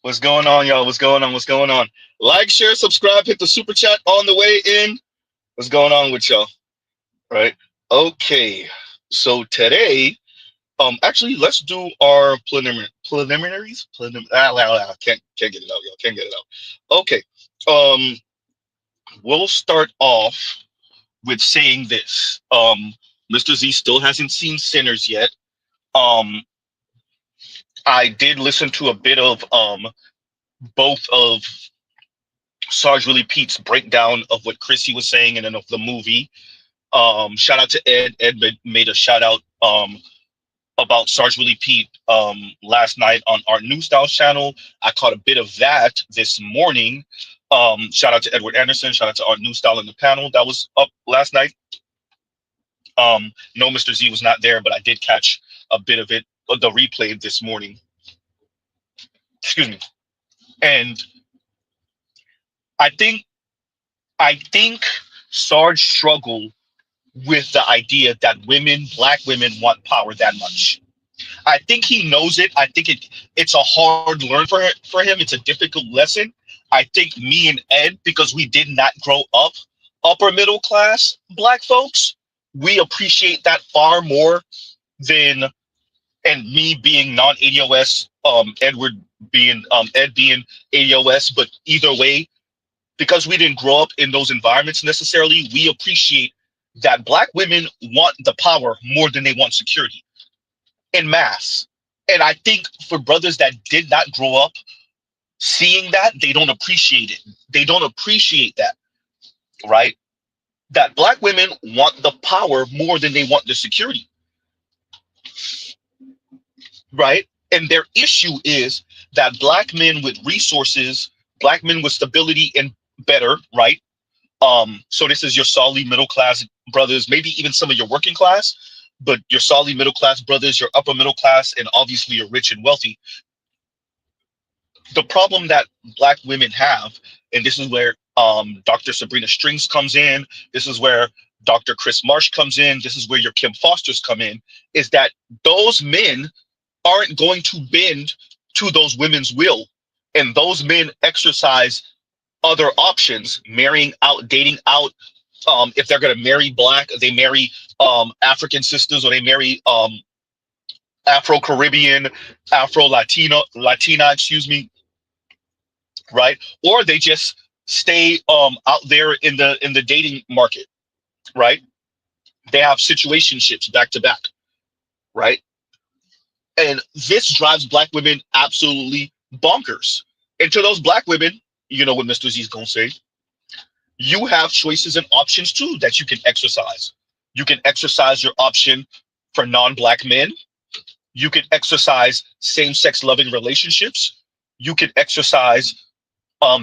What's going on, y'all? What's going on? What's going on? Like, share, subscribe, hit the super chat on the way in. What's going on with y'all? Right? Okay. So today, actually, let's do our preliminaries. Can't get it out, y'all. Can't get it out. Okay. Um, we'll start off with saying this. Mr. Z still hasn't seen Sinners yet. Um, I did listen to a bit of both of Sarge Willie Pete's breakdown of what Chrissy was saying and then of the movie. Shout out to Ed. Ed made a shout out about Sarge Willie Pete last night on our New Styles channel. I caught a bit of that this morning. Shout out to Edward Anderson. Shout out to our New Style in the panel that was up last night. No, Mr. Z was not there, but I did catch a bit of it, the replay this morning. Excuse me. And I think Sarge struggled with the idea that black women want power that much. I think he knows it. I think it's a hard learn for him. It's a difficult lesson. I think me and Ed, because we did not grow up upper middle class black folks, we appreciate that far more than, and me being non-ADOS, Edward being Ed being ADOS, but either way, because we didn't grow up in those environments necessarily, we appreciate that black women want the power more than they want security in mass. And I think for brothers that did not grow up seeing that, they don't appreciate it. They don't appreciate that, right? That black women want the power more than they want the security, right? And their issue is that black men with resources, black men with stability and better, right? So this is your solid middle class brothers, maybe even some of your working class, but your solid middle class brothers, your upper middle class, and obviously you're rich and wealthy. The problem that black women have, and this is where Dr. Sabrina Strings comes in, this is where Dr. Chris Marsh comes in, this is where your Kim Fosters come in, is that those men aren't going to bend to those women's will. And those men exercise other options, marrying out, dating out. If they're going to marry black, they marry African sisters, or they marry Afro-Caribbean, Latina, excuse me, right? Or they just stay out there in the dating market, right? They have situationships back to back, right? And this drives black women absolutely bonkers. And to those black women, you know what Mr. Z is gonna say, you have choices and options too that you can exercise. You can exercise your option for non-black men. You can exercise same-sex loving relationships. You can exercise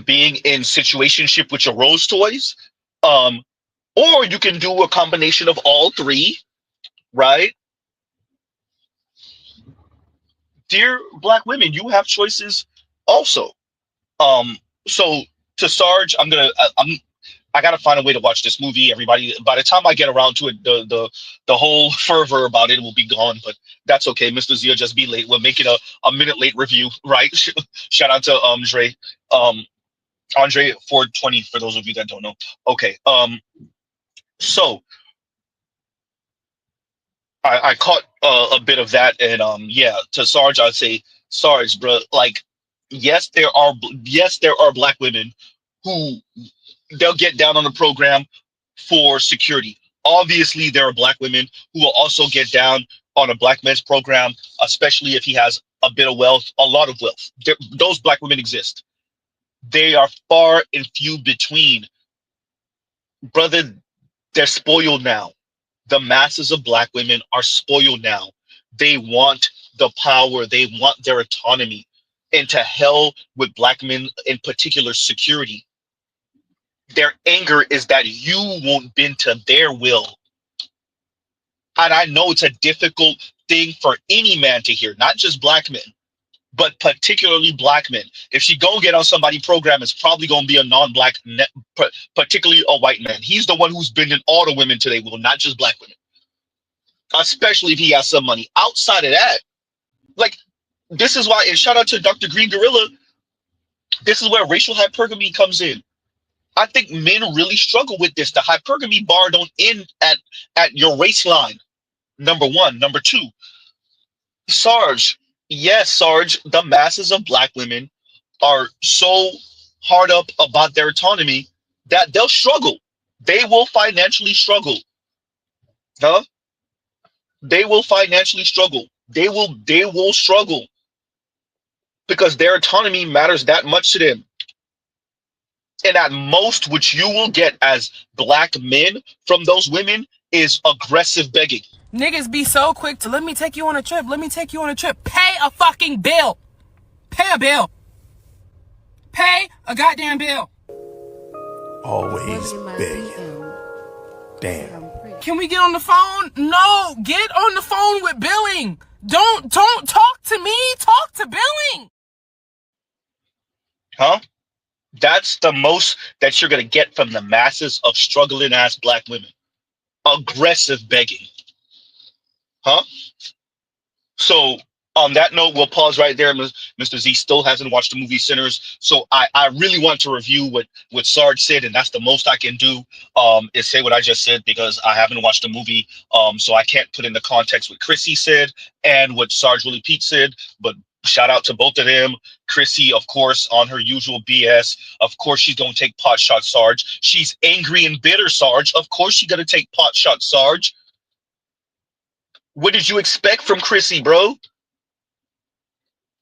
being in situationship with your rose toys. Or you can do a combination of all three, right? Dear black women, you have choices also. So to Sarge, I gotta find a way to watch this movie. Everybody, by the time I get around to it, the whole fervor about it will be gone. But that's okay. Mr. Z will just be late. We'll make it a minute late review, right? Shout out to Andre 420 for those of you that don't know. Okay. So I caught a bit of that, and yeah, to Sarge, I'd say, Sarge, bro, like, yes, there are black women who they'll get down on the program for security. Obviously, there are black women who will also get down on a black men's program, especially if he has a bit of wealth, a lot of wealth. Those black women exist. They are far and few between. Brother, they're spoiled now. The masses of black women are spoiled now. They want the power, they want their autonomy. And to hell with black men, in particular, security. Their anger is that you won't bend to their will. And I know it's a difficult thing for any man to hear, not just black men, but particularly black men. If she go get on somebody's program, it's probably going to be a non-black, particularly a white man. He's the one who's bending all the women to their will, not just black women, especially if he has some money. Outside of that, like, this is why, and shout out to Dr. Green Gorilla, This is where racial hypergamy comes in. I think men really struggle with this. The hypergamy bar don't end at your race line. Number one. Number two, Sarge. Yes, Sarge, the masses of black women are so hard up about their autonomy that they'll struggle. They will financially struggle. Huh? They will financially struggle. They will struggle because their autonomy matters that much to them. And at most, what you will get as black men from those women is aggressive begging. Niggas be so quick to let me take you on a trip. Let me take you on a trip. Pay a fucking bill. Pay a bill. Pay a goddamn bill. Always begging. Damn. Can we get on the phone? No, get on the phone with billing. Don't talk to me. Talk to billing. Huh? That's the most that you're going to get from the masses of struggling ass black women. Aggressive begging. Huh? So on that note, we'll pause right there. Mr. Z still hasn't watched the movie Sinners. So I really want to review what Sarge said, and that's the most I can do, is say what I just said because I haven't watched the movie. So I can't put in the context what Chrissy said and what Sarge Willie Pete said, but shout out to both of them. Chrissy, of course, on her usual BS. Of course, she's going to take pot shots, Sarge. She's angry and bitter, Sarge. Of course, she's going to take pot shots, Sarge. What did you expect from Chrissy, bro?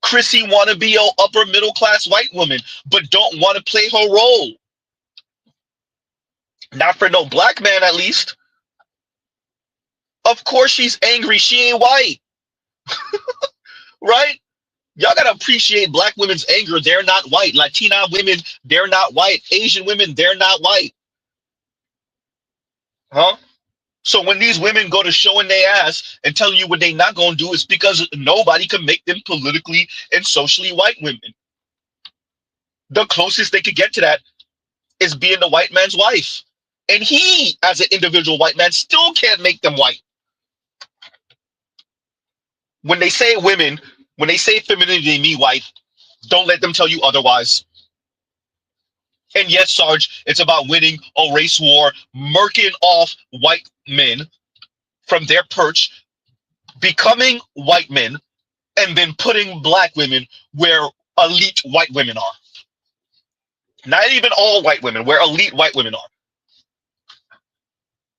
Chrissy want to be an upper middle class white woman, but don't want to play her role. Not for no black man, at least. Of course, she's angry. She ain't white. Right? Y'all gotta appreciate black women's anger. They're not white. Latina women, they're not white. Asian women, they're not white. Huh? So when these women go to showing their ass and telling you what they not gonna do, it's because nobody can make them politically and socially white women. The closest they could get to that is being the white man's wife. And he, as an individual white man, still can't make them white. When they say women, when they say femininity me white, don't let them tell you otherwise. And yes, Sarge, it's about winning a race war, murking off white men from their perch, becoming white men, and then putting black women where elite white women are. Not even all white women, where elite white women are.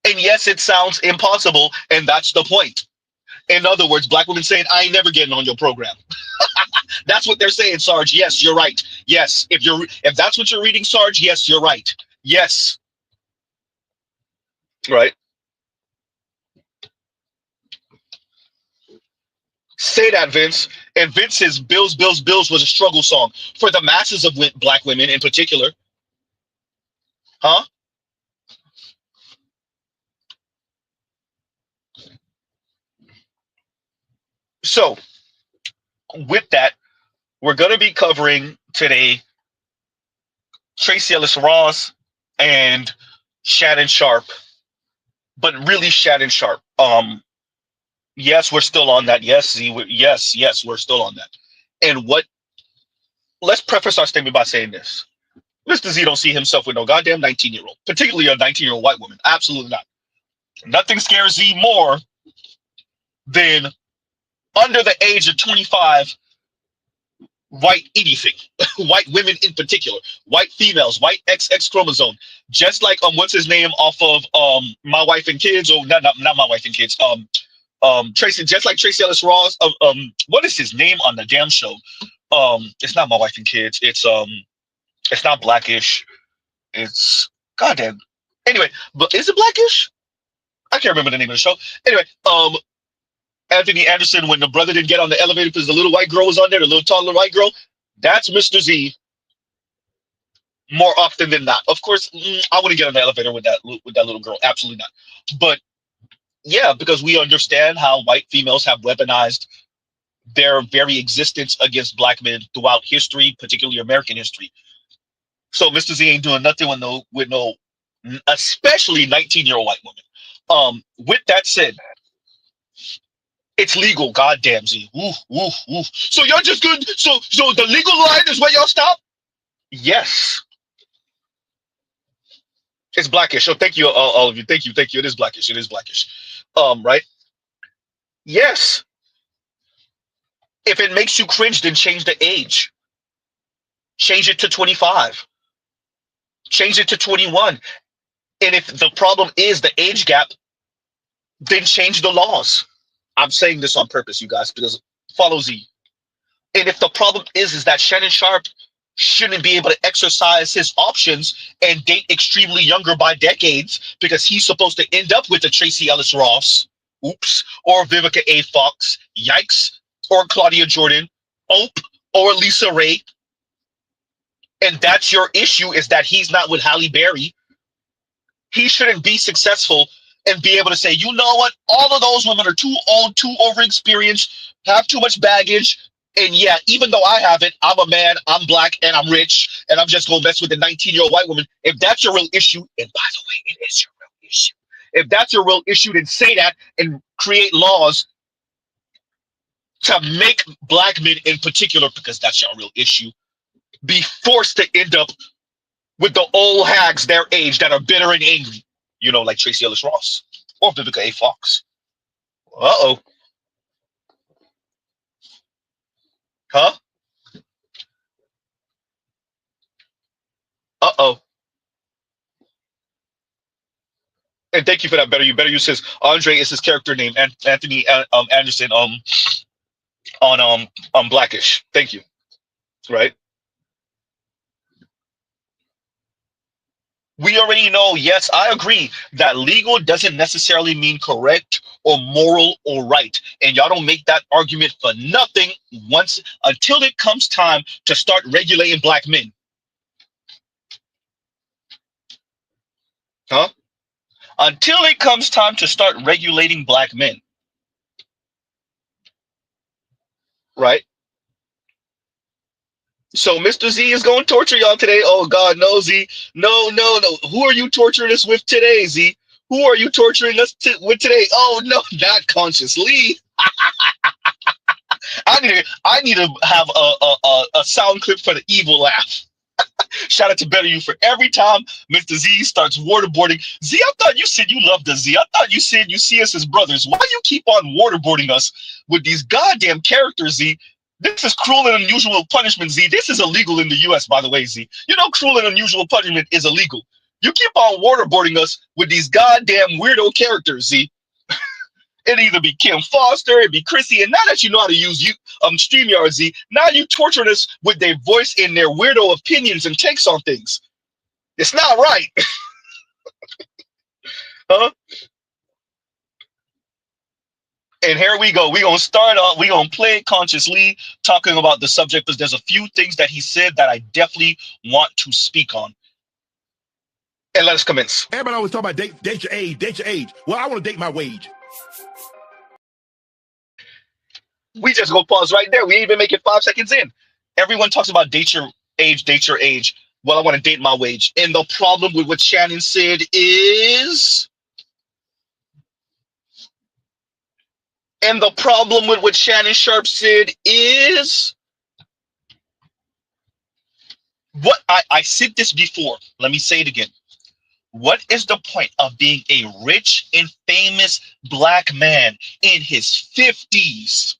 And yes, it sounds impossible, and that's the point. In other words, black women saying, I ain't never getting on your program. That's what they're saying, Sarge. Yes, you're right. Yes, if that's what you're reading, Sarge, yes, you're right. Yes. Right. Say that, Vince. And Vince says Bills, Bills, Bills was a struggle song for the masses of black women in particular. Huh? So, with that, we're going to be covering today Tracee Ellis Ross and Shannon Sharpe, but really Shannon Sharpe. Yes, we're still on that. Yes, yes, we're still on that. And let's preface our statement by saying this. Mr. Z don't see himself with no goddamn 19-year-old, particularly a 19-year-old white woman. Absolutely not. Nothing scares Z more than under the age of 25 white anything, white women in particular, white females, white XX chromosome, just like what's his name off of My Wife and Kids, or not My Wife and Kids, Tracy, just like Tracee Ellis Ross, what is his name on the damn show? It's not My Wife and Kids, it's not Blackish, it's goddamn. Anyway, but is it Blackish? I can't remember the name of the show. Anyway, Anthony Anderson, when the brother didn't get on the elevator because the little white girl was on there, the little taller white girl, that's Mr. Z more often than not. Of course, I wouldn't get on the elevator with that little girl. Absolutely not. But yeah, because we understand how white females have weaponized their very existence against black men throughout history, particularly American history. So Mr. Z ain't doing nothing with no especially 19-year-old white woman. With that said, it's legal, goddamn Z. Oof, oof, oof. So you're just good. So the legal line is where y'all stop? Yes, it's blackish. Oh, thank you, all of you. Thank you, thank you. It is blackish. It is blackish. Right? Yes. If it makes you cringe, then change the age. Change it to 25. Change it to 21. And if the problem is the age gap, then change the laws. I'm saying this on purpose, you guys, because follow Z. And if the problem is that Shannon Sharp shouldn't be able to exercise his options and date extremely younger by decades because he's supposed to end up with a Tracy Ellis Ross, oops, or Vivica A. Fox, yikes, or Claudia Jordan, ope, or Lisa Ray, and that's your issue is that he's not with Halle Berry. He shouldn't be successful and be able to say, you know what, all of those women are too old, too overexperienced, have too much baggage. And yeah, even though I have it, I'm a man, I'm black, and I'm rich, and I'm just gonna mess with a 19-year-old white woman. If that's your real issue, and by the way, it is your real issue. If that's your real issue, then say that and create laws to make black men in particular, because that's your real issue, be forced to end up with the old hags their age that are bitter and angry, you know, like Tracy Ellis Ross or Vivica A. Fox. Uh-oh. Huh? Uh-oh. And thank you for that, Better You. Better You says Andre is his character name, and Anthony Anderson on Blackish. Thank you. Right? We already know, yes, I agree that legal doesn't necessarily mean correct or moral or right. And y'all don't make that argument for nothing once until it comes time to start regulating black men. Huh? Until it comes time to start regulating black men. Right? So Mr. Z is going to torture y'all today. Oh God, no, Z. No, no, no. Who are you torturing us with today, Z? Who are you torturing us with today? Oh no, not consciously. I need to have a sound clip for the evil laugh. Shout out to Better You for every time Mr. Z starts waterboarding. Z, I thought you said you loved us, Z. I thought you said you see us as brothers. Why do you keep on waterboarding us with these goddamn characters, Z? This is cruel and unusual punishment, Z. This is illegal in the US, by the way, Z. You know cruel and unusual punishment is illegal. You keep on waterboarding us with these goddamn weirdo characters, Z. It'd either be Kim Foster, it'd be Chrissy, and now that you know how to use StreamYard, Z, now you torturing us with their voice and their weirdo opinions and takes on things. It's not right. Huh? And here we go. We're gonna start off, we're gonna play it consciously, talking about the subject, because there's a few things that he said that I definitely want to speak on. And let us commence. Everybody always talk about date your age, date your age. Well, I want to date my wage. We just go pause right there. We ain't even make it 5 seconds in. Everyone talks about date your age, date your age. Well, I want to date my wage. And the problem with what Shannon said is, and the problem with what Shannon Sharp said is, what I said this before. Let me say it again. What is the point of being a rich and famous black man in his 50s?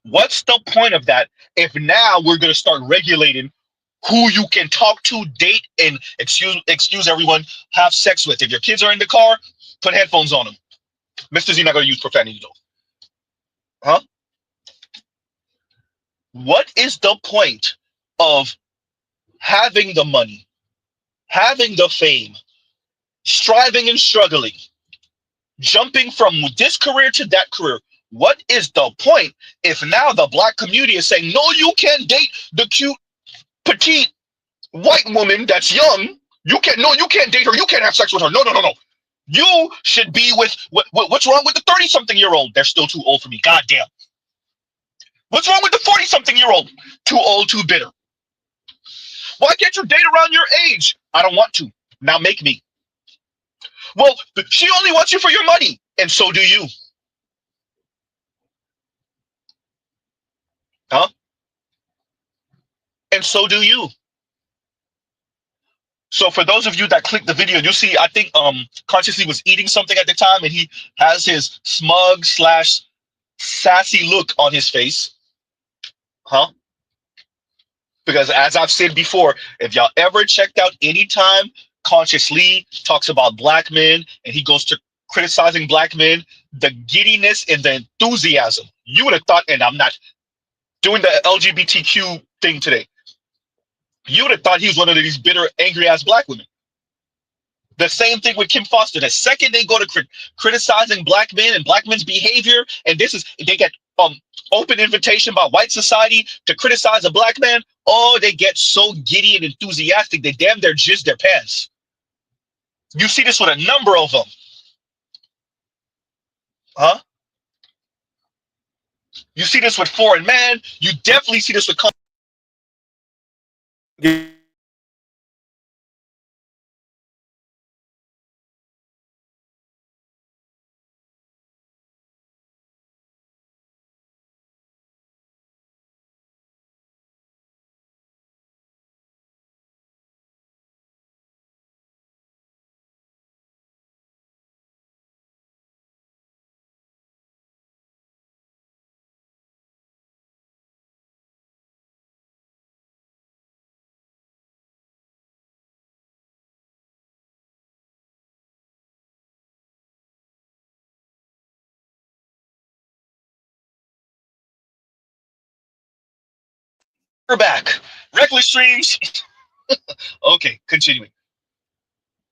What's the point of that if now we're going to start regulating who you can talk to, date, and excuse everyone, have sex with? If your kids are in the car, put headphones on them. Mr. Z not going to use profanity though. Huh? What is the point of having the money, having the fame, striving and struggling, jumping from this career to that career? What is the point if now the black community is saying, no, you can't date the cute, petite, white woman that's young? You can't date her. You can't have sex with her. No, no, no, no. You should be with, what's wrong with the 30-something-year-old? They're still too old for me. Goddamn. What's wrong with the 40-something-year-old? Too old, too bitter. Why can't you date around your age? I don't want to. Now make me. Well, she only wants you for your money, and so do you. Huh? and so do you. So for those of you that clicked the video, you see, I think Consciously was eating something at the time, and he has his smug slash sassy look on his face, huh? Because as I've said before, if y'all ever checked out any time Consciously talks about black men and he goes to criticizing black men, the giddiness and the enthusiasm, you would have thought, and I'm not doing the LGBTQ thing today, you would have thought he was one of these bitter, angry ass black women. The same thing with Kim Foster. The second they go to criticizing black men and black men's behavior, and they get open invitation by white society to criticize a black man. Oh, they get so giddy and enthusiastic they damn near jizz their pants. You see this with a number of them, huh? You see this with Foreign Man. You definitely see this with. We're back. Reckless streams. Okay, continuing.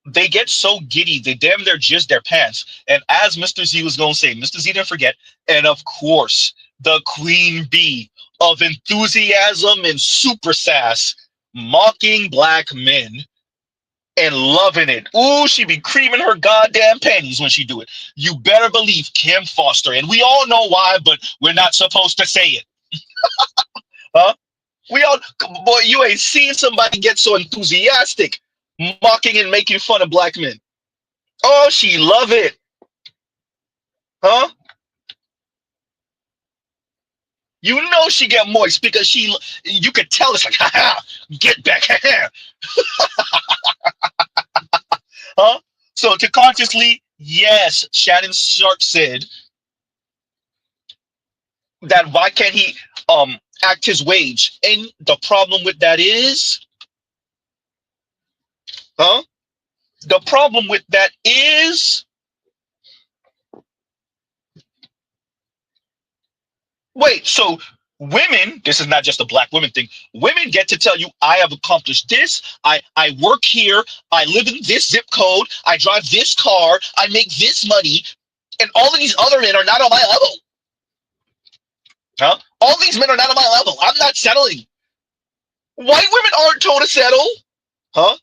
They get so giddy, they damn near jizz their pants. And as Mr. Z was going to say, Mr. Z didn't forget, and of course, the queen bee of enthusiasm and super sass, mocking black men and loving it. Ooh, she be creaming her goddamn panties when she do it. You better believe Kim Foster. And we all know why, but we're not supposed to say it. Huh? We all, boy, you ain't seen somebody get so enthusiastic, mocking and making fun of black men. Oh, she love it. Huh? You know she get moist because you could tell it's like, ha ha, get back, ha ha. Huh? So to Consciously, yes, Shannon Sharp said that why can't he act his wage? And the problem with that is, huh? The problem with that is, wait, so women, this is not just a black women thing. Women get to tell you, I have accomplished this. I work here. I live in this zip code. I drive this car. I make this money. And all of these other men are not on my level. Huh? All these men are not on my level. I'm not settling. White women aren't told to settle. Huh?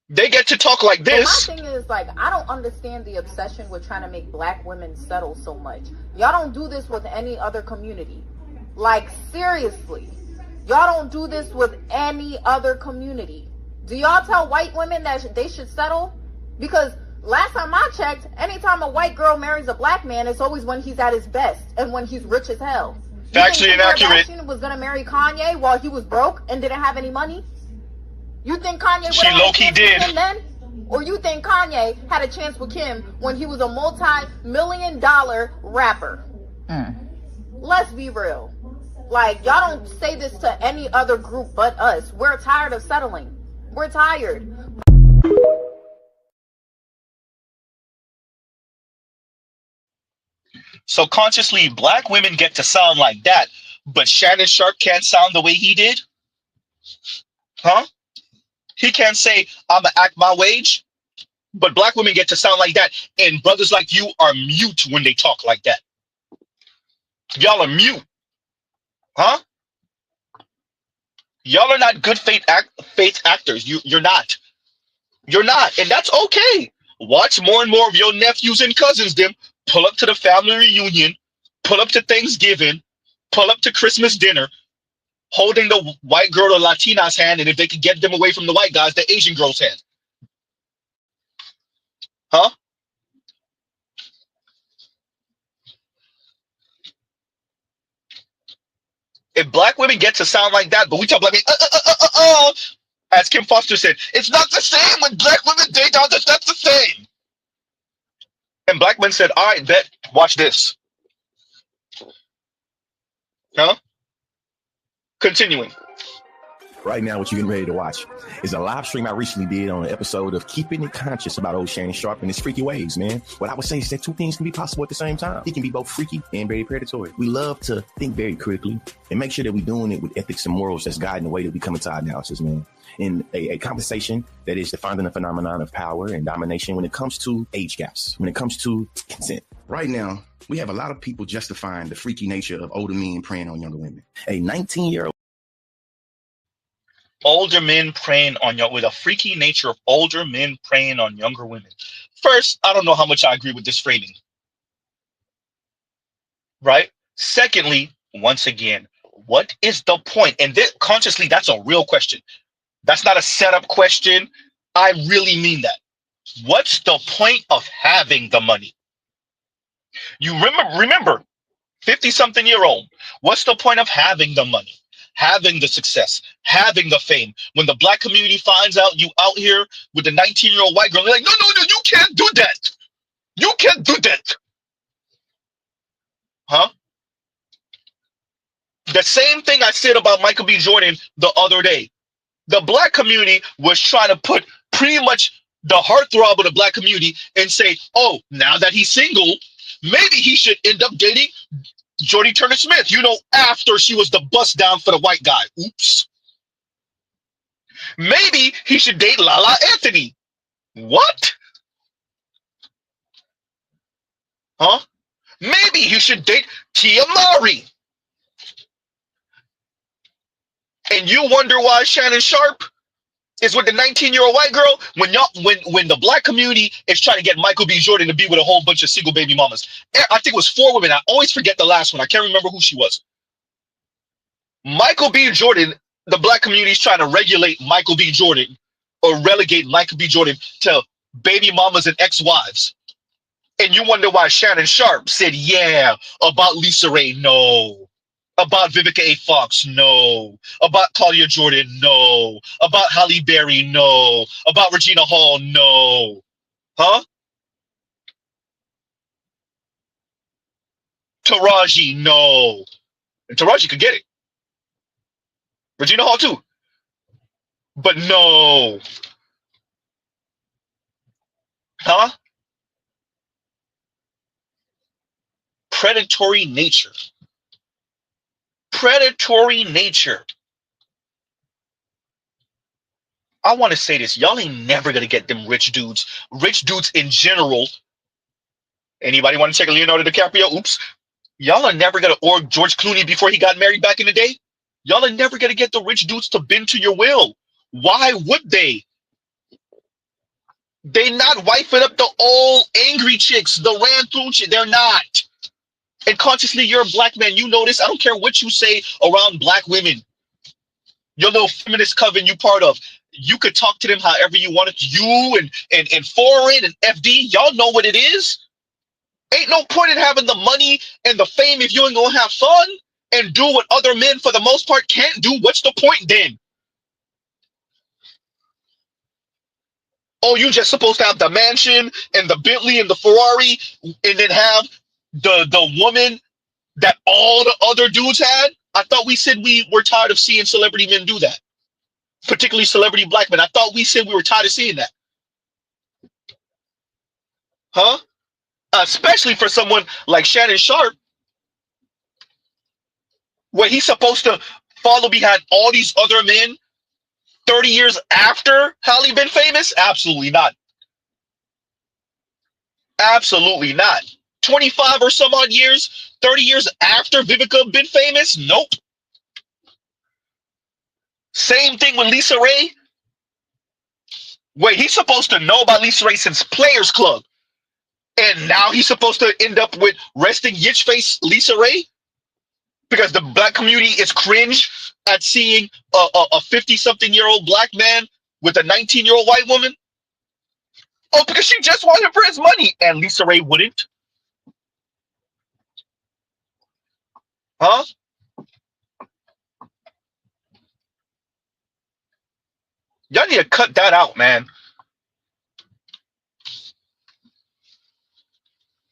They get to talk like this. But my thing is, like, I don't understand the obsession with trying to make black women settle so much. Y'all don't do this with any other community. Like, seriously. Y'all don't do this with any other community. Do y'all tell white women that they should settle? Because last time I checked, anytime a white girl marries a black man, it's always when he's at his best and when he's rich as hell. Factually inaccurate. Kardashian was gonna marry Kanye while he was broke and didn't have any money? You think Kanye would She have low-key a chance did. with Kim then? Or you think Kanye had a chance with Kim when he was a multi-million-dollar rapper? Let's be real. Like, y'all don't say this to any other group but us. We're tired of settling. We're tired. So Consciously, black women get to sound like that, but Shannon Sharp can't sound the way he did? Huh? He can't say, I'ma act my wage, but black women get to sound like that, and brothers like you are mute when they talk like that. Y'all are mute. Huh? Y'all are not good faith actors. You're not. You're not, and that's okay. Watch more and more of your nephews and cousins them pull up to the family reunion, pull up to Thanksgiving, pull up to Christmas dinner, holding the white girl or Latina's hand, and if they could get them away from the white guys, the Asian girl's hand. Huh? If black women get to sound like that, but we tell black men, as Kim Foster said, it's not the same when black women date down. That's not the same. And black men said, all right, bet, watch this. Huh? Continuing. Right now, what you're getting ready to watch is a live stream I recently did on an episode of Keeping It Conscious about old Shannon Sharp and his freaky ways, man. What I would say is that two things can be possible at the same time. He can be both freaky and very predatory. We love to think very critically and make sure that we're doing it with ethics and morals that's guiding the way that we come into our analysis, man. In a conversation that is defining the phenomenon of power and domination when it comes to age gaps, when it comes to consent. Right now, we have a lot of people justifying the freaky nature of older men preying on younger women. A 19-year-old older men preying on young, with a freaky nature of older men preying on younger women. First, I don't know how much I agree with this framing. Right? Secondly, once again, what is the point? And this, consciously, that's a real question. That's not a setup question. I really mean that. What's the point of having the money? You remember, 50-something-year-old. What's the point of having the money? Having the success, having the fame. When the black community finds out you out here with the 19-year-old white girl, they're like, no, you can't do that. You can't do that. Huh? The same thing I said about Michael B. Jordan the other day. The black community was trying to put pretty much the heartthrob of the black community and say, oh, now that he's single, maybe he should end up dating Jodie Turner-Smith, you know, after she was the bust down for the white guy. Oops. Maybe he should date Lala Anthony. What? Huh? Maybe he should date Tia Mowry. And you wonder why Shannon Sharp is with the 19-year-old white girl when the black community is trying to get Michael B. Jordan to be with a whole bunch of single baby mamas. I think it was 4 women. I always forget the last one. I can't remember who she was. Michael B. Jordan, the black community is trying to regulate Michael B. Jordan or relegate Michael B. Jordan to baby mamas and ex-wives. And you wonder why Shannon Sharp said, yeah, about Lisa Ray, no. About Vivica A. Fox, no. About Claudia Jordan, no. About Halle Berry, no. About Regina Hall, no. Huh? Taraji, no. And Taraji could get it. Regina Hall too. But no. Huh? Predatory nature. Predatory nature. I want to say this. Y'all ain't never going to get them rich dudes. Rich dudes in general. Anybody want to check Leonardo DiCaprio? Oops. Y'all are never going to, or George Clooney before he got married back in the day. Y'all are never going to get the rich dudes to bend to your will. Why would they? They not wifing up the old angry chicks, the ran through chicks. They're not. And consciously, you're a black man. You know this. I don't care what you say around black women. Your little feminist coven you part of. You could talk to them however you want it. You and Foreign and FD, y'all know what it is. Ain't no point in having the money and the fame if you ain't gonna have fun and do what other men, for the most part, can't do. What's the point then? Oh, you just supposed to have the mansion and the Bentley and the Ferrari and then have the woman that all the other dudes had? I thought we said we were tired of seeing celebrity men do that. Particularly celebrity black men. I thought we said we were tired of seeing that. Huh? Especially for someone like Shannon Sharp, where he's supposed to follow behind all these other men 30 years after Halle been famous? Absolutely not. Absolutely not. 25 or some odd years, 30 years after Vivica been famous? Nope. Same thing with Lisa Ray. Wait, he's supposed to know about Lisa Ray since Players Club. And now he's supposed to end up with resting yitch face Lisa Ray? Because the black community is cringe at seeing a 50-something-year-old black man with a 19-year-old white woman? Oh, because she just wanted him for his money. And Lisa Ray wouldn't. Huh? Y'all need to cut that out, man.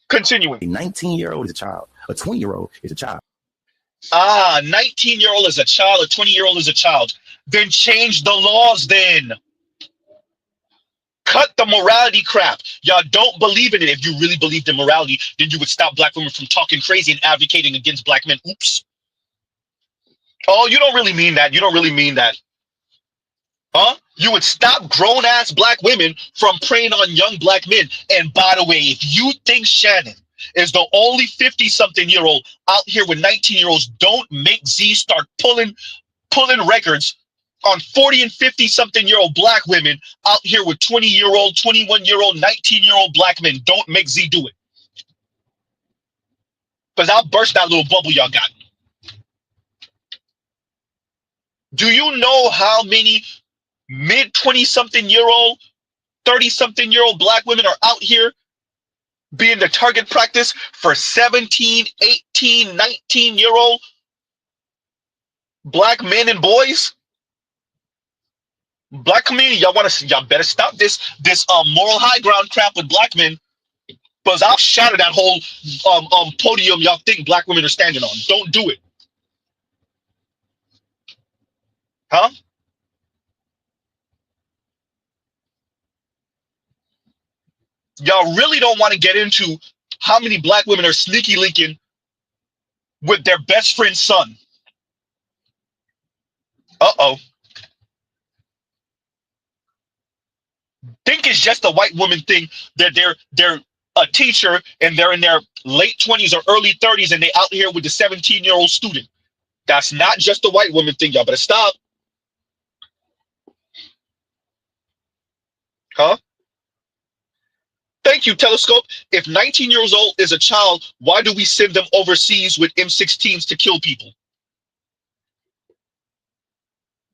Continuing. A 19-year-old is a child. A 20-year-old is a child. 19-year-old is a child, a 20-year-old is a child. Then change the laws then. Cut the morality crap. Y'all don't believe in it. If you really believed in morality, then you would stop black women from talking crazy and advocating against black men. Oops. Oh, you don't really mean that. You don't really mean that. Huh? You would stop grown-ass black women from preying on young black men. And by the way, if you think Shannon is the only 50-something-year-old out here with 19-year-olds, don't make Z start pulling records on 40 and 50-something-year-old black women out here with 20-year-old, 21-year-old, 19-year-old black men. Don't make Z do it. Because I'll burst that little bubble y'all got. Do you know how many mid-20-something-year-old, 30-something-year-old black women are out here being the target practice for 17, 18, 19-year-old black men and boys? Black community, y'all better stop this moral high ground crap with black men, because I'll shatter that whole podium y'all think black women are standing on. Don't do it. Huh? Y'all really don't want to get into how many black women are sneaky linking with their best friend's son. Uh-oh. Think it's just a white woman thing that they're a teacher and they're in their late 20s or early 30s and they out here with the 17-year-old student. That's not just a white woman thing. Y'all better stop. Huh? Thank you, Telescope. If 19 years old is a child, why do we send them overseas with M16s to kill people?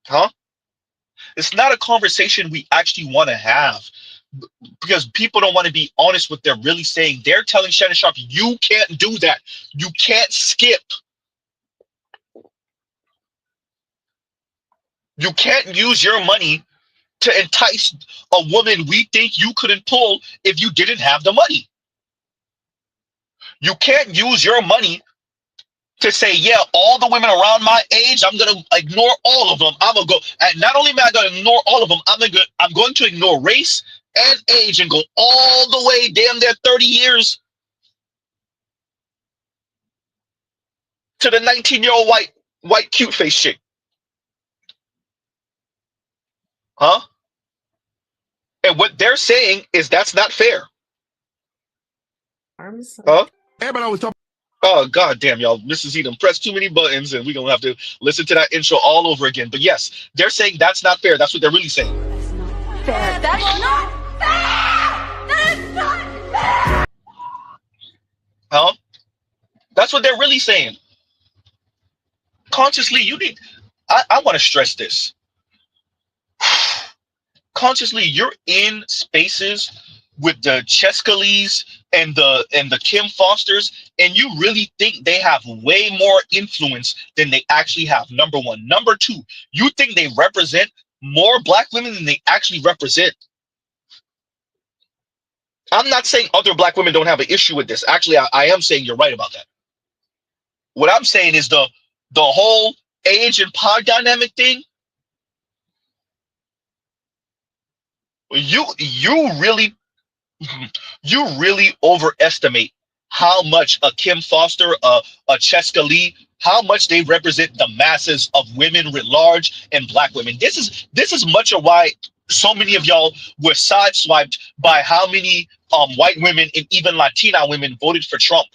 Huh? It's not a conversation we actually want to have, because people don't want to be honest with what they're really saying. They're telling Shannon Sharp, you can't do that. You can't skip. You can't use your money to entice a woman we think you couldn't pull if you didn't have the money. You can't use your money to say, yeah, all the women around my age, I'm gonna ignore all of them. I'm gonna go, and not only am I gonna ignore all of them, I'm going to ignore race and age and go all the way damn near 30 years to the 19-year-old white cute face chick. Huh? And what they're saying is that's not fair. Huh? Everybody always talk. Oh, god damn, y'all. Mrs. Edom pressed too many buttons and we're going to have to listen to that intro all over again. But yes, they're saying that's not fair. That's what they're really saying. Fair. That's not fair! That is not fair! Huh? That's what they're really saying. Consciously, you need... I want to stress this. Consciously, you're in spaces with the Chescalees and the Kim Fosters, and you really think they have way more influence than they actually have. Number one. Number two, you think they represent more black women than they actually represent. I'm not saying other black women don't have an issue with this. Actually, I am saying you're right about that. What I'm saying is the whole age and power dynamic thing. You really overestimate how much a Kim Foster, a Cheska Lee, how much they represent the masses of women writ large and black women. This is much of why so many of y'all were sideswiped by how many white women and even Latina women voted for Trump.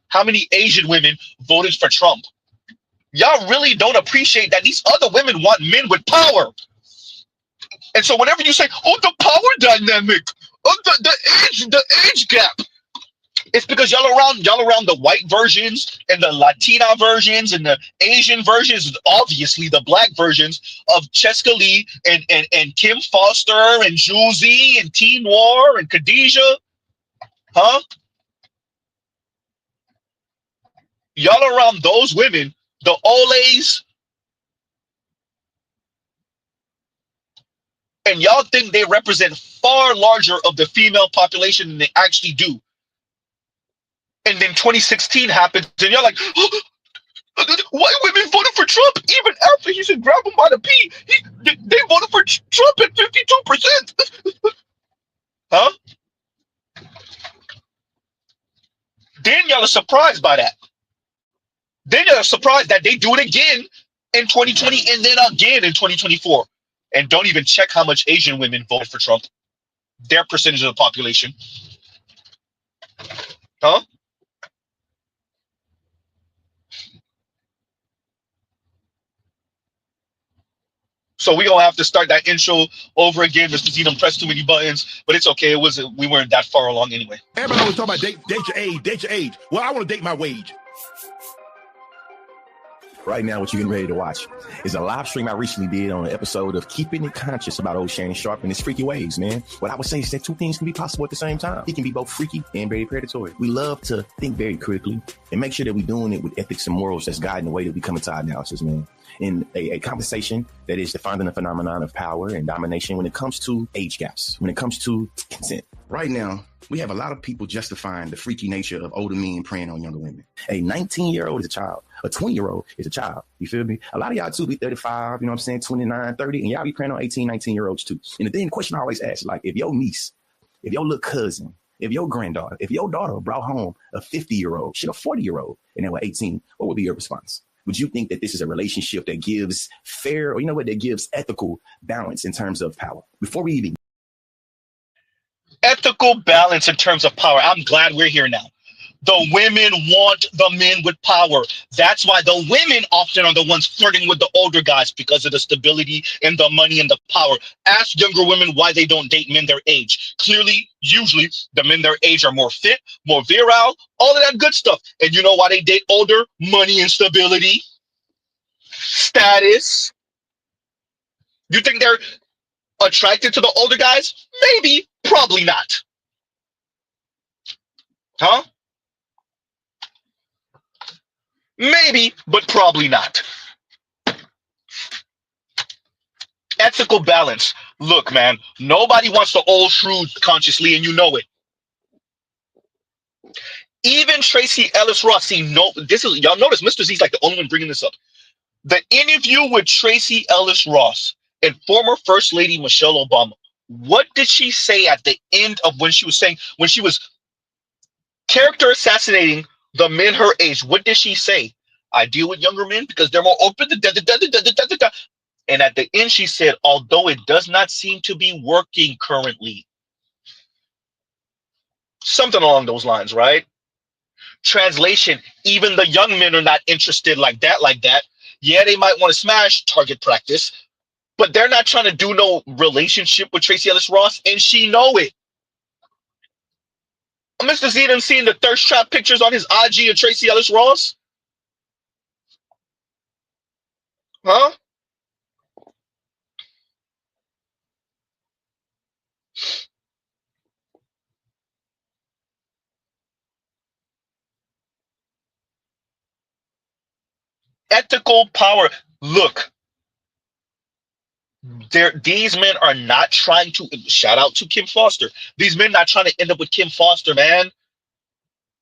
How many Asian women voted for Trump? Y'all really don't appreciate that these other women want men with power. And so whenever you say, oh, the power dynamic, oh, the age gap, it's because y'all around the white versions and the Latina versions and the Asian versions, obviously the black versions of Cheska Lee and Kim Foster and Juicy and T Noir and Khadijah. Huh? Y'all around those women, the Olays, and y'all think they represent far larger of the female population than they actually do. And then 2016 happens, and you're like, white women voted for Trump even after he said grab him by the pee. They voted for Trump at 52%. Huh? Then y'all are surprised by that. Then y'all are surprised that they do it again in 2020 and then again in 2024. And don't even check how much Asian women voted for Trump. Their percentage of the population. Huh? So we gonna have to start that intro over again. Mr. Z done pressed too many buttons, but it's okay. We weren't that far along anyway. Everybody always talk about date your age, date your age. Well, I want to date my wage. Right now, what you're getting ready to watch is a live stream I recently did on an episode of Keeping It Conscious about old Shannon Sharp and his freaky ways, man. What I would say is that two things can be possible at the same time. He can be both freaky and very predatory. We love to think very critically and make sure that we're doing it with ethics and morals that's guiding the way that we come into our analysis, man. In a conversation that is defining the phenomenon of power and domination when it comes to age gaps, when it comes to consent. Right now, we have a lot of people justifying the freaky nature of older men preying on younger women. A 19-year-old is a child. A 20-year-old is a child. You feel me? A lot of y'all too be 35, you know what I'm saying, 29, 30, and y'all be preying on 18, 19-year-olds too. And the question I always ask, like, if your niece, if your little cousin, if your granddaughter, if your daughter brought home a 50-year-old, shit, a 40-year-old, and they were 18, what would be your response? Would you think that this is a relationship that gives fair, or you know what, that gives ethical balance in terms of power? Before we even... Ethical balance in terms of power. I'm glad we're here now. The women want the men with power. That's why the women often are the ones flirting with the older guys, because of the stability and the money and the power. Ask younger women why they don't date men their age. Clearly, usually, the men their age are more fit, more virile, all of that good stuff. And you know why they date older? Money and stability, status. You think they're attracted to the older guys? Maybe, probably not. Huh? Maybe, but probably not. Ethical balance. Look, man, nobody wants the old shrews consciously, and you know it. Even Tracy Ellis Ross, see, no, this is, y'all notice Mr. Z's like the only one bringing this up. The interview with Tracy Ellis Ross and former First Lady Michelle Obama. What did she say at the end of when she was character assassinating the men her age? What did she say? I deal with younger men because they're more open. And at the end, she said, although it does not seem to be working currently. Something along those lines, right? Translation, even the young men are not interested like that. Yeah, they might want to smash target practice, but they're not trying to do no relationship with Tracy Ellis Ross, and she know it. Mr. Z done seen the thirst trap pictures on his IG of Tracy Ellis Ross? Huh? Ethical power. Look, these men are not trying to, shout out to Kim Foster. These men not trying to end up with Kim Foster, man.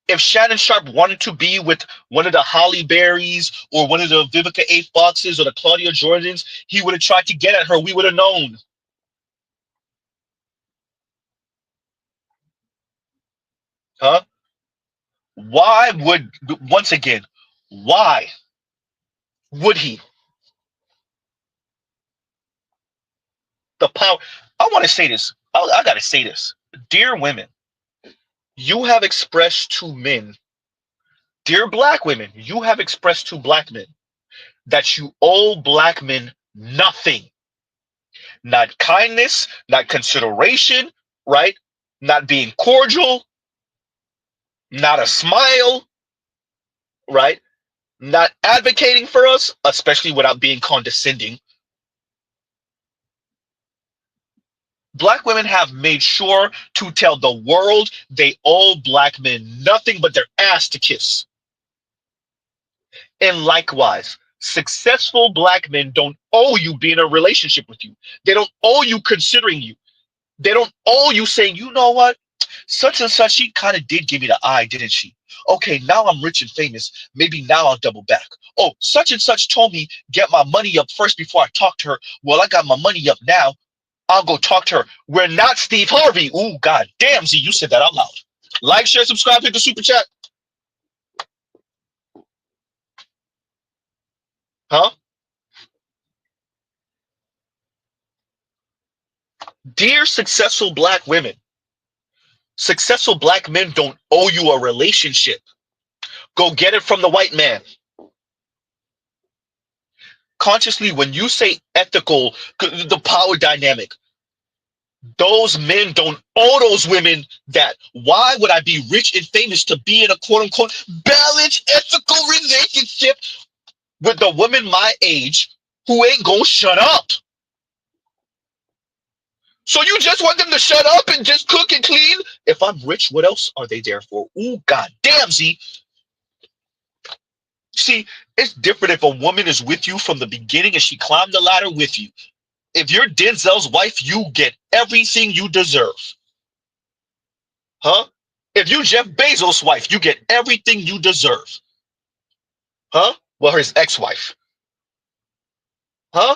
If Shannon Sharp wanted to be with one of the Holly Berries or one of the Vivica A. Foxes or the Claudia Jordans, he would have tried to get at her. We would have known. Huh? Why would, once again, why would he? The power. I want to say this. I got to say this. Dear women, you have expressed to men, dear black women, you have expressed to black men that you owe black men nothing. Not kindness, not consideration, right? Not being cordial, not a smile, right? Not advocating for us, especially without being condescending. Black women have made sure to tell the world they owe black men nothing but their ass to kiss. And likewise, Successful black men don't owe you being in a relationship with you. They don't owe you considering you. They don't owe you saying, you know what? Such and such, she kind of did give me the eye, didn't she? Okay, now I'm rich and famous. Maybe now I'll double back. Oh, such and such told me get my money up first before I talk to her. Well, I got my money up now. I'll go talk to her. We're not Steve Harvey. Ooh, god damn, Z, you said that out loud. Like, share, subscribe, hit the super chat. Huh? Dear successful black women, successful black men don't owe you a relationship. Go get it from the white man. Consciously, when you say ethical, the power dynamic, those men don't owe those women that. Why would I be rich and famous to be in a quote unquote balanced ethical relationship with a woman my age who ain't gonna shut up? So you just want them to shut up and just cook and clean? If I'm rich, what else are they there for? Ooh, god damn, Z. See, it's different if a woman is with you from the beginning and she climbed the ladder with you. If you're Denzel's wife, you get everything you deserve. Huh? If you Jeff Bezos' wife, you get everything you deserve. Huh? Well, his ex-wife. Huh?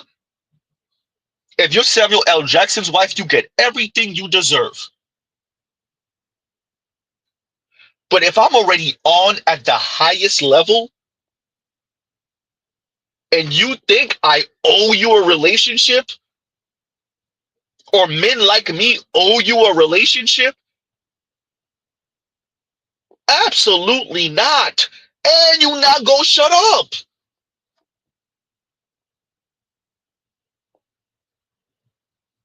If you're Samuel L. Jackson's wife, you get everything you deserve. But if I'm already on at the highest level, and you think I owe you a relationship, or men like me owe you a relationship, absolutely not. And you not go shut up.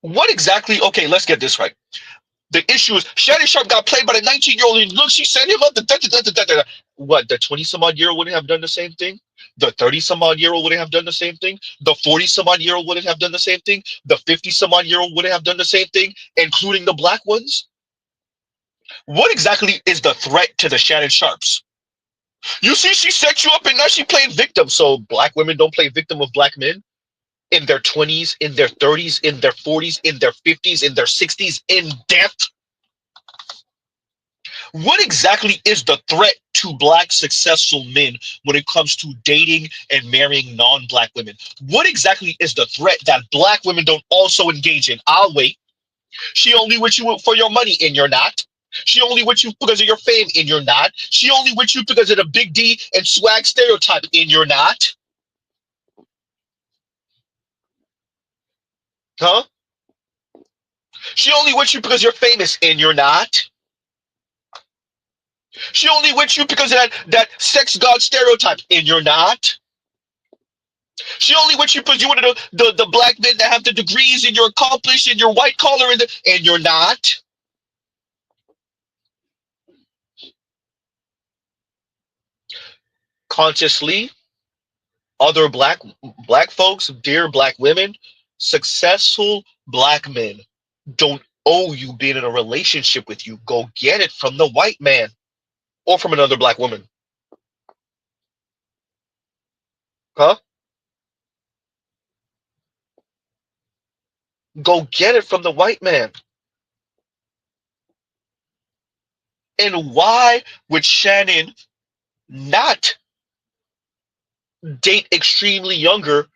What exactly? Okay, let's get this right. The issue is Shannon Sharp got played by the 19-year-old, and look, she sent him up. What, the 20-some-odd-year-old wouldn't have done the same thing? The 30-some-odd-year-old wouldn't have done the same thing? The 40-some-odd-year-old wouldn't have done the same thing? The 50-some-odd-year-old wouldn't have done the same thing, including the black ones? What exactly is the threat to the Shannon Sharps? You see, she set you up, and now she playing victim. So black women don't play victim of black men? In their 20s, in their 30s, in their 40s, in their 50s, in their 60s, in death? What exactly is the threat to black successful men when it comes to dating and marrying non-black women? What exactly is the threat that black women don't also engage in? I'll wait. She only with you for your money, and you're not. She only with you because of your fame, and you're not. She only with you because of the big D and swag stereotype, and you're not. Huh? She only with you because you're famous, and you're not. She only with you because of that sex god stereotype, and you're not. She only with you because you wanted the black men that have the degrees, and you're accomplished, and you're white collar, and you're not. Consciously, other black folks, dear black women, successful black men don't owe you being in a relationship with you. Go get it from the white man or from another black woman. Huh? Go get it from the white man. And why would Shannon not date extremely younger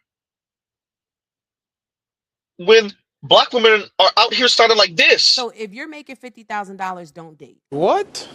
when black women are out here starting like this? So if you're making $50,000, don't date. What?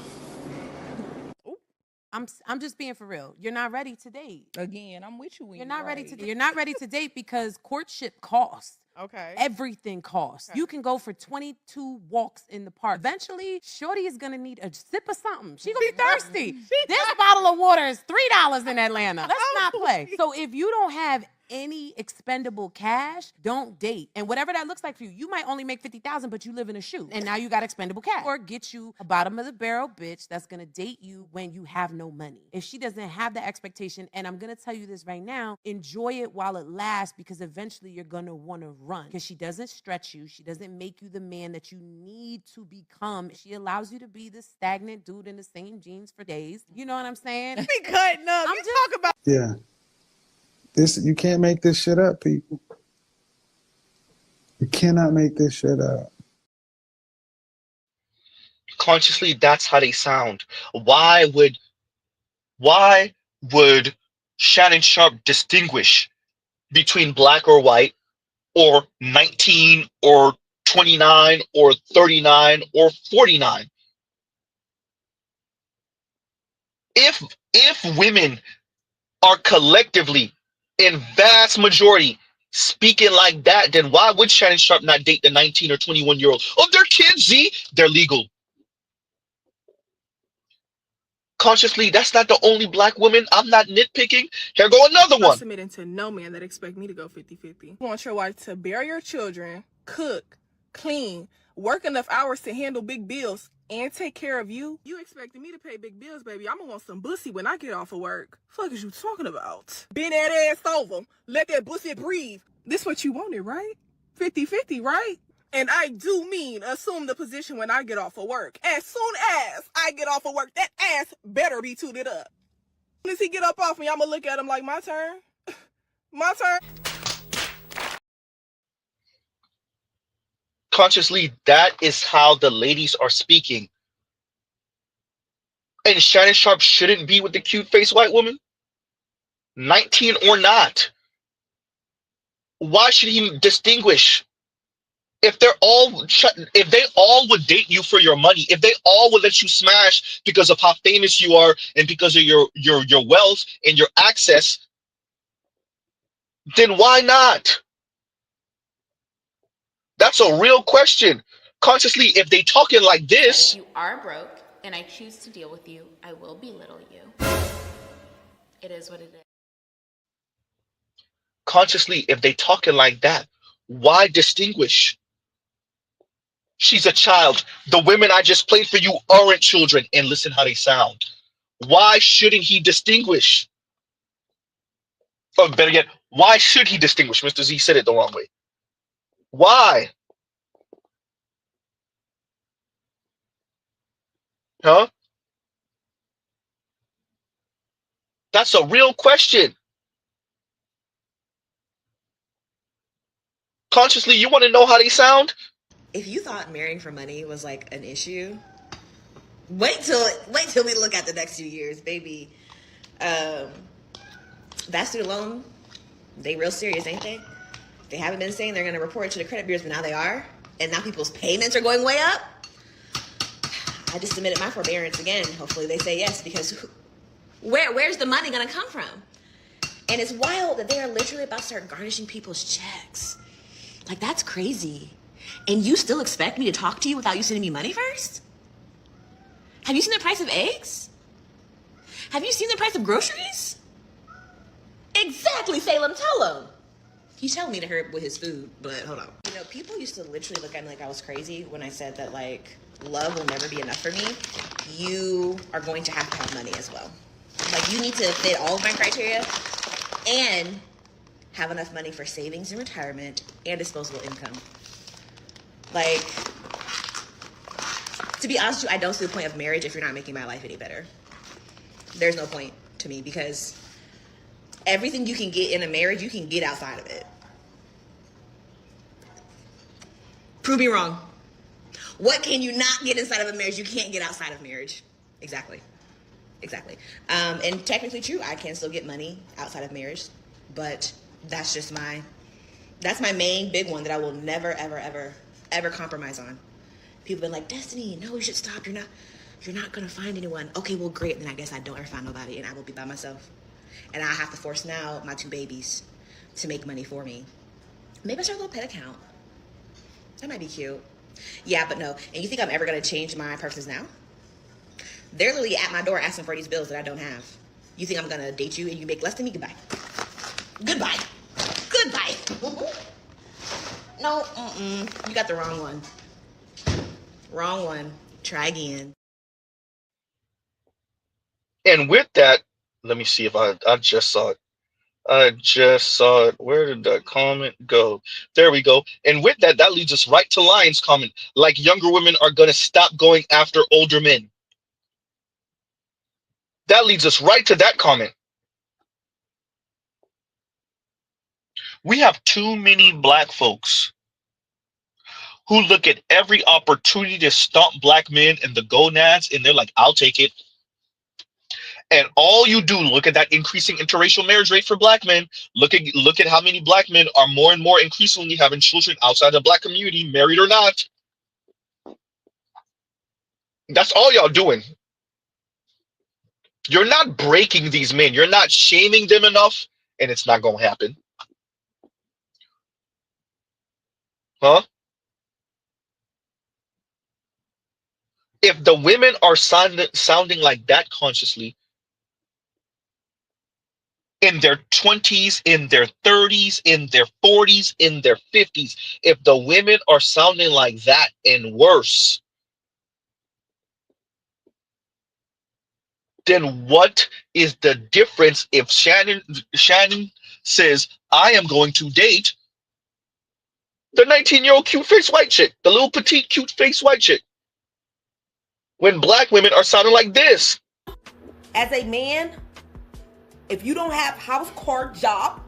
I'm just being for real. You're not ready to date. Again, I'm with you when You're not ready to. You're not ready to date because courtship costs. Okay. Everything costs. Okay. You can go for 22 walks in the park. Eventually, shorty is gonna need a sip of something. She gonna be thirsty. This bottle of water is $3 in Atlanta. Let's not play. So if you don't have any expendable cash, don't date. And whatever that looks like for you, you might only make 50,000, but you live in a shoe, and now you got expendable cash. Or get you a bottom of the barrel bitch that's gonna date you when you have no money. If she doesn't have the expectation, and I'm gonna tell you this right now, enjoy it while it lasts, because eventually you're gonna wanna run. Because she doesn't stretch you, she doesn't make you the man that you need to become. She allows you to be the stagnant dude in the same jeans for days. You know what I'm saying? Be cutting up. I'm You just- talk about Yeah. You can't make this shit up, people. You cannot make this shit up. Consciously, that's how they sound. Why would Shannon Sharp distinguish between black or white, or 19 or 29 or 39 or 49? If women are collectively in vast majority speaking like that, then why would Shannon Sharp not date the 19 or 21-year-old? Oh, they're kids, Z. They're legal. Consciously, that's not the only black woman. I'm not nitpicking. Here go another one. I'm submitting to no man that expect me to go 50-50. You want your wife to bear your children, cook, clean, work enough hours to handle big bills, and take care of you? You expecting me to pay big bills, baby? I'm gonna want some bussy when I get off of work. Fuck is you talking about? Bend that ass over. Let that bussy breathe. This what you wanted, right? 50-50, right? And I do mean assume the position when I get off of work. As soon as I get off of work, that ass better be tooted up. As soon as he get up off me, I'm gonna look at him like, my turn. My turn. Consciously, that is how the ladies are speaking. And Shannon Sharp shouldn't be with the cute faced white woman, 19 or not. Why should he distinguish? If they all would date you for your money, if they all would let you smash because of how famous you are and because of your wealth and your access, then why not? That's a real question. Consciously, if they talking like this, if you are broke and I choose to deal with you, I will belittle you. It is what it is. Consciously, if they talking like that, why distinguish? She's a child. The women I just played for you aren't children, and listen how they sound. Why shouldn't he distinguish? Or better yet, why should he distinguish? Mr. Z said it the wrong way. Why? Huh? That's a real question. Consciously, you want to know how they sound? If you thought marrying for money was like an issue, wait till we look at the next few years, baby. That student loan, they real serious, ain't they? They haven't been saying they're going to report it to the credit bureaus, but now they are. And now people's payments are going way up. I just submitted my forbearance again. Hopefully they say yes, because where's the money going to come from? And it's wild that they are literally about to start garnishing people's checks. Like, that's crazy. And you still expect me to talk to you without you sending me money first? Have you seen the price of eggs? Have you seen the price of groceries? Exactly, Salem, tell him. He's telling me to hurry up with his food, but hold on. You know, people used to literally look at me like I was crazy when I said that, like, love will never be enough for me. You are going to have money as well. Like, you need to fit all of my criteria and have enough money for savings and retirement and disposable income. Like, to be honest with you, I don't see the point of marriage if you're not making my life any better. There's no point to me, because everything you can get in a marriage, you can get outside of it. Prove me wrong. What can you not get inside of a marriage you can't get outside of marriage? Exactly. And technically true, I can still get money outside of marriage, but that's my main big one that I will never, ever compromise on. People have been like, Destiny, no, you should stop. You're not gonna find anyone. Okay, well, great. Then I guess I don't ever find nobody, and I will be by myself. And I have to force now my 2 babies to make money for me. Maybe I start a little pet account. That might be cute. Yeah, but no. And you think I'm ever gonna change my preferences now? They're literally at my door asking for these bills that I don't have. You think I'm gonna date you and you make less than me? Goodbye. No, you got the wrong one. Wrong one. Try again. And with that, let me see if I just saw it. Where did that comment go? There we go. And with that, that leads us right to Lion's comment. Like, younger women are going to stop going after older men. That leads us right to that comment. We have too many black folks who look at every opportunity to stomp black men in the gonads, and they're like, I'll take it. And all you do, look at that increasing interracial marriage rate for black men. Look at how many black men are more and more increasingly having children outside the black community, married or not. That's all y'all doing. You're not breaking these men. You're not shaming them enough, and it's not going to happen. Huh? If the women are sounding like that consciously, in their 20s, in their 30s, in their 40s, in their 50s, if the women are sounding like that and worse, then what is the difference if Shannon says, I am going to date the 19-year-old cute-faced white chick, the little petite cute-faced white chick, when black women are sounding like this? As a man, if you don't have house court job,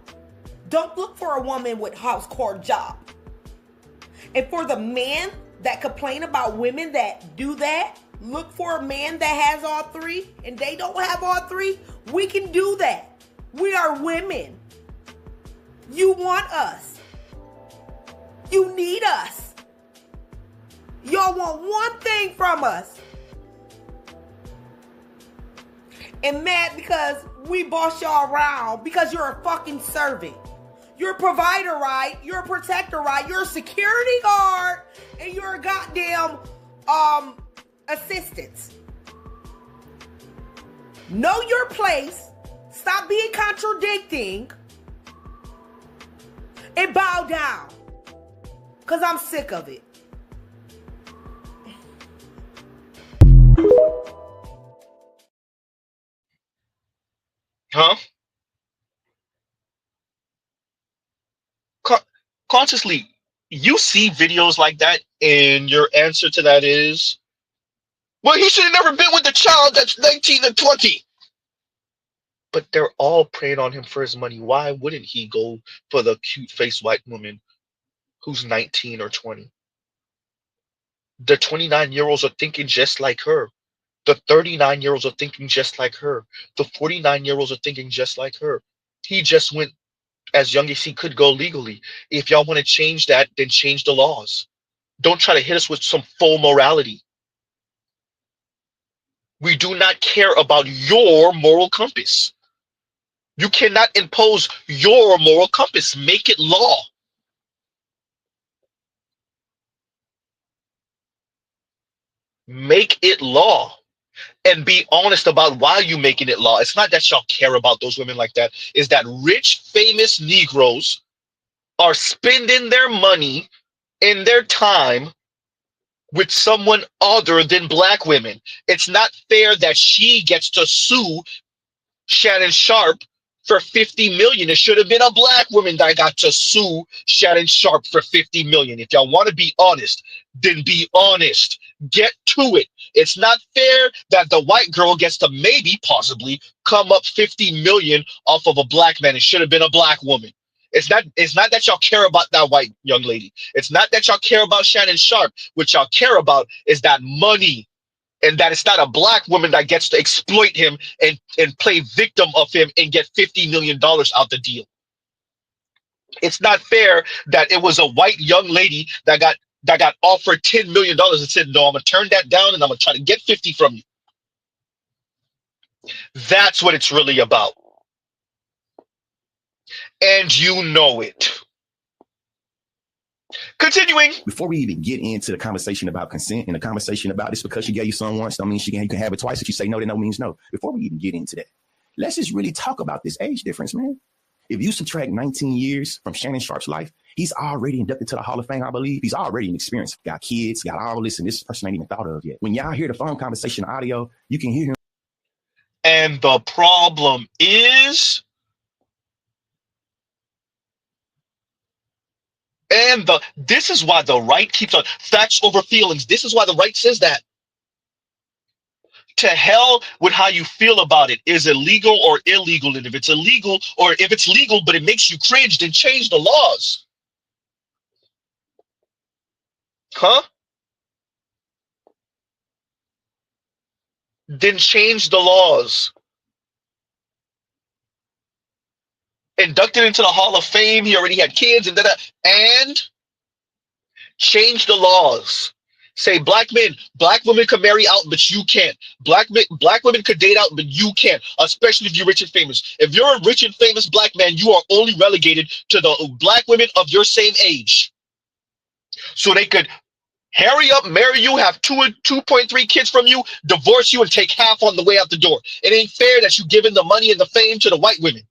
don't look for a woman with house court job. And for the men that complain about women that do that, look for a man that has all three, and they don't have all three. We can do that. We are women. You want us. You need us. Y'all want one thing from us. And mad because we boss y'all around because you're a fucking servant. You're a provider, right? You're a protector, right? You're a security guard, and you're a goddamn assistant. Know your place. Stop being contradicting. And bow down. Because I'm sick of it. Huh? Consciously, you see videos like that, and your answer to that is, well, he should have never been with the child that's 19 and 20. But they're all preying on him for his money. Why wouldn't he go for the cute-faced white woman who's 19 or 20? The 29-year-olds are thinking just like her. The 39-year-olds are thinking just like her. The 49-year-olds are thinking just like her. He just went as young as he could go legally. If y'all want to change that, then change the laws. Don't try to hit us with some faux morality. We do not care about your moral compass. You cannot impose your moral compass. Make it law. Make it law. And be honest about why you're making it law. It's not that y'all care about those women like that. It's that rich, famous Negroes are spending their money and their time with someone other than black women. It's not fair that she gets to sue Shannon Sharp for $50 million. It should have been a black woman that got to sue Shannon Sharp for $50 million. If y'all want to be honest, then be honest. Get to it. It's not fair that the white girl gets to maybe, possibly, come up $50 million off of a black man. It should have been a black woman. It's not that y'all care about that white young lady. It's not that y'all care about Shannon Sharp. What y'all care about is that money, and that it's not a black woman that gets to exploit him and play victim of him and get $50 million out the deal. It's not fair that it was a white young lady that got offered $10 million and said, no, I'm gonna turn that down and I'm gonna try to get 50 from you. That's what it's really about. And you know it. Continuing. Before we even get into the conversation about consent and the conversation about this, because she gave you some once, don't mean you can have it twice. If you say no, then no means no. Before we even get into that, let's just really talk about this age difference, man. If you subtract 19 years from Shannon Sharp's life, he's already inducted to the Hall of Fame, I believe. He's already an experience. Got kids, got all this, and this person ain't even thought of yet. When y'all hear the phone conversation audio, you can hear him. And the problem is, this is why the right keeps on facts over feelings. This is why the right says that. To hell with how you feel about it. Is it legal or illegal? And if it's illegal, or if it's legal but it makes you cringe, then change the laws. Huh? Then change the laws. Inducted into the Hall of Fame, he already had kids and change the laws. Say black women could marry out, but you can't. Black women could date out, but you can't. Especially if you're rich and famous. If you're a rich and famous black man, you are only relegated to the black women of your same age. So they could hurry up, marry you, have 2.3 kids from you, divorce you, and take half on the way out the door. It ain't fair that you giving the money and the fame to the white women.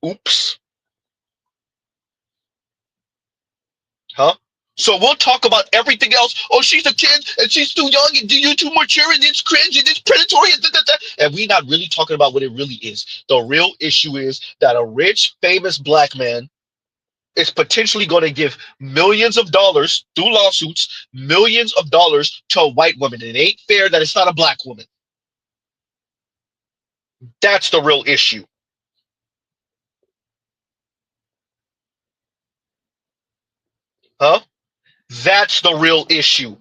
Oops. Huh? So we'll talk about everything else. Oh, she's a kid and she's too young and you're too mature and it's cringe and it's predatory and we're not really talking about what it really is. The real issue is that a rich, famous black man is potentially going to give millions of dollars through lawsuits, millions of dollars to a white woman. It ain't fair that it's not a black woman. That's the real issue. Huh? That's the real issue. You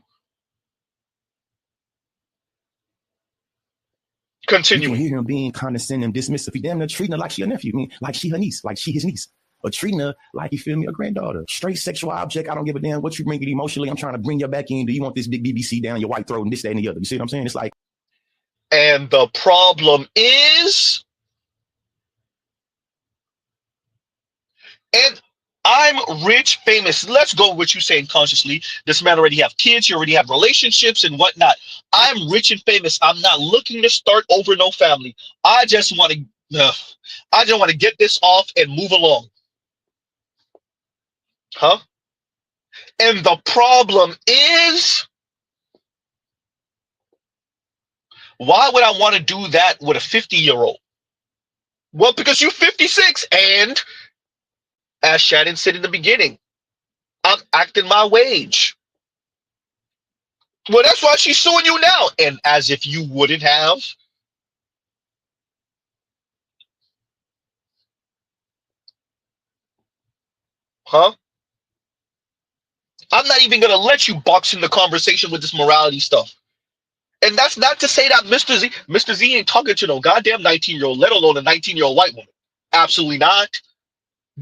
can Continuing. hear him being condescending, dismissive. He damn near treating her like she a nephew. I mean, like she her niece, like she his niece. Or treating her like, you feel me, a granddaughter. Straight sexual object. I don't give a damn what you bring it emotionally. I'm trying to bring you back in. Do you want this big BBC down your white throat and this, that, and the other? You see what I'm saying? It's like. And the problem is, and I'm rich, famous. Let's go with what you're saying consciously. This man already have kids. You already have relationships and whatnot. I'm rich and famous. I'm not looking to start over no family. I just want to get this off and move along. Huh? And the problem is, why would I want to do that with a 50-year-old? Well, because you're 56 and, as Shannon said in the beginning, I'm acting my wage. Well, that's why she's suing you now. And as if you wouldn't have. Huh? I'm not even going to let you box in the conversation with this morality stuff. And that's not to say that Mr. Z ain't talking to no goddamn 19-year-old, let alone a 19-year-old white woman. Absolutely not.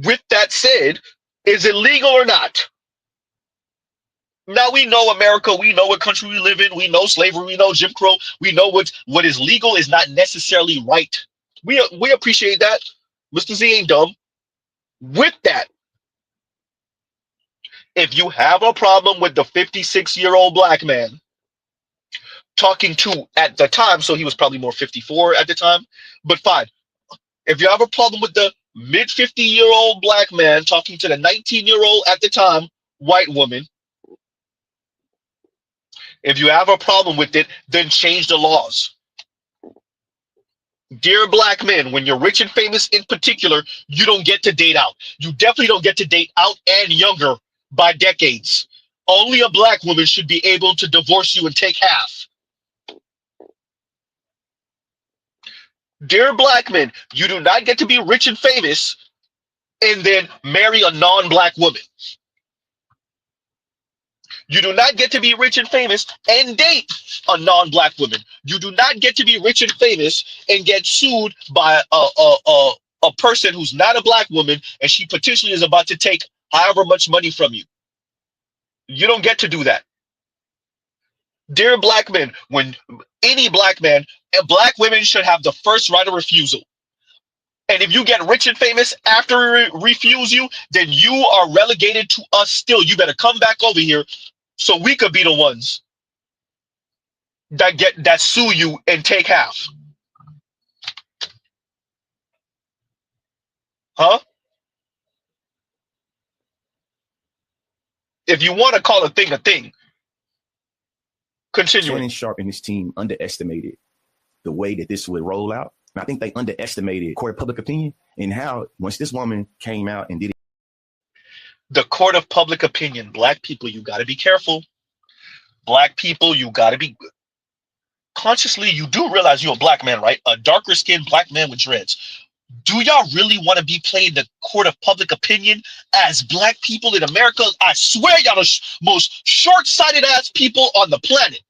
With that said, is it legal or not? Now we know America, we know what country we live in, we know slavery, we know Jim Crow, we know what is legal is not necessarily right. We appreciate that. Mr. Z ain't dumb. With that, if you have a problem with the 56-year-old black man talking to, at the time, so he was probably more 54 at the time, but fine. If you have a problem with the mid-50-year-old black man talking to the 19-year-old at the time white woman, if you have a problem with it, then change the laws. Dear black men, when you're rich and famous in particular, you don't get to date out. You definitely don't get to date out and younger by decades. Only a black woman should be able to divorce you and take half. Dear black men, you do not get to be rich and famous and then marry a non-black woman. You do not get to be rich and famous and date a non-black woman. You do not get to be rich and famous and get sued by a person who's not a black woman and she potentially is about to take however much money from you. You don't get to do that. Dear black men, when any black man, black women should have the first right of refusal. And if you get rich and famous after we refuse you, then you are relegated to us still. You better come back over here so we could be the ones that sue you and take half. Huh? If you want to call a thing. Continuing. Shannon Sharp and his team underestimated the way that this would roll out. And I think they underestimated court of public opinion and how once this woman came out and did it. The court of public opinion. Black people, you got to be careful. Black people, you got to be. consciously, you do realize you're a black man, right? A darker skinned black man with dreads. Do y'all really want to be playing the court of public opinion as black people in America? I swear y'all the most short-sighted ass people on the planet.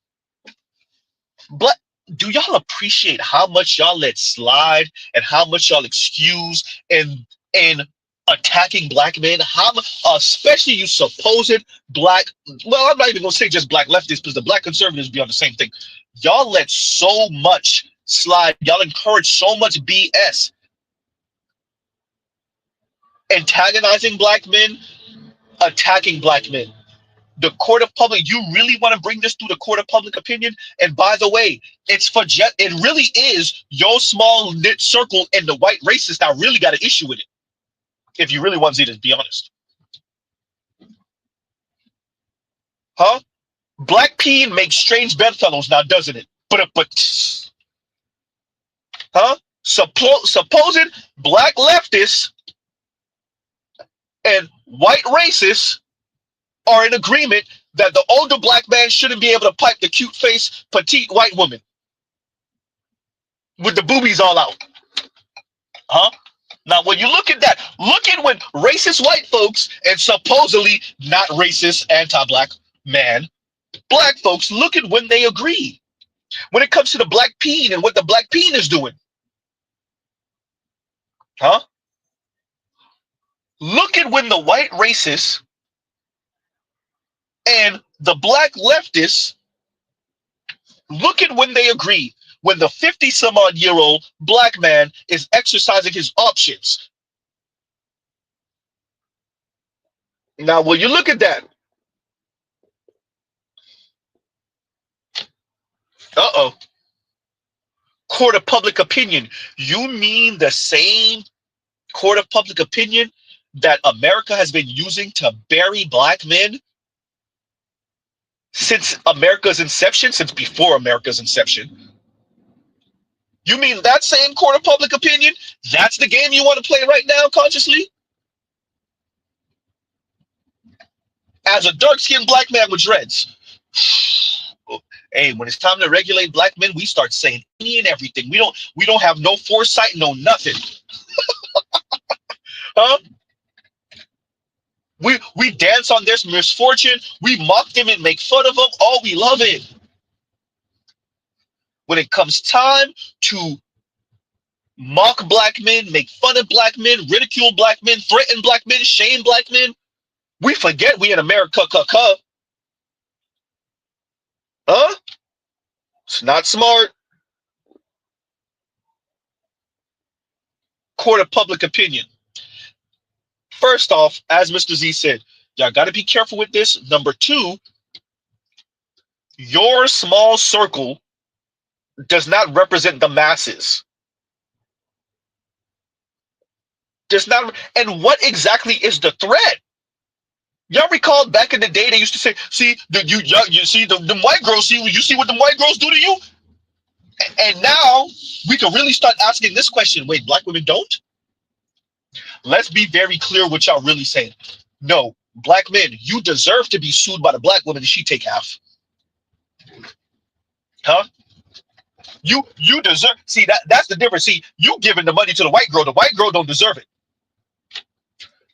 But do y'all appreciate how much y'all let slide and how much y'all excuse and attacking black men? How especially you supposed black, well, I'm not even gonna say just black leftists, because the black conservatives be on the same thing. Y'all let so much slide, y'all encourage so much BS. Antagonizing black men, attacking black men. The court of public, you really want to bring this through the court of public opinion? And by the way, it really is your small knit circle and the white racists that really got an issue with it. If you really want to be honest. Huh? Black peen makes strange bedfellows now, doesn't it? But huh? Supposed black leftists and white racists are in agreement that the older black man shouldn't be able to pipe the cute face, petite white woman with the boobies all out. Huh? Now, when you look at that, look at when racist white folks and supposedly not racist anti-black man, black folks, look at when they agree. When it comes to the black peen and what the black peen is doing. Huh? Look at when the white racists and the black leftists, look at when they agree. When the 50-some-odd-year-old black man is exercising his options. Now, when you look at that, court of public opinion. You mean the same court of public opinion that America has been using to bury black men since America's inception, since before America's inception? You mean that same court of public opinion? That's the game you want to play right now, consciously? As a dark-skinned black man with dreads. Hey, when it's time to regulate black men, we start saying any and everything. We don't have no foresight, no nothing. Huh? We dance on their misfortune. We mock them and make fun of them. Oh, we love it. When it comes time to mock black men, make fun of black men, ridicule black men, threaten black men, shame black men, we forget we in America. Huh? It's not smart. Court of public opinion. First off, as Mr. Z said, y'all got to be careful with this. Number two, your small circle does not represent the masses. Does not. And what exactly is the threat? Y'all recall back in the day they used to say, "See, you see the white girls. You see what the white girls do to you." And now we can really start asking this question: wait, black women don't? Let's be very clear what y'all really saying. No, black men, you deserve to be sued by the black woman if she take half. Huh? You deserve. See, that's the difference. See, you giving the money to the white girl don't deserve it.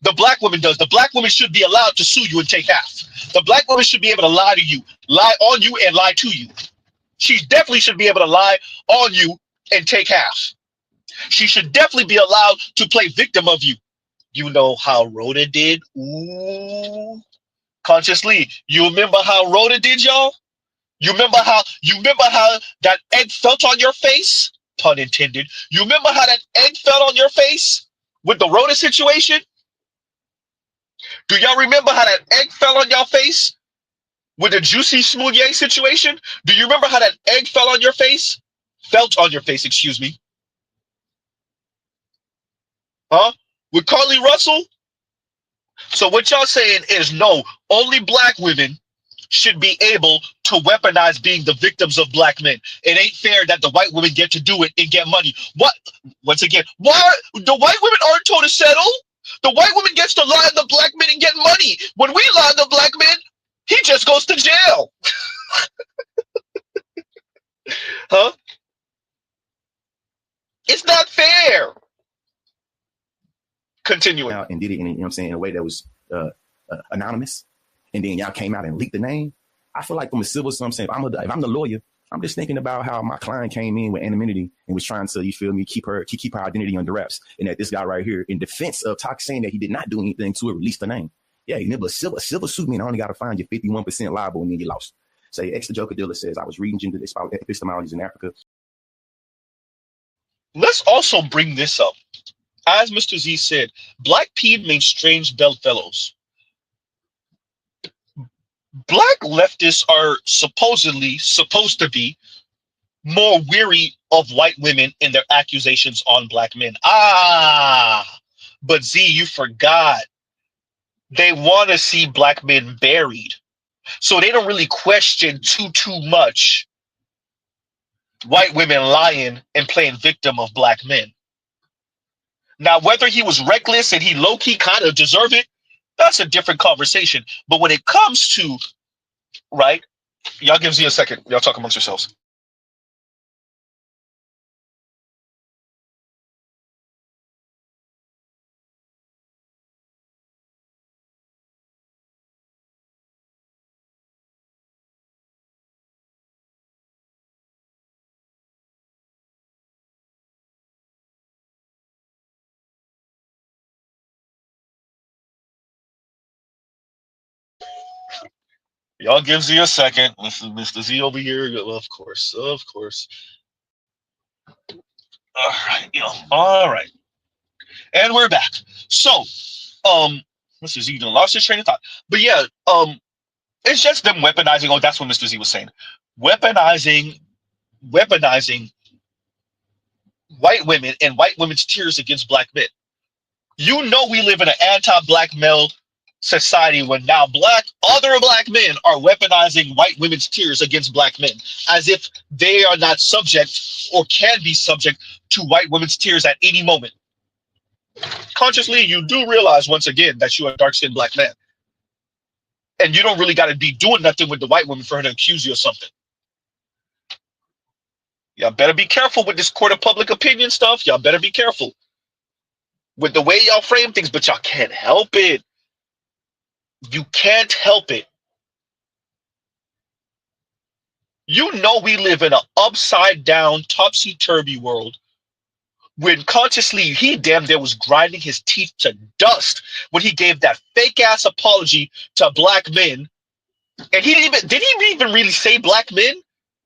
The black woman does. The black woman should be allowed to sue you and take half. The black woman should be able to lie to you, lie on you, and lie to you. She definitely should be able to lie on you and take half. She should definitely be allowed to play victim of you. You know how Rhoda did? Ooh. Consciously. You remember how Rhoda did, y'all? You remember how that egg felt on your face? Pun intended. You remember how that egg fell on your face with the Rhoda situation? Do y'all remember how that egg fell on your face with the Juicy Smouye situation? Do you remember how that egg fell on your face? Felt on your face, excuse me. Huh? With Carly Russell? So what y'all saying is no, only black women should be able to weaponize being the victims of black men. It ain't fair that the white women get to do it and get money. What? Once again, why the white women aren't told to settle? The white woman gets to lie on the black men and get money. When we lie on the black man, he just goes to jail. Huh? It's not fair. Continuing. Out and did it in, you know what I'm saying, in a way that was anonymous, and then y'all came out and leaked the name. I feel like from a civil, so I'm saying, if I'm the lawyer, I'm just thinking about how my client came in with anonymity and was trying to, you feel me, keep her identity under wraps, and that this guy right here, in defense of Talk saying that he did not do anything to it, released the name. Yeah, you never civil suit mean I only got to find you 51% liable and then you lost. Say, Extra Joker Dealer says, I was reading gender epistemologies in Africa. Let's also bring this up. As Mr. Z said, Black Pede made strange bedfellows. Black leftists are supposed to be more weary of white women in their accusations on Black men. But Z, you forgot. They want to see Black men buried. So they don't really question too much white women lying and playing victim of Black men. Now, whether he was reckless and he low-key kind of deserved it, that's a different conversation. But when it comes to, right, y'all give me a second. Y'all talk amongst yourselves. Y'all gives you a second. This is Mr. Z over here. Of course. All right, all right. And we're back. So, Mr. Z done lost his train of thought. But yeah, it's just them weaponizing. Oh, that's what Mr. Z was saying. Weaponizing white women and white women's tears against Black men. You know we live in an anti-Black male society when now other black men are weaponizing white women's tears against Black men as if they are not subject or can be subject to white women's tears at any moment. Consciously, you do realize once again that you are a dark-skinned Black man. And you don't really got to be doing nothing with the white woman for her to accuse you of something. Y'all better be careful with this court of public opinion stuff. Y'all better be careful with the way y'all frame things, but y'all can't help it. You can't help it. You know we live in an upside-down, topsy-turvy world when consciously he damn near was grinding his teeth to dust when he gave that fake-ass apology to Black men. And did he even really say Black men?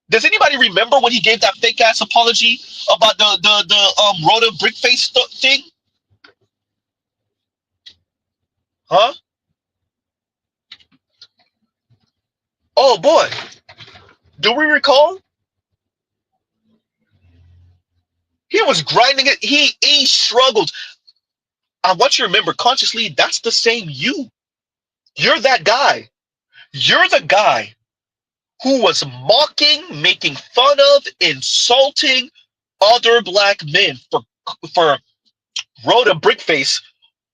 Does anybody remember when he gave that fake-ass apology about the Rhoda Brickface thing? Huh? Oh boy, do we recall? He was grinding it. He struggled. I want you to remember consciously, that's the same you. You're that guy. You're the guy who was mocking, making fun of, insulting other Black men for Rhoda Brickface,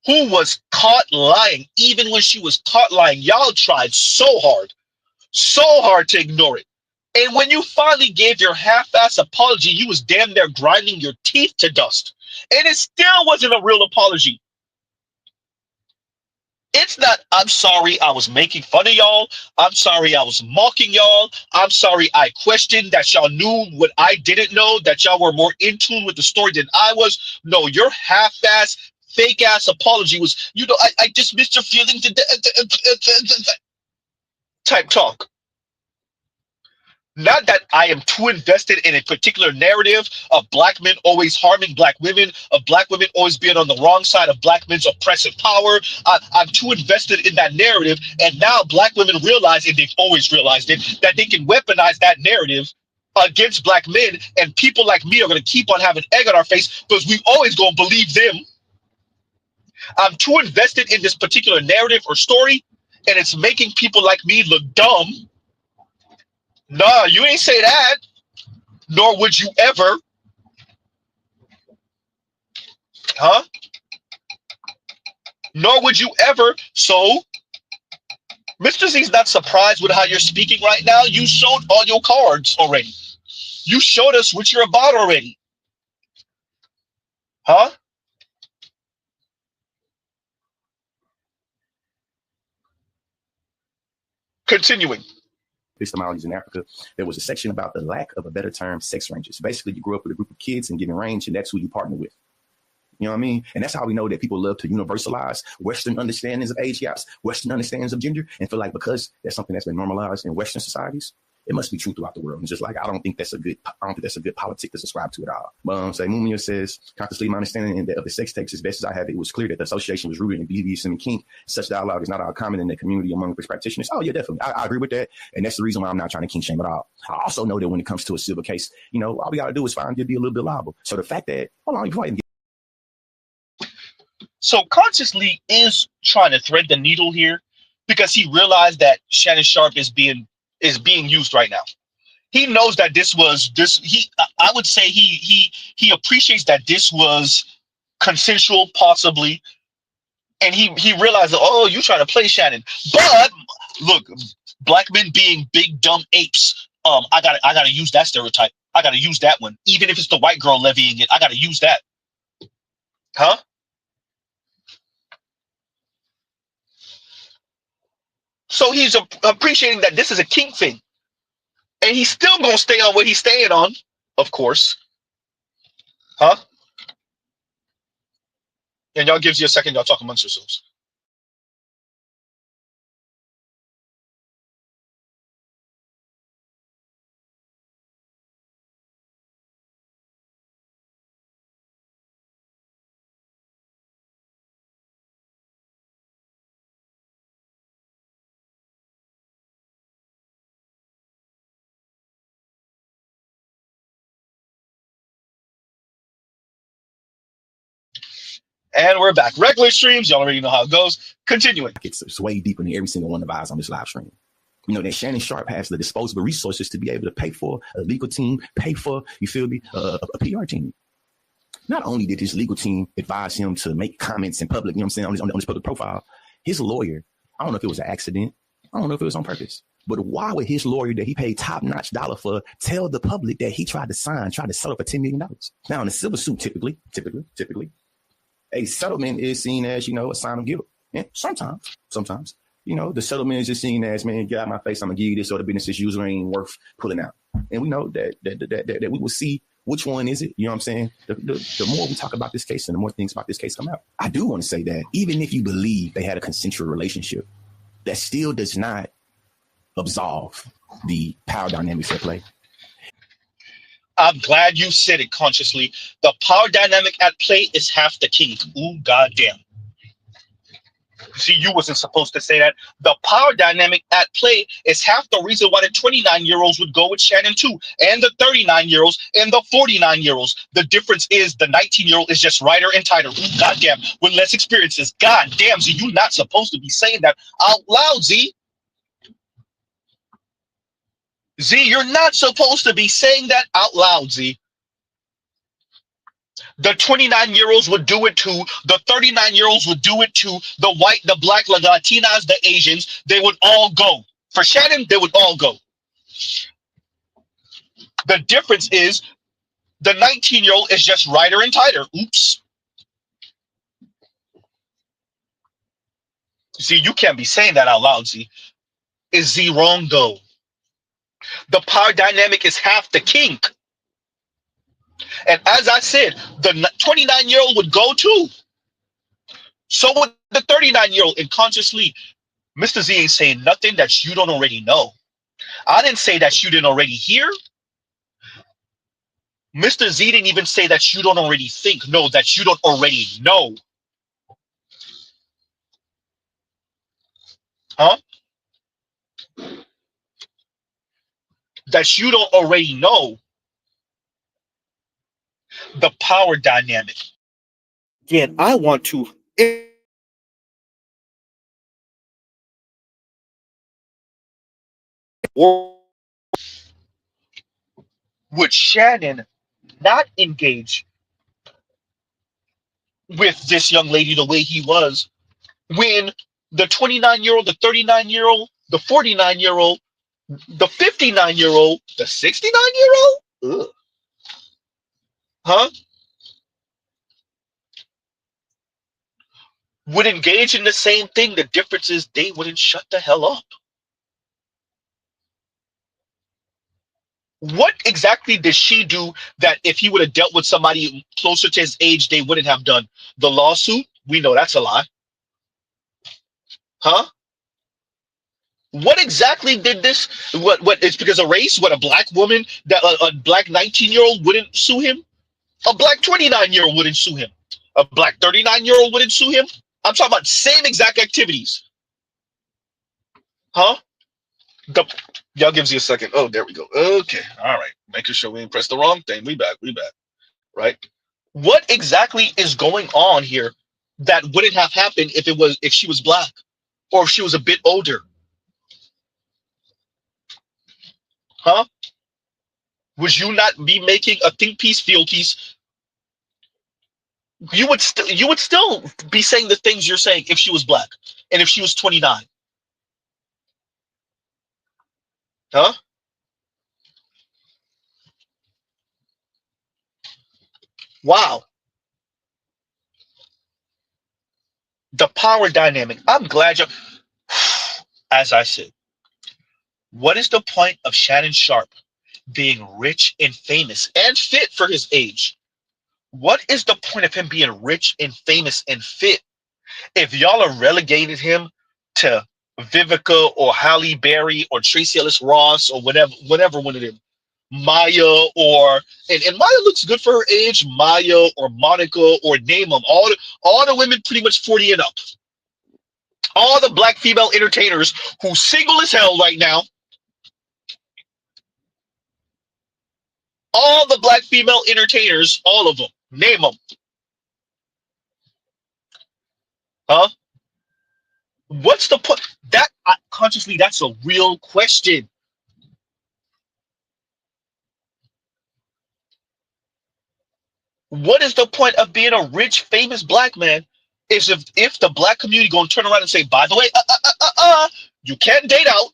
who was caught lying. Even when she was caught lying, y'all tried so hard to ignore it. And when you finally gave your half-ass apology, you was damn near grinding your teeth to dust. And it still wasn't a real apology. It's not, I'm sorry I was making fun of y'all. I'm sorry I was mocking y'all. I'm sorry I questioned that y'all knew what I didn't know, that y'all were more in tune with the story than I was. No, your half-ass, fake-ass apology was, I just missed your feelings type talk. Not that I am too invested in a particular narrative of Black men always harming Black women, of Black women always being on the wrong side of Black men's oppressive power. I'm too invested in that narrative. And now Black women realize, and they've always realized it, that they can weaponize that narrative against Black men. And people like me are going to keep on having egg on our face because we always going to believe them. I'm too invested in this particular narrative or story, and it's making people like me look dumb. Nah, you ain't say that, nor would you ever. Huh? Nor would you ever. So, Mr. Z's not surprised with how you're speaking right now. You showed all your cards already. You showed us what you're about already. Huh? Continuing. epistemologies in Africa, there was a section about the lack of a better term, sex ranges. Basically, you grew up with a group of kids and given range, and that's who you partner with. You know what I mean? And that's how we know that people love to universalize Western understandings of age gaps, Western understandings of gender, and feel like because that's something that's been normalized in Western societies, it must be true throughout the world. And just like I don't think that's a good politic to subscribe to at all. But Mumia says, consciously, my understanding of the sex tapes, as best as I have it, was clear that the association was rooted in BDSM and kink. Such dialogue is not all common in the community among practitioners. Oh yeah, definitely. I agree with that. And that's the reason why I'm not trying to kink shame at all. I also know that when it comes to a civil case, all we got to do is find to be a little bit liable. So the fact that, hold on, before I even get. So consciously is trying to thread the needle here because he realized that Shannon Sharpe is being used right now. He knows that I would say he appreciates that this was consensual, possibly, and he realized that, oh, you trying to play Shannon. But look, black men being big dumb apes. I gotta use that stereotype. I gotta use that one, even if it's the white girl levying it. I gotta use that, huh? So he's appreciating that this is a kink thing. And he's still going to stay on what he's staying on, of course. Huh? And y'all gives you a second, y'all talk amongst yourselves. And we're back. Regular streams, y'all already know how it goes. Continuing. It's way deeper than every single one of ours on this live stream. That Shannon Sharpe has the disposable resources to be able to pay for a legal team, pay for, you feel me, a PR team. Not only did his legal team advise him to make comments in public, on his public profile, his lawyer, I don't know if it was an accident, I don't know if it was on purpose, but why would his lawyer that he paid top-notch dollar for tell the public that he tried to settle for $10 million? Now, in a civil suit, typically, a settlement is seen as, a sign of guilt. And sometimes, the settlement is just seen as, man, get out of my face, I'm gonna give you this, or the business as usual ain't worth pulling out. And we know that we will see which one is it. You know what I'm saying? The more we talk about this case and the more things about this case come out. I do want to say that even if you believe they had a consensual relationship, that still does not absolve the power dynamics at play. I'm glad you said it consciously. The power dynamic at play is half the kink. Ooh, goddamn. See, you wasn't supposed to say that. The power dynamic at play is half the reason why the 29-year-olds would go with Shannon too, and the 39-year-olds and the 49-year-olds. The difference is the 19-year-old is just righter and tighter. Ooh, goddamn, with less experiences. Goddamn, Z, you're not supposed to be saying that out loud, Z. Z, you're not supposed to be saying that out loud, Z. The 29-year-olds would do it too. The 39-year-olds would do it too. The white, the black, the Latinas, the Asians, they would all go. For Shannon, they would all go. The difference is the 19-year-old is just righter and tighter. Oops. See, you can't be saying that out loud, Z. Is Z wrong, though? The power dynamic is half the kink. And as I said, the 29-year-old would go too. So would the 39-year-old. And consciously, Mr. Z ain't saying nothing that you don't already know. I didn't say that you didn't already hear. Mr. Z didn't even say that you don't already think. No, that you don't already know. Huh? That you don't already know the power dynamic. Again, I want to would Shannon not engage with this young lady the way he was when the 29-year-old, the 39-year-old, the 49-year-old, the 59-year-old, the 69-year-old Ugh. Huh? Would engage in the same thing. The difference is they wouldn't shut the hell up. What exactly did she do that if he would have dealt with somebody closer to his age, they wouldn't have done? The lawsuit? We know that's a lie. Huh? What exactly did this? What? It's because of race? What, a black woman, that a black 19-year-old wouldn't sue him? A black 29-year-old wouldn't sue him. A black 39-year-old wouldn't sue him. I'm talking about same exact activities. Huh? The, y'all gives you a second. Oh, there we go. Okay. All right. Making sure we ain't pressed the wrong thing. We back. We back. Right? What exactly is going on here that wouldn't have happened if she was black or if she was a bit older? Huh? Would you not be making a think piece, feel piece? You would still be saying the things you're saying if she was black and if she was 29. Huh? Wow. The power dynamic. I'm glad you. As I said, what is the point of Shannon Sharp being rich and famous and fit for his age? What is the point of him being rich and famous and fit if y'all are relegated him to Vivica or Halle Berry or Tracee Ellis Ross or whatever one of them, Maya and Maya looks good for her age, Maya or Monica or name them, all the women pretty much 40 and up, all the black female entertainers who single as hell right now, all the black female entertainers, all of them, name them. Huh? What's the point? That consciously, that's a real question. What is the point of being a rich, famous black man? Is if the black community gonna turn around and say, by the way, you can't date out,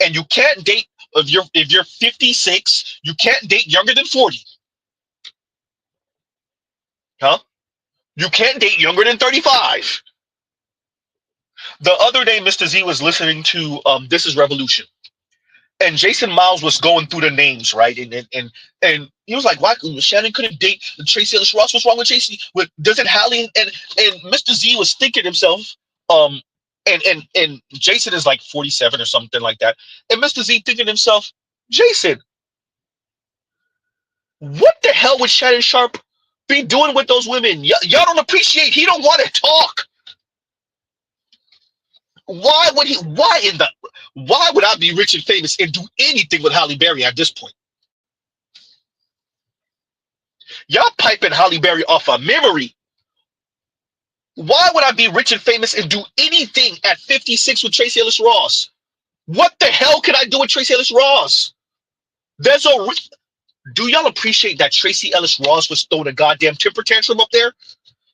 and you can't date if you're 56, you can't date younger than 40. Huh? You can't date younger than 35. The other day, Mr. Z was listening to This Is Revolution. And Jason Miles was going through the names, right? And he was like, "Why Shannon couldn't date Tracee Ellis Ross? What's wrong with Tracee? Doesn't Halle?" And Mr. Z was thinking to himself, and Jason is like 47 or something like that. And Mr. Z thinking to himself, Jason, what the hell would Shannon Sharp be doing with those women? Y'all don't appreciate. He don't want to talk. Why would he? Why would I be rich and famous and do anything with Halle Berry at this point? Y'all piping Halle Berry off of memory. Why would I be rich and famous and do anything at 56 with Tracee Ellis Ross? What the hell can I do with Tracee Ellis Ross? Do y'all appreciate that Tracee Ellis Ross was throwing a goddamn temper tantrum up there?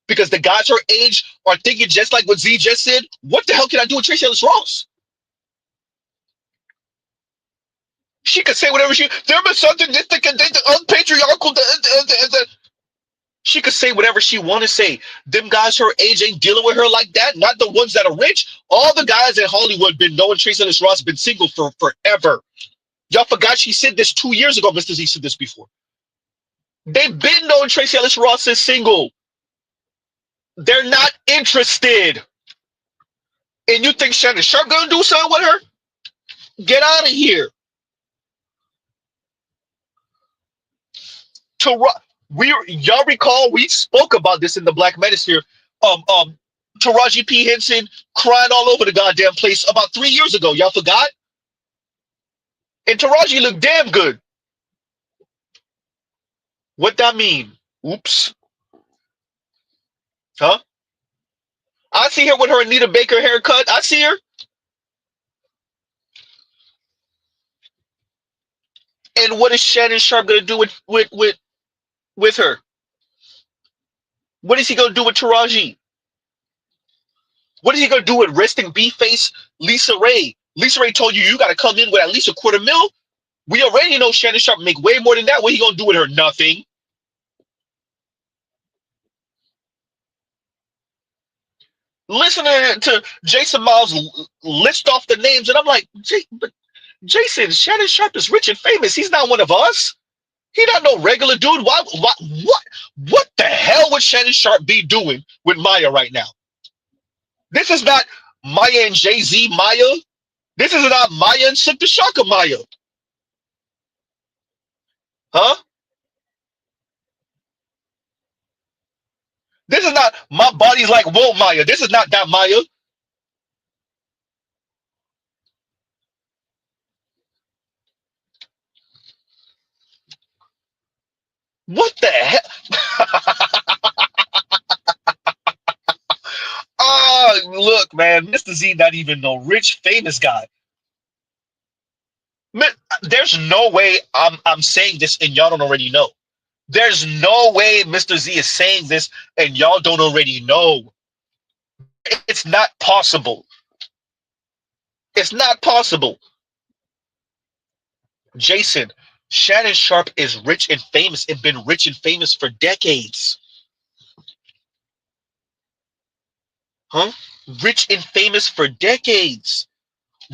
Because the guys her age are thinking just like what Z just said. What the hell can I do with Tracee Ellis Ross? She could say whatever they're misogynistic and unpatriarchal. She could say whatever she want to say. Them guys her age ain't dealing with her like that. Not the ones that are rich. All the guys in Hollywood been knowing Tracee Ellis Ross been single for forever. Y'all forgot she said this 2 years ago. Mr. Z said this before. They've been knowing Tracee Ellis Ross is single. They're not interested. And you think Shannon Sharp gonna do something with her? Get out of here. Y'all recall we spoke about this in the Black Manosphere. Taraji P. Henson crying all over the goddamn place about 3 years ago. Y'all forgot? And Taraji looked damn good. What that mean? Oops. Huh? I see her with her Anita Baker haircut. I see her. And what is Shannon Sharp gonna do with her? What is he gonna do with Taraji? What is he gonna do with resting B face Lisa Ray? Lisa Ray told you gotta come in with at least $250,000. We already know Shannon Sharp make way more than that. What he gonna do with her? Nothing. Listening to Jason Miles list off the names, and I'm like, but Jason, Shannon Sharp is rich and famous. He's not one of us. He not no regular dude. What the hell would Shannon Sharp be doing with Maya right now? This is not Maya and Jay-Z Maya. This is not Maya and Silk the Shocker Maya. Huh? This is not my body's like whoa Maya. This is not that Maya. What the hell? Look, man, Mr. Z not even no rich, famous guy. Man, there's no way I'm saying this and y'all don't already know. There's no way Mr. Z is saying this and y'all don't already know. It's not possible. It's not possible. Jason, Shannon Sharp is rich and famous and been rich and famous for decades. Huh? Rich and famous for decades.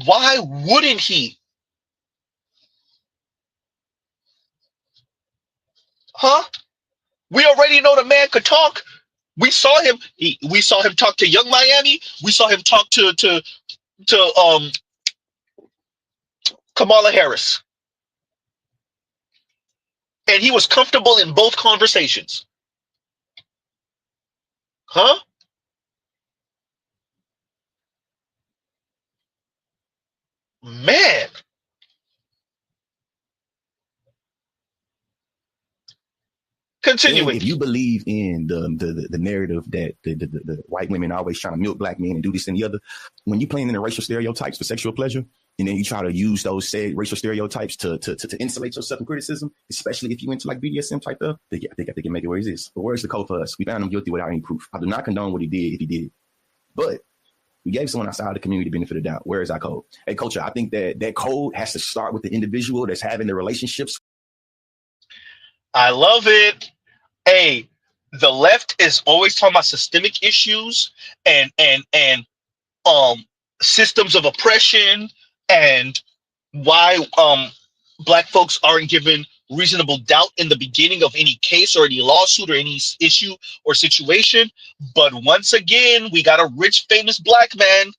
Why wouldn't he? Huh? We already know the man could talk. We saw him. We saw him talk to Young Miami. We saw him talk to Kamala Harris, and he was comfortable in both conversations. Huh? Man. Continuing. If you believe in the narrative that the white women are always trying to milk black men and do this and the other, when you playing in the racial stereotypes for sexual pleasure, and then you try to use those said racial stereotypes to insulate yourself from criticism, especially if you into like BDSM type stuff, I think they can make it where it is. But where's the code for us? We found him guilty without any proof. I do not condone what he did if he did, but we gave someone outside the community the benefit of the doubt. Where is our code? Hey, Culture, I think that code has to start with the individual that's having the relationships. I love it. Hey, the left is always talking about systemic issues and systems of oppression and why black folks aren't given reasonable doubt in the beginning of any case or any lawsuit or any issue or situation. But once again, we got a rich, famous black man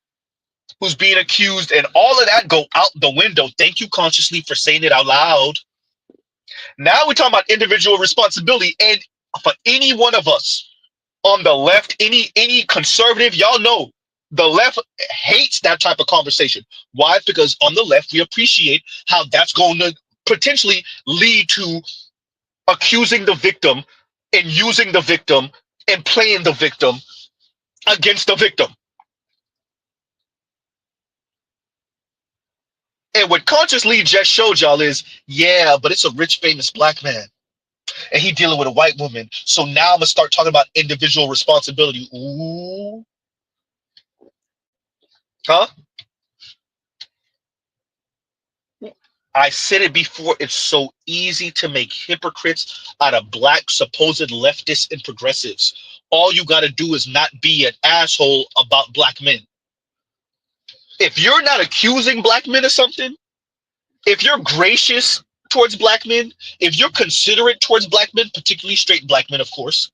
who's being accused, and all of that go out the window. Thank you, Consciously, for saying it out loud. Now we're talking about individual responsibility, and for any one of us on the left, any conservative, y'all know the left hates that type of conversation. Why? Because on the left, we appreciate how that's going to potentially lead to accusing the victim and using the victim and playing the victim against the victim. And what Consciously just showed y'all is, yeah, but it's a rich, famous black man. And he dealing with a white woman. So now I'm going to start talking about individual responsibility. Ooh. Huh? I said it before, it's so easy to make hypocrites out of black supposed leftists and progressives. All you got to do is not be an asshole about black men. If you're not accusing black men of something, if you're gracious towards black men, if you're considerate towards black men, particularly straight black men, of course,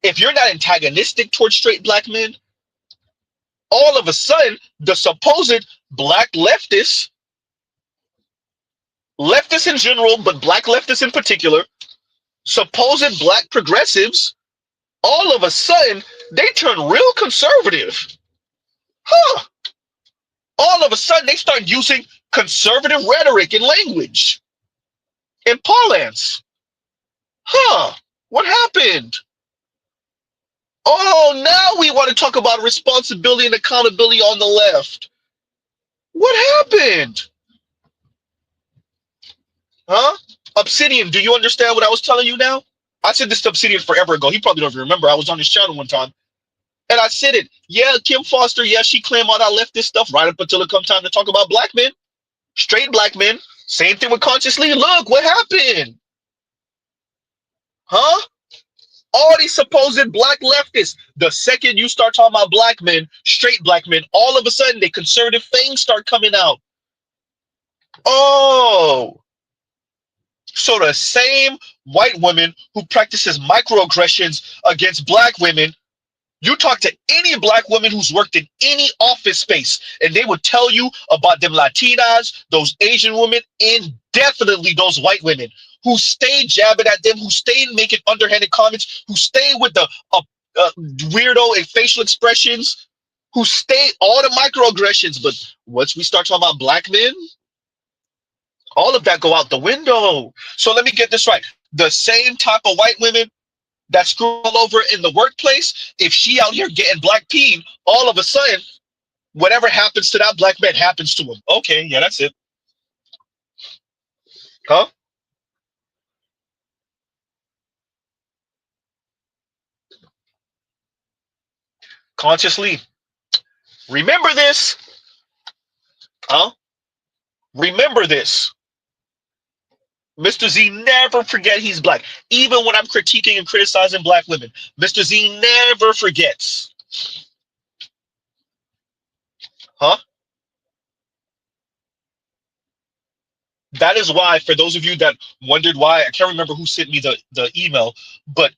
if you're not antagonistic towards straight black men, all of a sudden, the supposed black leftists in general, but black leftists in particular, supposed black progressives, all of a sudden, they turn real conservative. Huh. All of a sudden, they start using conservative rhetoric and language and parlance. Huh. What happened? Oh, now we want to talk about responsibility and accountability on the left. What happened? Huh? Obsidian, do you understand what I was telling you now? I said this to Obsidian forever ago. He probably don't even remember. I was on his channel one time. And I said it. Yeah, Kim Foster, yeah, she claimed all that leftist stuff right up until it come time to talk about black men. Straight black men, same thing with consciously. Look, what happened? Huh? All these supposed black leftists, the second you start talking about black men, straight black men, all of a sudden the conservative things start coming out. Oh, so the same white woman who practices microaggressions against black women, you talk to any black woman who's worked in any office space, and they would tell you about them Latinas, those Asian women, and definitely those white women who stay jabbing at them, who stay making underhanded comments, who stay with the weirdo and facial expressions, who stay all the microaggressions. But once we start talking about black men, all of that go out the window. So let me get this right. The same type of white women that screw all over in the workplace, if she out here getting black peed, all of a sudden, whatever happens to that black man happens to him. Okay, yeah, that's it. Huh? Consciously. Remember this. Huh? Remember this. Mr. Z never forget he's black. Even when I'm critiquing and criticizing black women, Mr. Z never forgets. Huh? That is why, for those of you that wondered why, I can't remember who sent me the email, but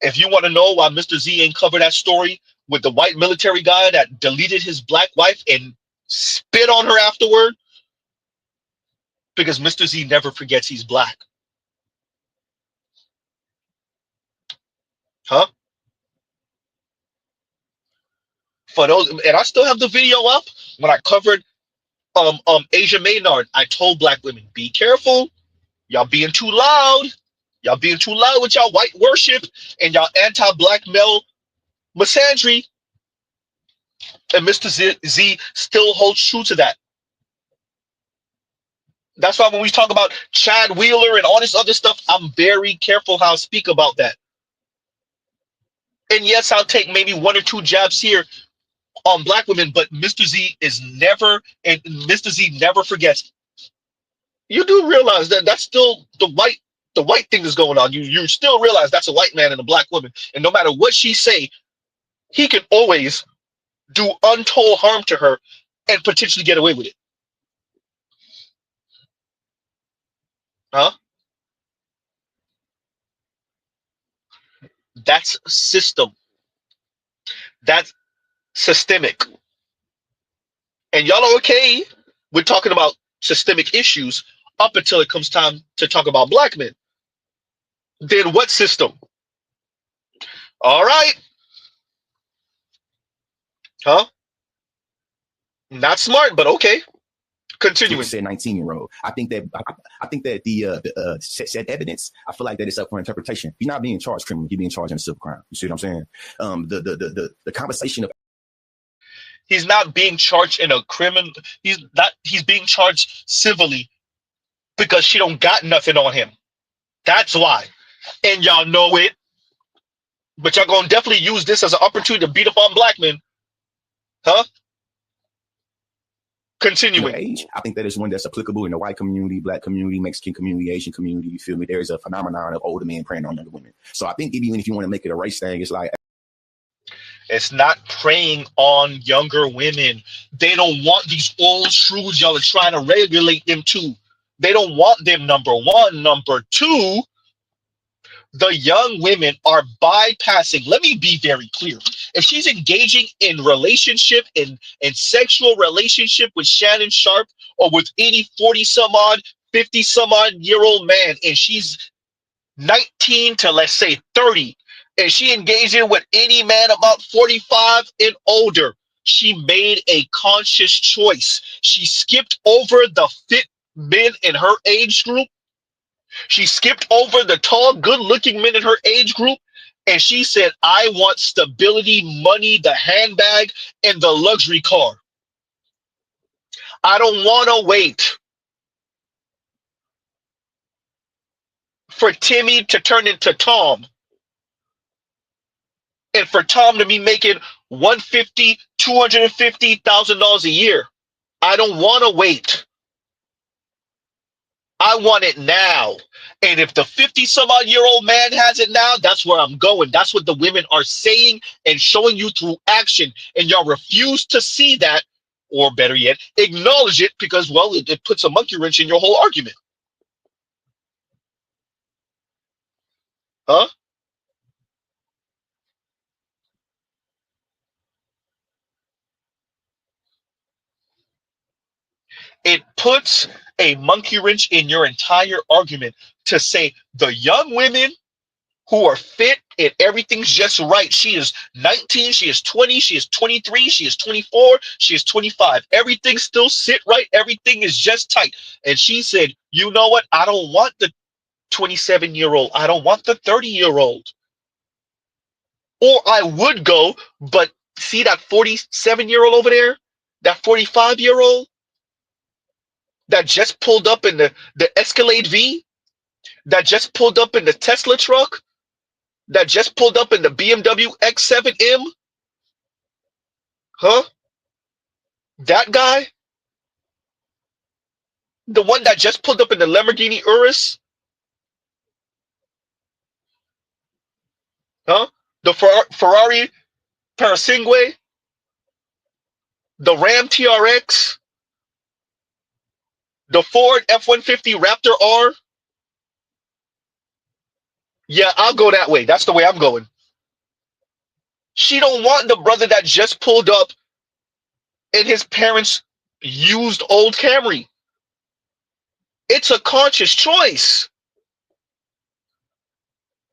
if you want to know why Mr. Z ain't covered that story with the white military guy that deleted his black wife and spit on her afterward, because Mr. Z never forgets he's black. Huh? For those, and I still have the video up when I covered Asia Maynard. I told black women, be careful. Y'all being too loud. Y'all being too loud with y'all white worship and y'all anti-black male misandry. And Mr. Z still holds true to that. That's why when we talk about Chad Wheeler and all this other stuff, I'm very careful how I speak about that. And yes, I'll take maybe one or two jabs here on black women, but Mr. Z is never, and Mr. Z never forgets. You do realize that that's still the white thing that's going on. You still realize that's a white man and a black woman, and no matter what she say, he can always do untold harm to her and potentially get away with it. Huh? That's system. That's systemic. And y'all are okay with talking about systemic issues up until it comes time to talk about black men. Then what system? All right. Huh? Not smart, but okay. Continuing. Said 19-year-old. I think that the said evidence, I feel like that is up for interpretation. You're not being charged criminally, you're being charged in a civil crime. You see what I'm saying? The conversation of he's not being charged in a criminal, he's being charged civilly because she don't got nothing on him. That's why. And y'all know it. But y'all gonna definitely use this as an opportunity to beat up on black men. Huh? Continuing. Age, I think that is one that's applicable in the white community, black community, Mexican community, Asian community. You feel me? There is a phenomenon of older men preying on younger women. So I think even if you want to make it a race thing, it's like, it's not preying on younger women. They don't want these old shrews y'all are trying to regulate them to. They don't want them, number one. Number two, the young women are bypassing. Let me be very clear. If she's engaging in relationship and sexual relationship with Shannon Sharp or with any 40 some odd, 50 some odd year old man, and she's 19 to let's say 30, and she engaging with any man about 45 and older, she made a conscious choice. She skipped over the fit men in her age group. She skipped over the tall, good-looking men in her age group, and she said, I want stability, money, the handbag, and the luxury car. I don't want to wait for Timmy to turn into Tom and for Tom to be making $150,000, $250,000 a year. I don't want to wait. I want it now. And if the 50-some-odd-year-old man has it now, that's where I'm going. That's what the women are saying and showing you through action. And y'all refuse to see that, or better yet, acknowledge it because, well, it puts a monkey wrench in your whole argument. Huh? It puts a monkey wrench in your entire argument to say the young women who are fit and everything's just right. She is 19, she is 20, she is 23, she is 24, she is 25. Everything still sit right. Everything is just tight. And she said, you know what? I don't want the 27-year-old. I don't want the 30-year-old. Or I would go, but see that 47-year-old over there? That 45-year-old that just pulled up in the Escalade V? That just pulled up in the Tesla truck? That just pulled up in the BMW X7M? Huh? That guy? The one that just pulled up in the Lamborghini Urus? Huh? The Ferrari Parasangue? The Ram TRX? The Ford F-150 Raptor R? Yeah, I'll go that way. That's the way I'm going. She don't want the brother that just pulled up in his parents' used old Camry. It's a conscious choice.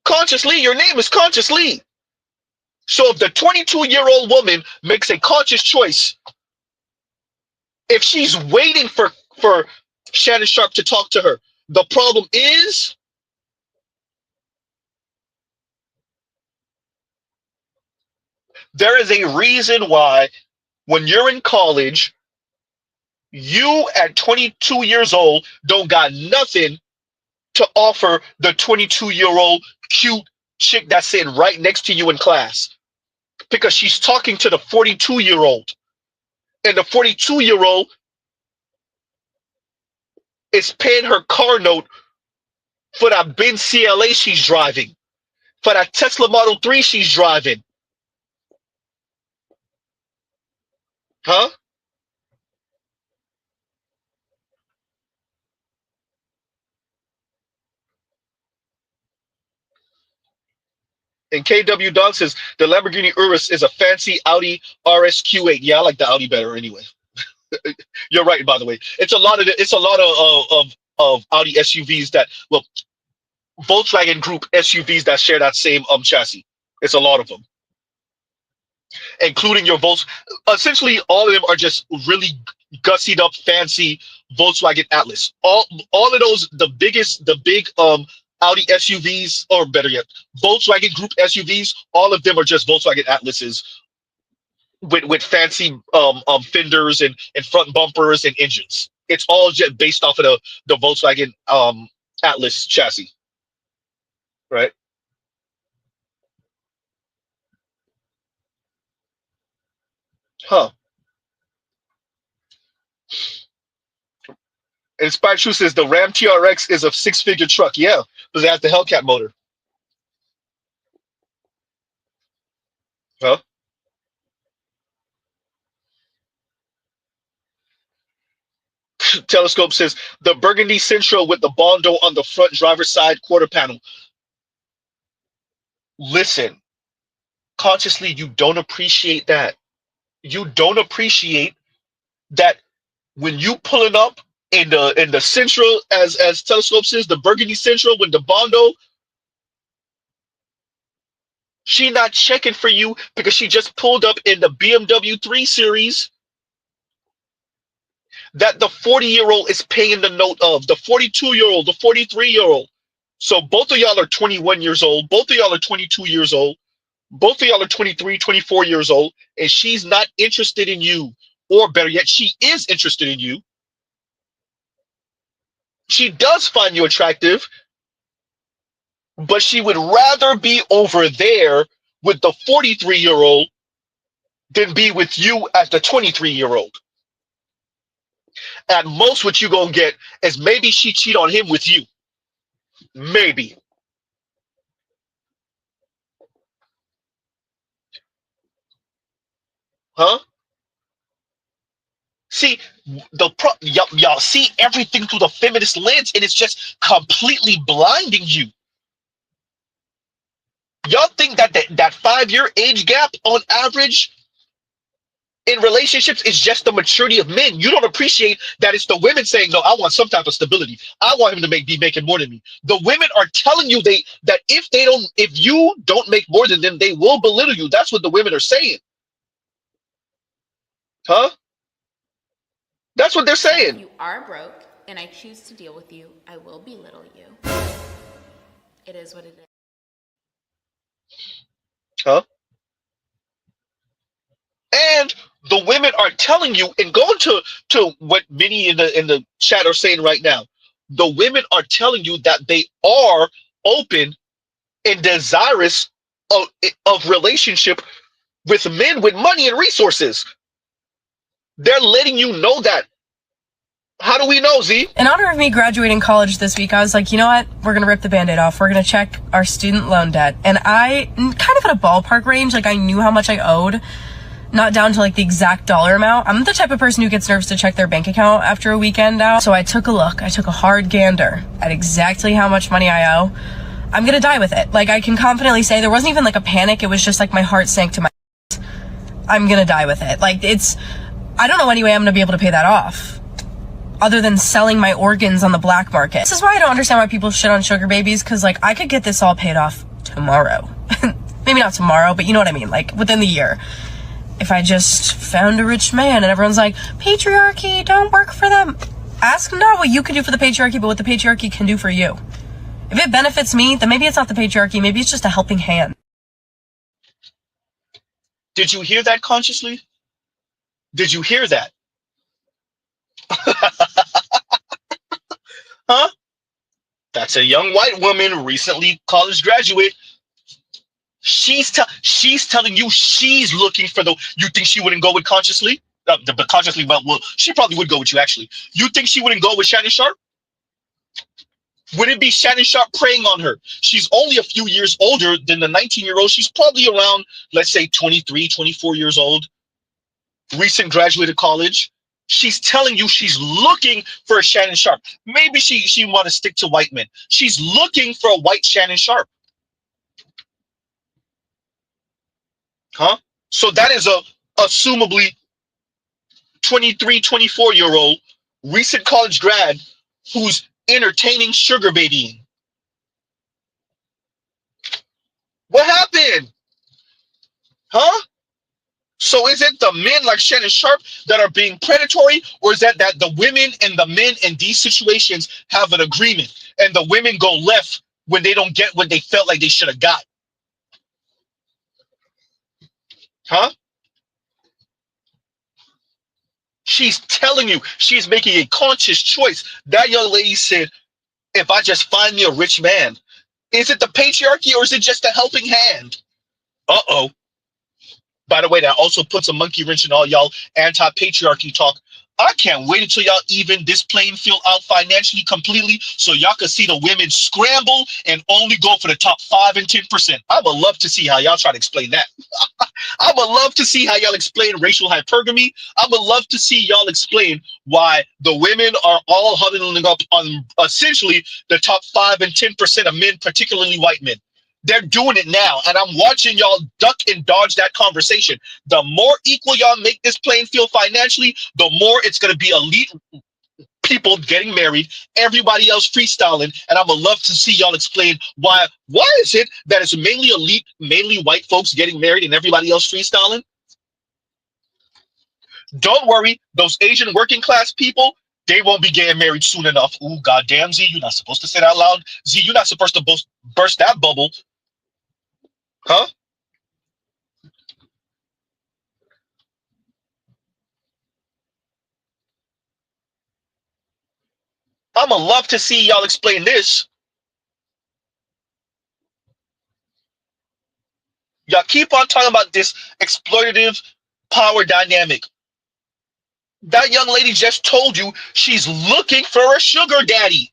Consciously, your name is Consciously. So if the 22-year-old woman makes a conscious choice, if she's waiting for Shannon Sharp to talk to her, the problem is there is a reason why when you're in college, you at 22 years old don't got nothing to offer the 22-year-old cute chick that's sitting right next to you in class, because she's talking to the 42-year-old, and the 42-year-old is paying her car note for that Benz CLA she's driving, for that Tesla Model 3 she's driving. Huh? And KW Dog says the Lamborghini Urus is a fancy Audi RSQ8. Yeah, I like the Audi better anyway. You're right, by the way. It's a lot of Audi SUVs that, well, Volkswagen Group SUVs that share that same chassis. It's a lot of them, including your Volks. Essentially, all of them are just really gussied up, fancy Volkswagen Atlas. All of those, the big Audi SUVs, or better yet, Volkswagen Group SUVs. All of them are just Volkswagen Atlases with fancy fenders and front bumpers and engines. It's all just based off of the Volkswagen Atlas chassis, right? Huh. And Spy True says the Ram TRX is a six-figure truck. Yeah, because it has the Hellcat motor. Huh? Telescope says the Burgundy Central with the Bondo on the front driver's side quarter panel. Listen, consciously, you don't appreciate that. You don't appreciate that when you pulling up in the Central, as Telescope says, the Burgundy Central with the Bondo, she not checking for you because she just pulled up in the BMW 3 Series that the 40-year-old is paying the note of, the 42-year-old, the 43-year-old. So both of y'all are 21 years old. Both of y'all are 22 years old. Both of y'all are 23, 24 years old, and she's not interested in you. Or better yet, she is interested in you. She does find you attractive, but she would rather be over there with the 43-year-old than be with you as the 23-year-old. At most, what you gonna get is maybe she cheat on him with you. Maybe. Huh? See, y'all see everything through the feminist lens, and it's just completely blinding you. Y'all think that that 5 year age gap on average in relationships is just the maturity of men. You don't appreciate that it's the women saying, "No, I want some type of stability. I want him to be making more than me." The women are telling you that if you don't make more than them, they will belittle you. That's what the women are saying, huh? That's what they're So if saying, you are broke and I choose to deal with you, I will belittle you. It is what it is. huh? And the women are telling you, and going to what many in the chat are saying right now, the women are telling you that they are open and desirous of relationship with men with money and resources. They're letting you know that. How do we know, Z? In honor of me graduating college this week, I was like, you know what? We're gonna rip the Band-Aid off. We're gonna check our student loan debt. And I kind of at a ballpark range, like I knew how much I owed, not down to like the exact dollar amount. I'm the type of person who gets nervous to check their bank account after a weekend out. So I took a look. I took a hard gander at exactly how much money I owe. I'm gonna die with it. Like I can confidently say there wasn't even like a panic. It was just like my heart sank to my I'm gonna die with it. Like I don't know any way I'm gonna be able to pay that off other than selling my organs on the black market. This is why I don't understand why people shit on sugar babies, because like I could get this all paid off tomorrow. Maybe not tomorrow, but you know what I mean, like within the year. If I just found a rich man and everyone's like, patriarchy, don't work for them. Ask not what you can do for the patriarchy, but what the patriarchy can do for you. If it benefits me, then maybe it's not the patriarchy, maybe it's just a helping hand. Did you hear that consciously? Did you hear that? Huh? That's a young white woman, recently college graduate. She's telling you she's looking for the. You think she wouldn't go with consciously? But consciously, well, she probably would go with you actually. You think she wouldn't go with Shannon Sharp? Would it be Shannon Sharp preying on her? She's only a few years older than the 19-year-old. She's probably around, let's say, 23, 24 years old. Recent graduated college. She's telling you she's looking for a Shannon Sharp. Maybe she want to stick to white men. She's looking for a white Shannon Sharp. Huh? So that is a assumably 23, 24-year-old recent college grad who's entertaining sugar babying. What happened? Huh? So is it the men like Shannon Sharp that are being predatory, or is that the women and the men in these situations have an agreement and the women go left when they don't get what they felt like they should have got? Huh? She's telling you she's making a conscious choice. That young lady said, if I just find me a rich man, is it the patriarchy or is it just a helping hand? Uh-oh. By the way, that also puts a monkey wrench in all y'all anti-patriarchy talk. I can't wait until y'all even this playing field out financially completely so y'all can see the women scramble and only go for the top 5 and 10%. I would love to see how y'all try to explain that. I would love to see how y'all explain racial hypergamy. I would love to see y'all explain why the women are all huddling up on essentially the top 5 and 10% of men, particularly white men. They're doing it now, and I'm watching y'all duck and dodge that conversation. The more equal y'all make this playing field financially, the more it's going to be elite people getting married, everybody else freestyling, and I would love to see y'all explain why is it that it's mainly elite, mainly white folks getting married and everybody else freestyling? Don't worry, those Asian working class people, they won't be getting married soon enough. Ooh, goddamn, Z, you're not supposed to say that out loud. Z, you're not supposed to burst that bubble. Huh? I'ma love to see y'all explain this. Y'all keep on talking about this exploitative power dynamic. That young lady just told you she's looking for a sugar daddy.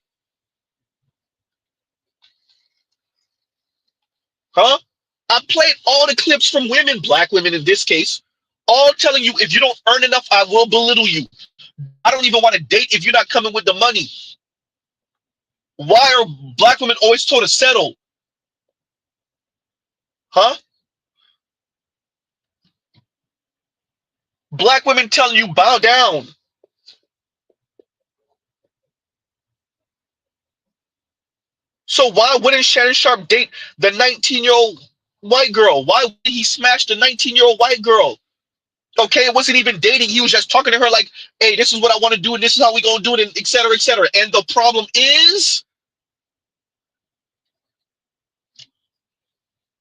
Huh? I played all the clips from women, black women in this case, all telling you if you don't earn enough, I will belittle you. I don't even want to date if you're not coming with the money. Why are black women always told to settle? Huh? Black women telling you bow down. So why wouldn't Shannon Sharp date the 19-year-old white girl? Why would he smash the 19-year-old white girl? Okay, it wasn't even dating. He was just talking to her like, hey, this is what I want to do, and this is how we gonna do it, and et cetera, et cetera. And the problem is,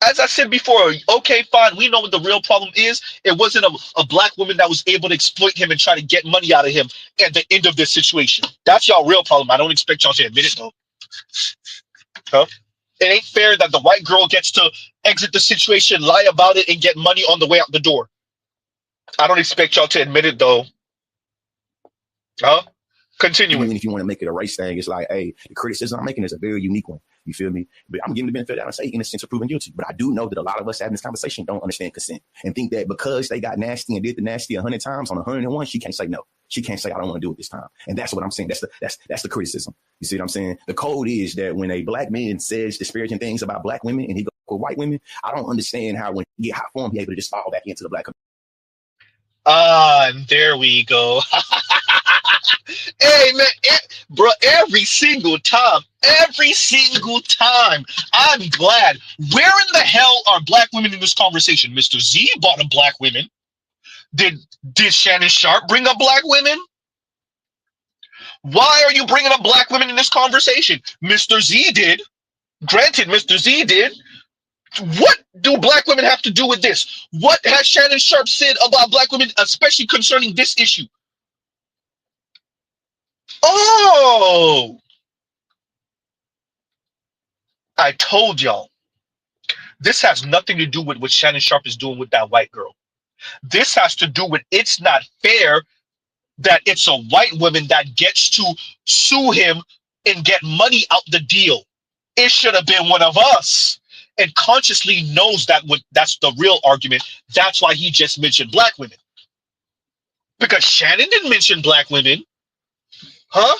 as I said before, okay, fine, we know what the real problem is. It wasn't a black woman that was able to exploit him and try to get money out of him at the end of this situation. That's y'all real problem. I don't expect y'all to admit it, though. Huh? It ain't fair that the white girl gets to exit the situation, lie about it, and get money on the way out the door. I don't expect y'all to admit it, though. Huh? Continuing. Even if you want to make it a race thing, it's like, hey, the criticism I'm making is a very unique one. You feel me? But I'm giving the benefit of the doubt and say innocent or proven guilty. But I do know that a lot of us having this conversation don't understand consent and think that because they got nasty and did the nasty 100 times on 101, she can't say no. She can't say I don't want to do it this time. And that's what I'm saying. That's the criticism. You see what I'm saying? The code is that when a black man says disparaging things about black women and he goes with white women, I don't understand how when he get hot for him, he able to just fall back into the black community. And there we go. Hey man, bro, every single time, I'm glad. Where in the hell are black women in this conversation? Mr. Z bought a black women. Did Shannon Sharp bring up black women? Why are you bringing up black women in this conversation? Mr. Z did. Granted, Mr. Z did. What do black women have to do with this? What has Shannon Sharp said about black women, especially concerning this issue? Oh, I told y'all. This has nothing to do with what Shannon Sharp is doing with that white girl. This has to do with it's not fair that it's a white woman that gets to sue him and get money out the deal. It should have been one of us. And consciously knows that that's the real argument. That's why he just mentioned black women. Because Shannon didn't mention black women. Huh?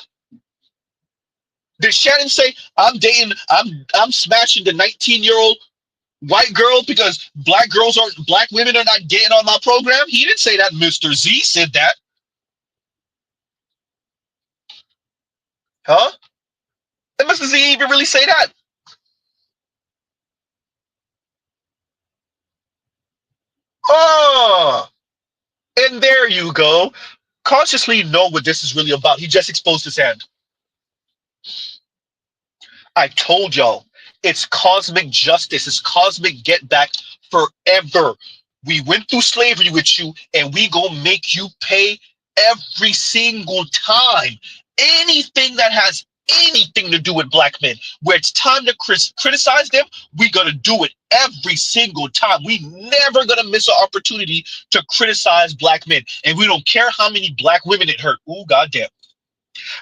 Did Shannon say, I'm smashing the 19-year-old white girl because black women are not getting on my program? He didn't say that. Mr. Z said that. Huh? And Mr. Z even really say that? Oh, and there you go. Consciously know what this is really about. He just exposed his hand. I told y'all, it's cosmic justice. It's cosmic get back forever. We went through slavery with you, and we gonna make you pay every single time. Anything that has anything to do with black men, where it's time to criticize them, we gonna do it every single time. We never gonna miss an opportunity to criticize black men, and we don't care how many black women it hurt. Ooh, goddamn.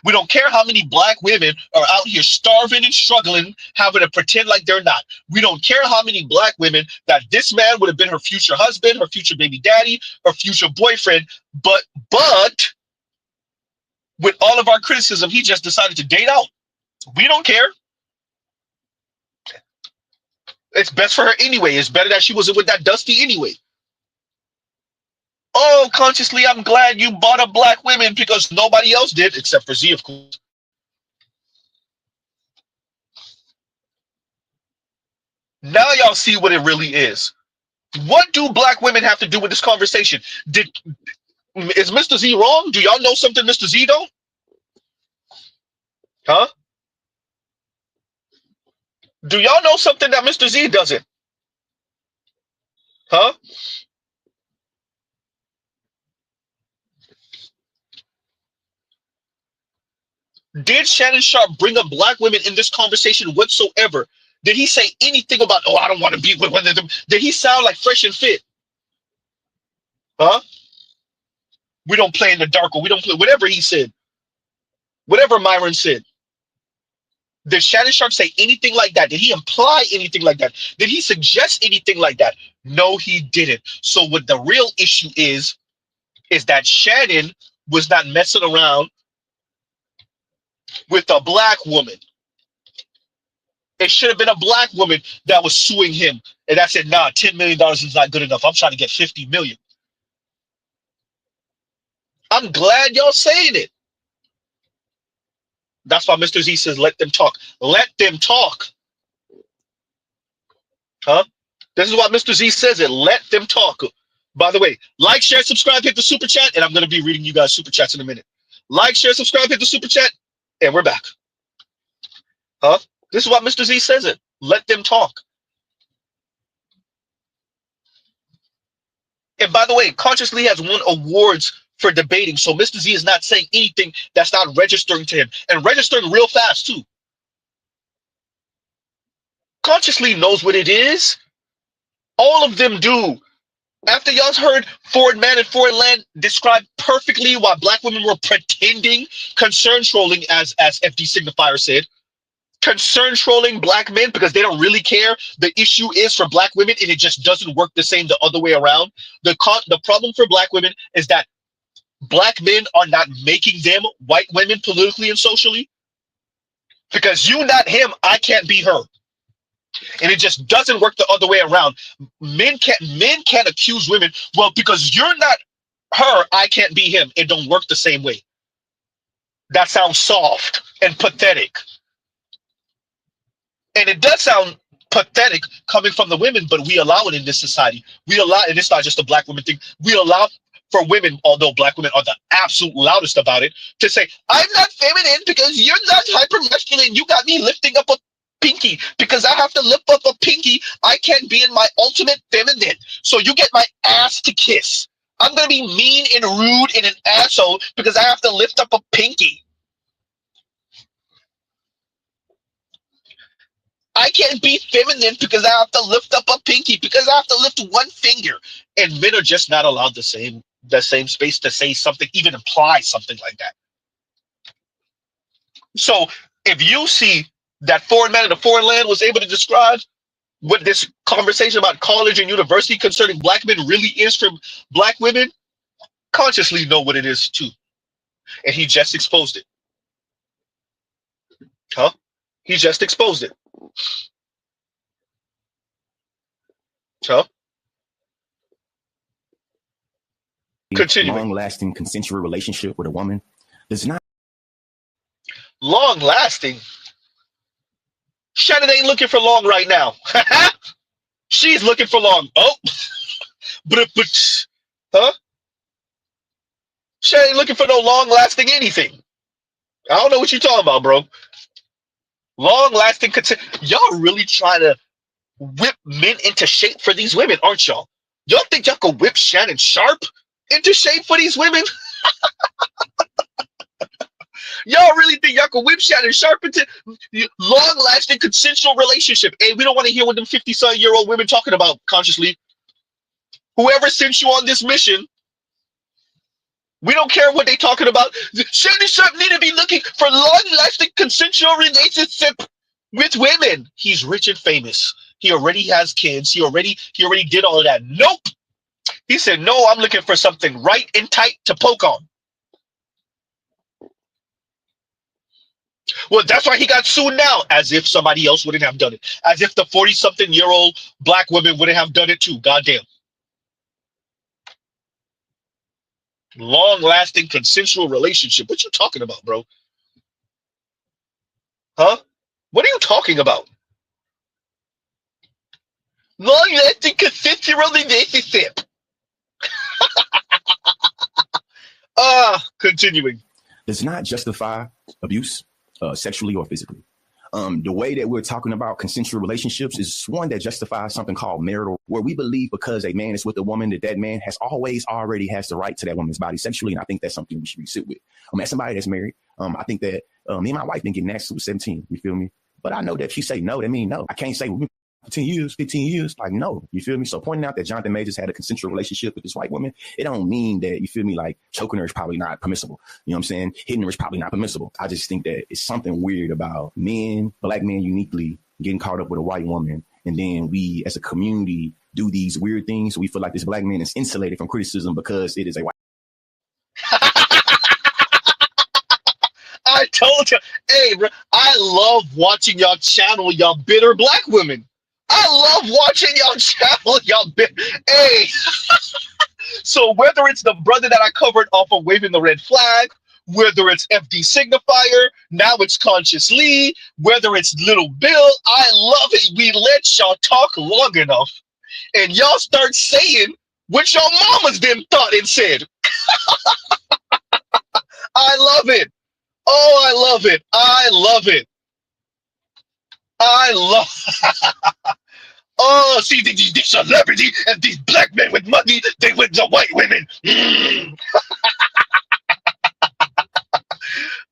We don't care how many black women are out here starving and struggling, having to pretend like they're not. We don't care how many black women that this man would have been her future husband, her future baby daddy, her future boyfriend, but with all of our criticism, he just decided to date out. We don't care. It's best for her anyway. It's better that she wasn't with that Dusty anyway. Oh, consciously, I'm glad you bought a black women because nobody else did, except for Z, of course. Now y'all see what it really is. What do black women have to do with this conversation? Is Mr. Z wrong? Do y'all know something Mr. Z don't? Huh? Do y'all know something that Mr. Z doesn't? Huh? Did Shannon Sharp bring up black women in this conversation whatsoever? Did he say anything about, oh, I don't want to be with one of them? Did he sound like fresh and fit? Huh? We don't play in the dark, or we don't play whatever he said, whatever Myron said. Did Shannon Sharp say anything like that? Did he imply anything like that? Did he suggest anything like that? No, he didn't. So what the real issue is that Shannon was not messing around with a black woman. It should have been a black woman that was suing him. And I said, nah, $10 million is not good enough. I'm trying to get 50 million. I'm glad y'all saying it. That's why Mr. Z says, let them talk. Let them talk. Huh? This is why Mr. Z says it. Let them talk. By the way, like, share, subscribe, hit the super chat, and I'm going to be reading you guys super chats in a minute. Like, share, subscribe, hit the super chat, and we're back. Huh? This is why Mr. Z says it. Let them talk. And by the way, Consciously has won awards for debating, so Mr. Z is not saying anything that's not registering to him, and registering real fast too. Consciously knows what it is. All of them do. After y'all's heard Foreign Man and Foreign Land describe perfectly why black women were pretending concern trolling, as FD Signifier said, concern trolling black men because they don't really care. The issue is for black women, and it just doesn't work the same the other way around. The problem for black women is that black men are not making them white women politically and socially. Because you not him, I can't be her. And it just doesn't work the other way around. Men can't accuse women, well, because you're not her, I can't be him. It don't work the same way. That sounds soft and pathetic. And it does sound pathetic coming from the women, but we allow it in this society. We allow, and it's not just a black woman thing, we allow for women, although black women are the absolute loudest about it, to say, I'm not feminine because you're not hyper masculine. You got me lifting up a pinky because I have to lift up a pinky. I can't be in my ultimate feminine. So you get my ass to kiss. I'm going to be mean and rude and an asshole because I have to lift up a pinky. I can't be feminine because I have to lift up a pinky, because I have to lift one finger. And men are just not allowed the same space to say something, even imply something like that. So if you see that Foreign Man in a Foreign Land was able to describe what this conversation about college and university concerning black men really is for black women, Consciously know what it is too. And he just exposed it. Huh? He just exposed it. Huh? Continuing. Long-lasting consensual relationship with a woman does not. Long-lasting? Shannon ain't looking for long right now. She's looking for long. Oh, but huh? Shannon ain't looking for no long-lasting anything. I don't know what you're talking about, bro. Long-lasting consent. Y'all really trying to whip men into shape for these women, aren't y'all? Y'all think y'all can whip Shannon Sharp into shape for these women? Y'all really think y'all can whip Shannon Sharp into long-lasting consensual relationship? Hey, we don't want to hear what them 50-some-year-old women talking about, Consciously. Whoever sent you on this mission, we don't care what they talking about. Shannon Sharp need to be looking for long-lasting consensual relationship with women. He's rich and famous. He already has kids. He already did all of that. Nope. He said, no, I'm looking for something right and tight to poke on. Well, that's why he got sued now, as if somebody else wouldn't have done it. As if the 40-something-year-old black women wouldn't have done it too. Goddamn. Long-lasting consensual relationship. What you talking about, bro? Huh? What are you talking about? Long-lasting consensual relationship. Continuing. Does not justify abuse, sexually or physically. The way that we're talking about consensual relationships is one that justifies something called marital, where we believe because a man is with a woman that man has already has the right to that woman's body sexually, and I think that's something we should sit with. As somebody that's married, I think that me and my wife been getting asked with 17. You feel me? But I know that if she say no, that means no. I can't say 10 years, 15 years. Like, no, you feel me? So pointing out that Jonathan Majors had a consensual relationship with this white woman, it don't mean that, you feel me, like choking her is probably not permissible. You know what I'm saying? Hitting her is probably not permissible. I just think that it's something weird about men, black men uniquely, getting caught up with a white woman. And then we as a community do these weird things. So we feel like this black man is insulated from criticism because it is a white. I told you, hey, bro, I love watching y'all channel y'all bitter black women. I love watching y'all channel y'all bitter. Hey, so whether it's the brother that I covered off of waving the red flag, whether it's FD Signifier, now it's Conscious Lee, whether it's Little Bill, I love it. We let y'all talk long enough, and y'all start saying what your mamas them thought and said. I love it. Oh, I love it. I love it. I love Oh, see, these celebrity and these black men with money, they with the white women.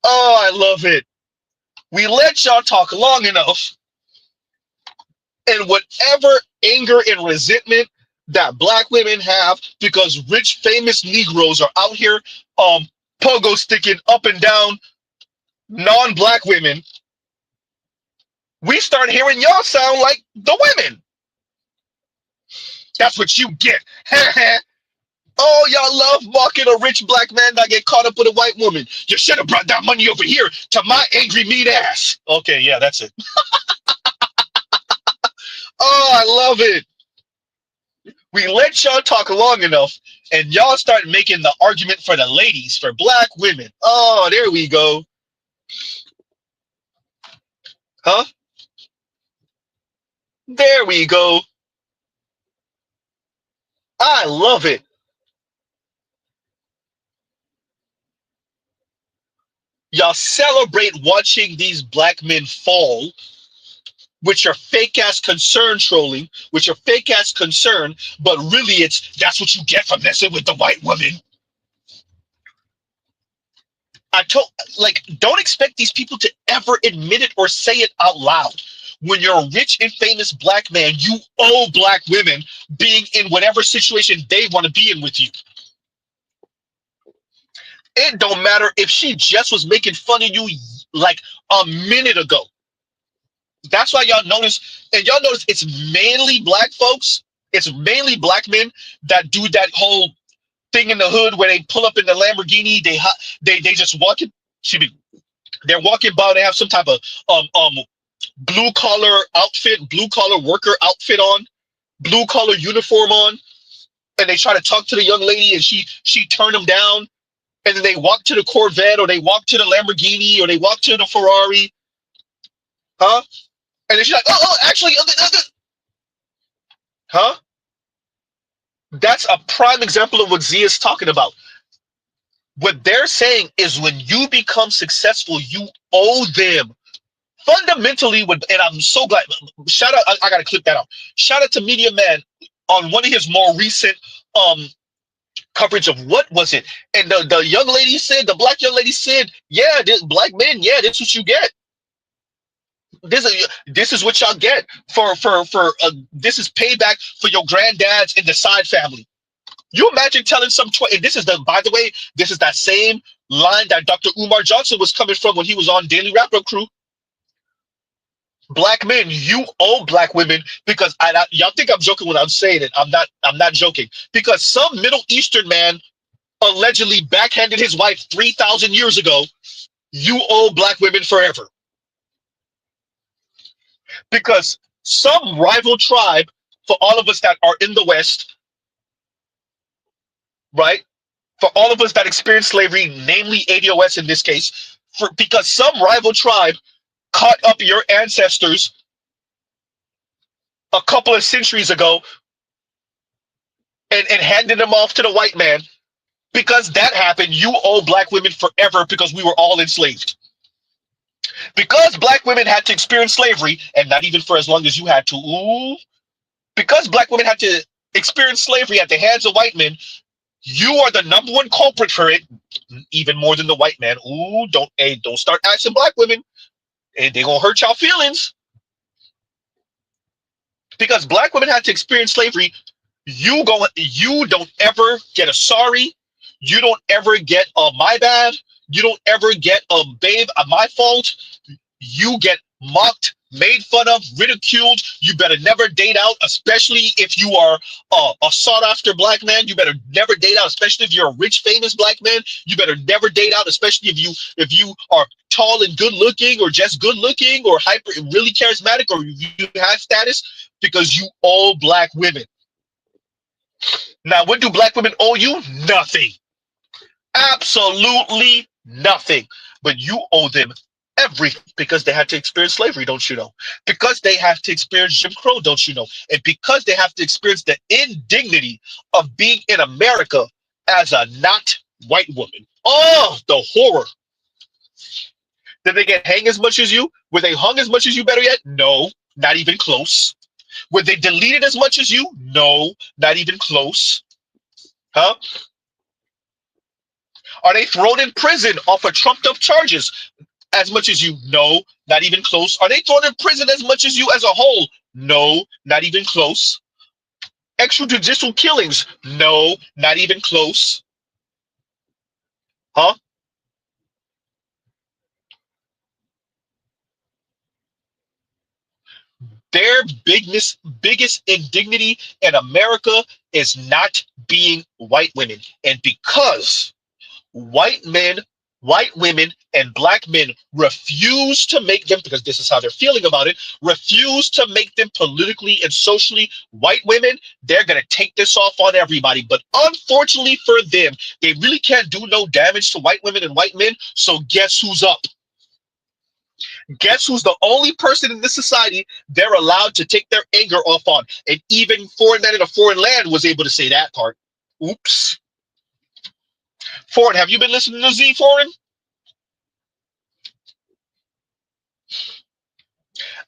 Oh, I love it. We let y'all talk long enough, and whatever anger and resentment that black women have because rich, famous Negroes are out here pogo sticking up and down non-black women, we start hearing y'all sound like the women. That's what you get. Oh, y'all love mocking a rich black man that get caught up with a white woman. You should have brought that money over here to my angry meat ass. Okay, yeah, that's it. Oh, I love it. We let y'all talk long enough, and y'all start making the argument for the ladies, for black women. Oh, there we go. Huh? There we go. I love it. Y'all celebrate watching these black men fall with your fake ass concern trolling, with your fake ass concern, but really that's what you get from messing with the white woman. Don't expect these people to ever admit it or say it out loud. When you're a rich and famous black man, you owe black women being in whatever situation they want to be in with you. It don't matter if she just was making fun of you like a minute ago. That's why y'all notice, and y'all notice it's mainly black folks, it's mainly black men that do that whole thing in the hood where they pull up in the Lamborghini, they just walking, they're walking by, they have some type of blue collar outfit, blue collar worker outfit on, blue collar uniform on, and they try to talk to the young lady and she turned them down, and then they walk to the Corvette or they walk to the Lamborghini or they walk to the Ferrari, huh? And then she's like, oh, actually, huh? That's a prime example of what Z is talking about. What they're saying is when you become successful, you owe them. Fundamentally, and I'm so glad, shout out, I gotta clip that out. Shout out to Media Man on one of his more recent coverage of what was it? And the young lady said, the black young lady said, yeah, black men, yeah, that's what you get. This is what y'all get for this is payback for your granddads in the side family. You imagine telling some and this is by the way, this is that same line that Dr. Umar Johnson was coming from when he was on Daily Wrap Up Crew. Black men, you owe black women because y'all think I'm joking when I'm saying it. I'm not joking, because some Middle Eastern man allegedly backhanded his wife 3,000 years ago. You owe black women forever. Because some rival tribe, for all of us that are in the West, right? For all of us that experienced slavery, namely ADOS in this case, because some rival tribe caught up your ancestors a couple of centuries ago and handed them off to the white man. Because that happened, you owe black women forever because we were all enslaved. Because black women had to experience slavery, and not even for as long as you had to, because black women had to experience slavery at the hands of white men, you are the number one culprit for it, even more than the white man. Don't start asking black women. They're gonna hurt y'all feelings. Because black women had to experience slavery. You don't ever get a sorry. You don't ever get a my bad. You don't ever get a babe, a my fault. You get mocked, made fun of, ridiculed. You better never date out, especially if you are a sought after black man. You better never date out, especially if you're a rich, famous black man. You better never date out, especially if you are tall and good looking, or just good looking, or really charismatic, or you have status, because you owe black women. Now, what do black women owe you? Nothing. Absolutely nothing. But you owe them everything, because they had to experience slavery, don't you know? Because they have to experience Jim Crow, don't you know? And because they have to experience the indignity of being in America as a not white woman. Oh, the horror. Did they get hanged as much as you? Were they hung as much as you, better yet? No, not even close. Were they deleted as much as you? No, not even close. Huh? Are they thrown in prison off of trumped up charges as much as you? No, not even close. Are they thrown in prison as much as you as a whole? No, not even close. Extrajudicial killings? No, not even close. Huh? Their biggest indignity in America is not being white women. And because white men, white women, and black men refuse to make them, because this is how they're feeling about it, refuse to make them politically and socially white women, they're going to take this off on everybody. But unfortunately for them, they really can't do no damage to white women and white men. So guess who's up? Guess who's the only person in this society they're allowed to take their anger off on? And even foreign men in a foreign land was able to say that part. Oops. Foreign, have you been listening to Z, Foreign?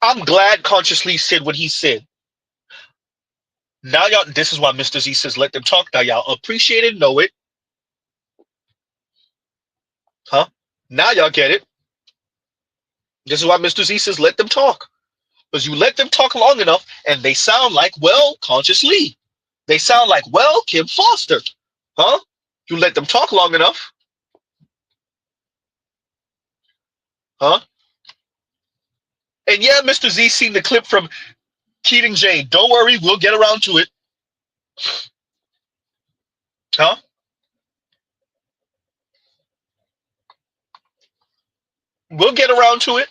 I'm glad Consciously said what he said. Now y'all, this is why Mr. Z says let them talk. Now y'all appreciate it, know it. Huh? Now y'all get it. This is why Mr. Z says let them talk. Because you let them talk long enough and they sound like, well, Consciously. They sound like, well, Kim Foster. Huh? You let them talk long enough. Huh? And yeah, Mr. Z seen the clip from Keating Jane. Don't worry, we'll get around to it. Huh? We'll get around to it.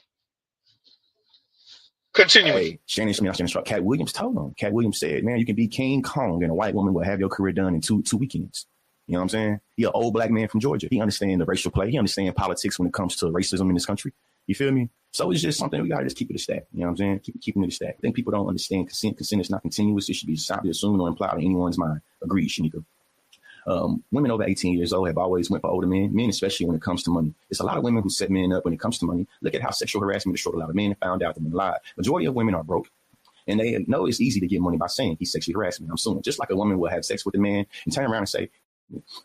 Continuing. Hey, Shannon Smith, Cat Williams told him. Cat Williams said, man, you can be King Kong and a white woman will have your career done in two weekends. You know what I'm saying? He an old black man from Georgia. He understands the racial play. He understands politics when it comes to racism in this country. You feel me? So it's just something we got to just keep it a stack. You know what I'm saying? Keeping it a stack. I think people don't understand consent. Consent is not continuous. It should be simply assumed or implied in anyone's mind. Agreed, Shanika. Women over 18 years old have always went for older men, especially when it comes to money. There's a lot of women who set men up when it comes to money. Look at how sexual harassment destroyed a lot of men and found out that men lied. Majority of women are broke. And they know it's easy to get money by saying he's sexually harassing me. I'm suing. Just like a woman will have sex with a man and turn around and say,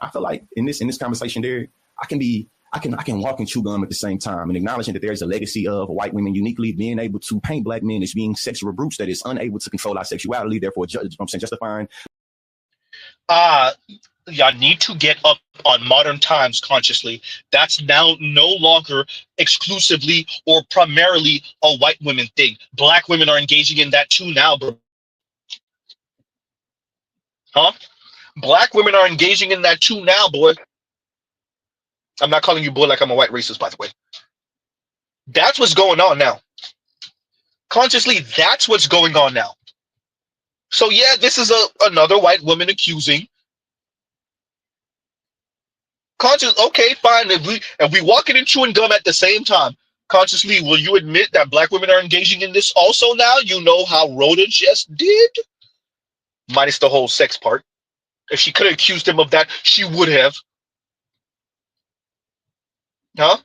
I feel like in this conversation there, I can walk and chew gum at the same time, and acknowledging that there's a legacy of white women uniquely being able to paint black men as being sexual brutes that is unable to control our sexuality, therefore justifying. Y'all need to get up on modern times consciously. That's now no longer exclusively or primarily a white women thing. Black women are engaging in that too now, bro. Huh? Black women are engaging in that too now, boy. I'm not calling you boy like I'm a white racist, by the way. That's what's going on now. Consciously, that's what's going on now. So yeah, this is another white woman accusing. Conscious, okay, fine. If we walking and chewing gum at the same time, consciously, will you admit that black women are engaging in this also now? You know how Rhoda just did? Minus the whole sex part. If she could have accused him of that, she would have. Huh?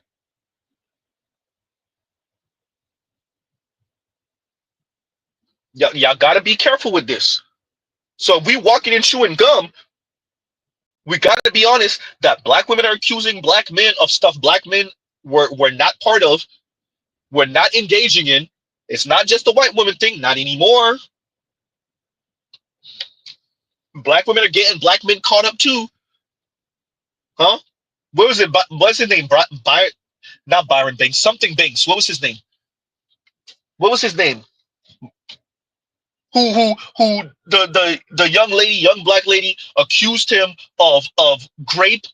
Y'all gotta be careful with this. So if we walking and chewing gum, we gotta be honest that black women are accusing black men of stuff black men were not part of, were not engaging in. It's not just a white woman thing, not anymore. Black women are getting black men caught up too, huh? What was it? What's his name? Not Byron Banks. Something Banks. What was his name? What was his name? Who the young black lady accused him of rape.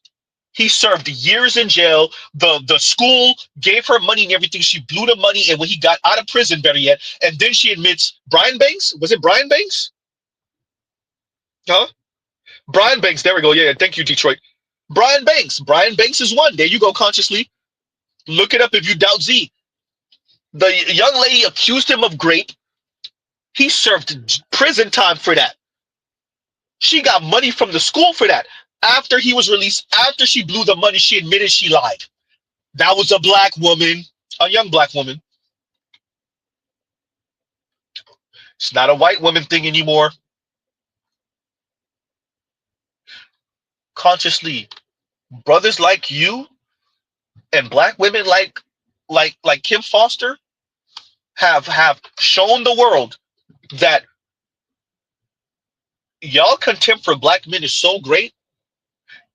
He served years in jail. The school gave her money and everything. She blew the money, and when he got out of prison, better yet, and then she admits Brian Banks. Was it Brian Banks? Huh? Brian Banks. There we go. Yeah, thank you, Detroit. Brian Banks. Brian Banks is one. There you go. Consciously look it up if you doubt Z. The young lady accused him of rape. He served prison time for that. She got money from the school for that. After he was released, after she blew the money, she admitted she lied. That was a black woman, a young black woman. It's not a white woman thing anymore. Consciously, brothers like you and black women like Kim Foster have shown the world that y'all contempt for black men is so great.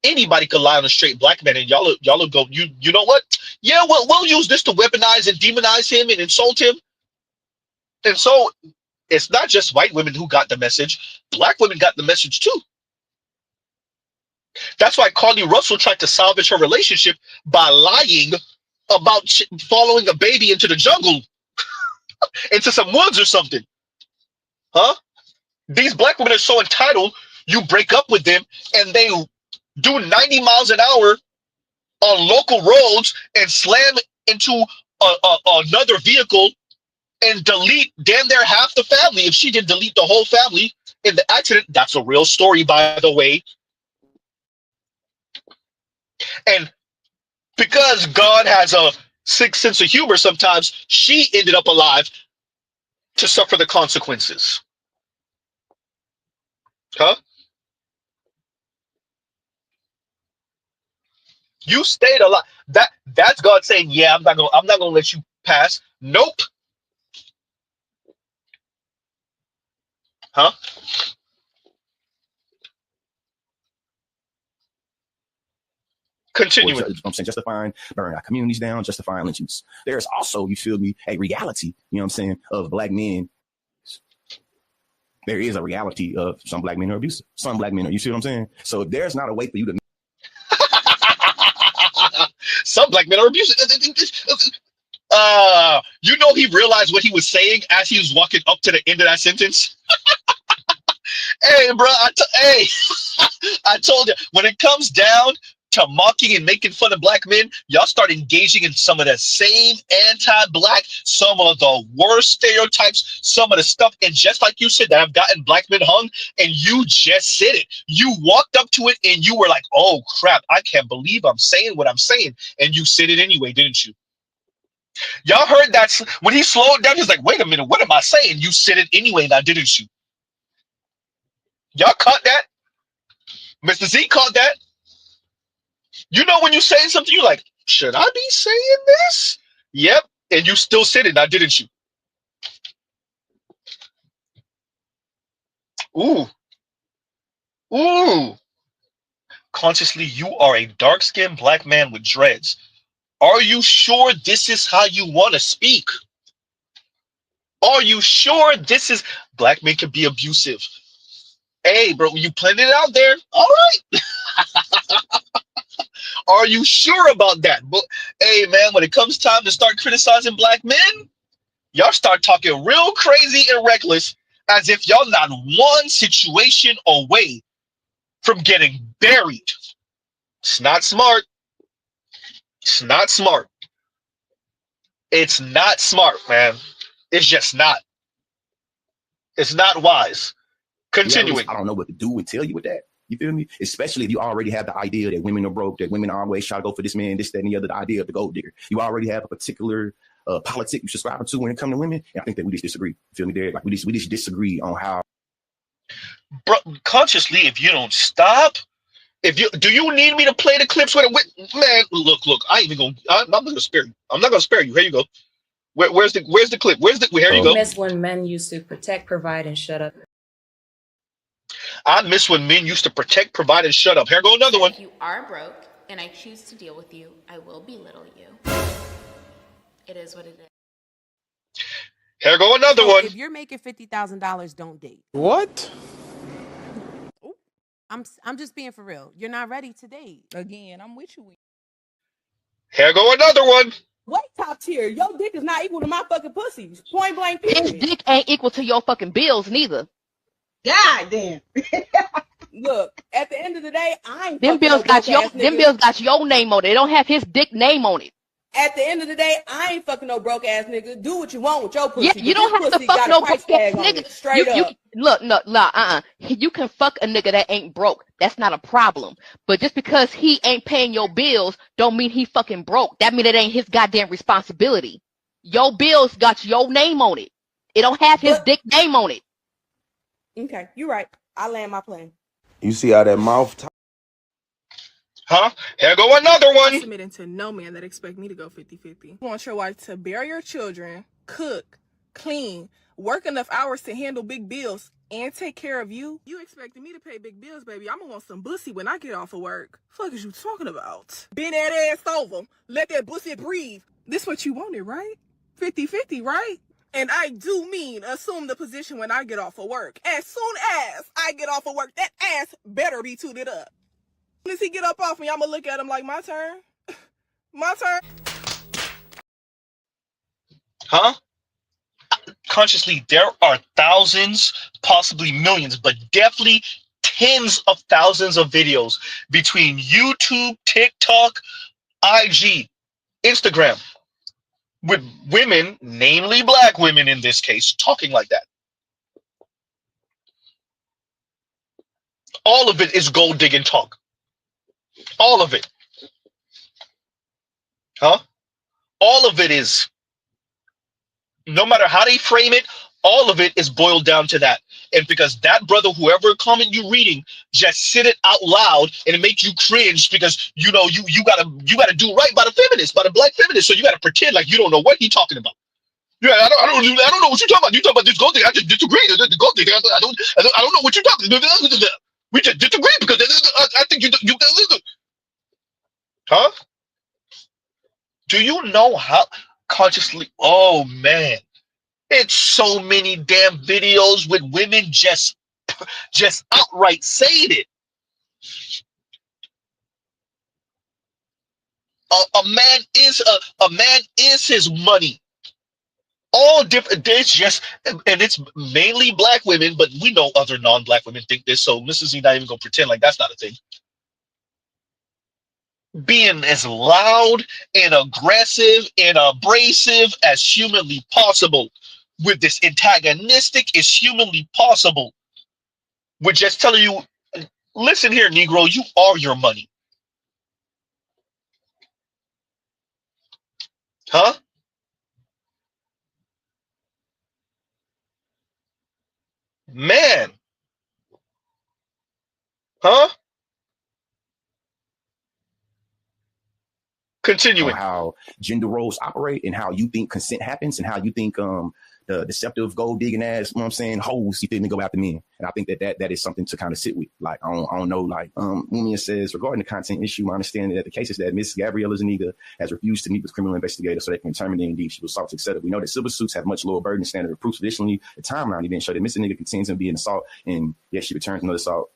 Anybody could lie on a straight black man, and y'all will go. You know what? Yeah, we'll use this to weaponize and demonize him and insult him. And so it's not just white women who got the message. Black women got the message too. That's why Carly Russell tried to salvage her relationship by lying about following a baby into the jungle, into some woods or something. Huh? These black women are so entitled. You break up with them, and they do 90 miles an hour on local roads and slam into another vehicle and delete damn near half the family. If she didn't delete the whole family in the accident, that's a real story, by the way. And because God has a sick sense of humor sometimes, she ended up alive to suffer the consequences. Huh? You stayed alive. That's God saying, "Yeah, I'm not gonna let you pass." Nope. Huh? Continuing. I'm saying justifying burning our communities down, justifying lynchings. There's also, you feel me, a reality, you know what I'm saying, of black men. There is a reality of some black men are abusive. Some black men are, you see what I'm saying? So there's not a way for you to some black men are abusive. You know, he realized what he was saying as he was walking up to the end of that sentence. Hey, bro, I told you, when it comes down to mocking and making fun of black men, y'all start engaging in some of the same anti-black, some of the worst stereotypes, some of the stuff, and just like you said, that have gotten black men hung, and you just said it. You walked up to it and you were like, oh crap, I can't believe I'm saying what I'm saying, and you said it anyway, didn't you? Y'all heard that when he slowed down, he's like, wait a minute, what am I saying? You said it anyway, now didn't you? Y'all caught that? Mr. Z caught that? You know when you say something, you're like, should I be saying this? Yep, and you still said it, now didn't you? Ooh. Ooh. Consciously, you are a dark-skinned black man with dreads. Are you sure this is how you want to speak? Are you sure this is... Black men can be abusive. Hey, bro, you putting it out there? All right. Are you sure about that? But hey, man, when it comes time to start criticizing black men, y'all start talking real crazy and reckless as if y'all not one situation away from getting buried. It's not smart. It's not smart. It's not smart, man. It's just not. It's not wise. Continuing. I don't know what to do and tell you with that. You feel me? Especially if you already have the idea that women are broke, that women always try to go for this man, this, that, and the other, the idea of the gold digger. You already have a particular politic you subscribe to when it comes to women. And I think that we just disagree. You feel me there? Like we just disagree on how. Bro, consciously, if you don't stop, do you need me to play the clips with it? Man, look, I ain't even gonna. I'm not gonna spare you. I'm not gonna spare you. Here you go. Where's the clip? Here you go. Miss when men used to protect, provide, and shut up. I miss when men used to protect, provide, and shut up. Here go another one. If you are broke and I choose to deal with you, I will belittle you. It is what it is. Here go another So one. if you're making $50,000, don't date. What? I'm just being for real. You're not ready to date. Again, I'm with you. Here go another one. Wait, top tier. Your dick is not equal to my fucking pussies. Point blank. His Period. dick ain't equal to your fucking bills neither. God damn. Look, at the end of the day, I ain't Them fucking bills no got broke your ass them nigga. bills got your name on it. They don't have his dick name on it. At the end of the day, I ain't fucking no broke ass nigga. Do what you want with your pussy. Yeah, you don't have to fuck no broke ass nigga. Straight up. You can fuck a nigga that ain't broke. That's not a problem. But just because he ain't paying your bills, don't mean he fucking broke. That mean it ain't his goddamn responsibility. Your bills got your name on it. It don't have his dick name on it. Okay, you're right. I land my plane. You see how that mouth? Huh? Here go another one. I'm submitting to no man that expect me to go 50-50. You want your wife to bear your children, cook, clean, work enough hours to handle big bills, and take care of you? You expecting me to pay big bills, baby? I'm gonna want some bussy when I get off of work. Fuck is you talking about? Bend that ass over. Let that bussy breathe. This what you wanted, right? 50-50, right? And I do mean assume the position when I get off of work. As soon as I get off of work, that ass better be tooted up. As soon as he get up off me, I'm gonna look at him like, my turn. My turn. Huh? Consciously, there are thousands, possibly millions, but definitely tens of thousands of videos between YouTube, TikTok, IG, Instagram, with women, namely black women in this case, talking like that. All of it is gold digging talk. All of it. Huh? All of it is, no matter how they frame it, all of it is boiled down to that. And because that brother, whoever comment you reading, just said it out loud, and it makes you cringe because you know you gotta do right by the feminist, by the black feminist. So you gotta pretend like you don't know what he's talking about. Yeah, I don't know what you're talking about. You talking about this gold thing? I just disagree. The gold thing. I don't know what you're talking about. We just disagree because I think you. Huh? Do you know how consciously? Oh man, it's so many damn videos with women just outright saying it. A man is his money. All different. It's just, and it's mainly black women, but we know other non-black women think this. So Mrs. Z not even gonna pretend like that's not a thing. Being as loud and aggressive and abrasive as humanly possible, with this antagonistic as humanly possible. We're just telling you, listen here, Negro, you are your money. Huh? Man. Huh? Continuing. How gender roles operate and how you think consent happens and how you think the deceptive gold digging ass, you know what I'm saying, hoes, you feel me, go after men. And I think that is something to kind of sit with. Like, I don't know, like, Mumia says, regarding the content issue, my understanding that the cases that Miss Gabriella Zuniga has refused to meet with criminal investigators so they can determine indeed she was assaulted, etc. We know that civil suits have much lower burden standard of proof. Traditionally, the timeline event showed that Miss Zuniga contends in being assault, and yet she returns another assault.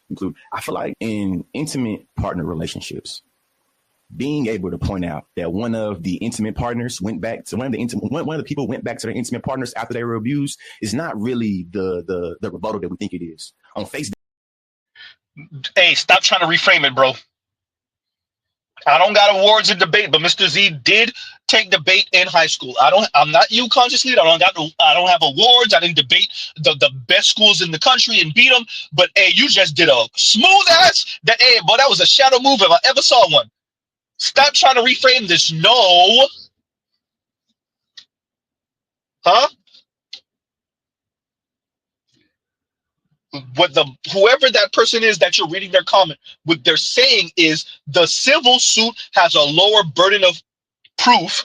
I feel like in intimate partner relationships, being able to point out that one of the intimate partners went back to one of the people went back to their intimate partners after they were abused is not really the rebuttal that we think it is. On face. Hey, stop trying to reframe it, bro. I don't got awards in debate, but Mr. Z did take debate in high school. I'm not you consciously. I don't have awards. I didn't debate the best schools in the country and beat them. But hey, you just did a smooth ass. That was a shadow move if I ever saw one. Stop trying to reframe this. No. Huh? Whoever that person is that you're reading their comment, what they're saying is the civil suit has a lower burden of proof,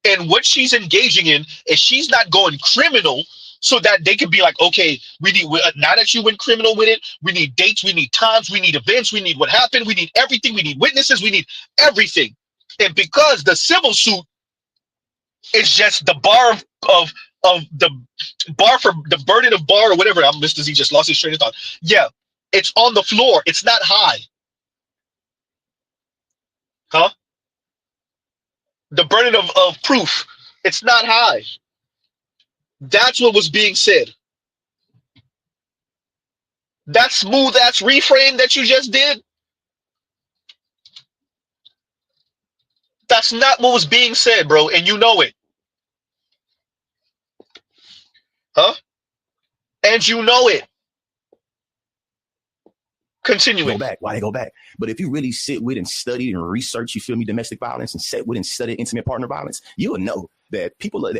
and what she's engaging in is she's not going criminal so that they could be like, okay, we need, now that you went criminal with it, we need dates, we need times, we need events, we need what happened, we need everything, we need witnesses, we need everything. And because the civil suit is just the bar of the bar for the burden of bar or whatever. Mr. Z just lost his train of thought. Yeah, it's on the floor. It's not high. Huh? The burden of proof. It's not high. That's what was being said. That smooth ass reframe that you just did, that's not what was being said, bro, and you know it. Huh? And you know it. Continue go back. Why they go back? But if you really sit with and study and research, you feel me, domestic violence, and sit with and study intimate partner violence, you will know that people that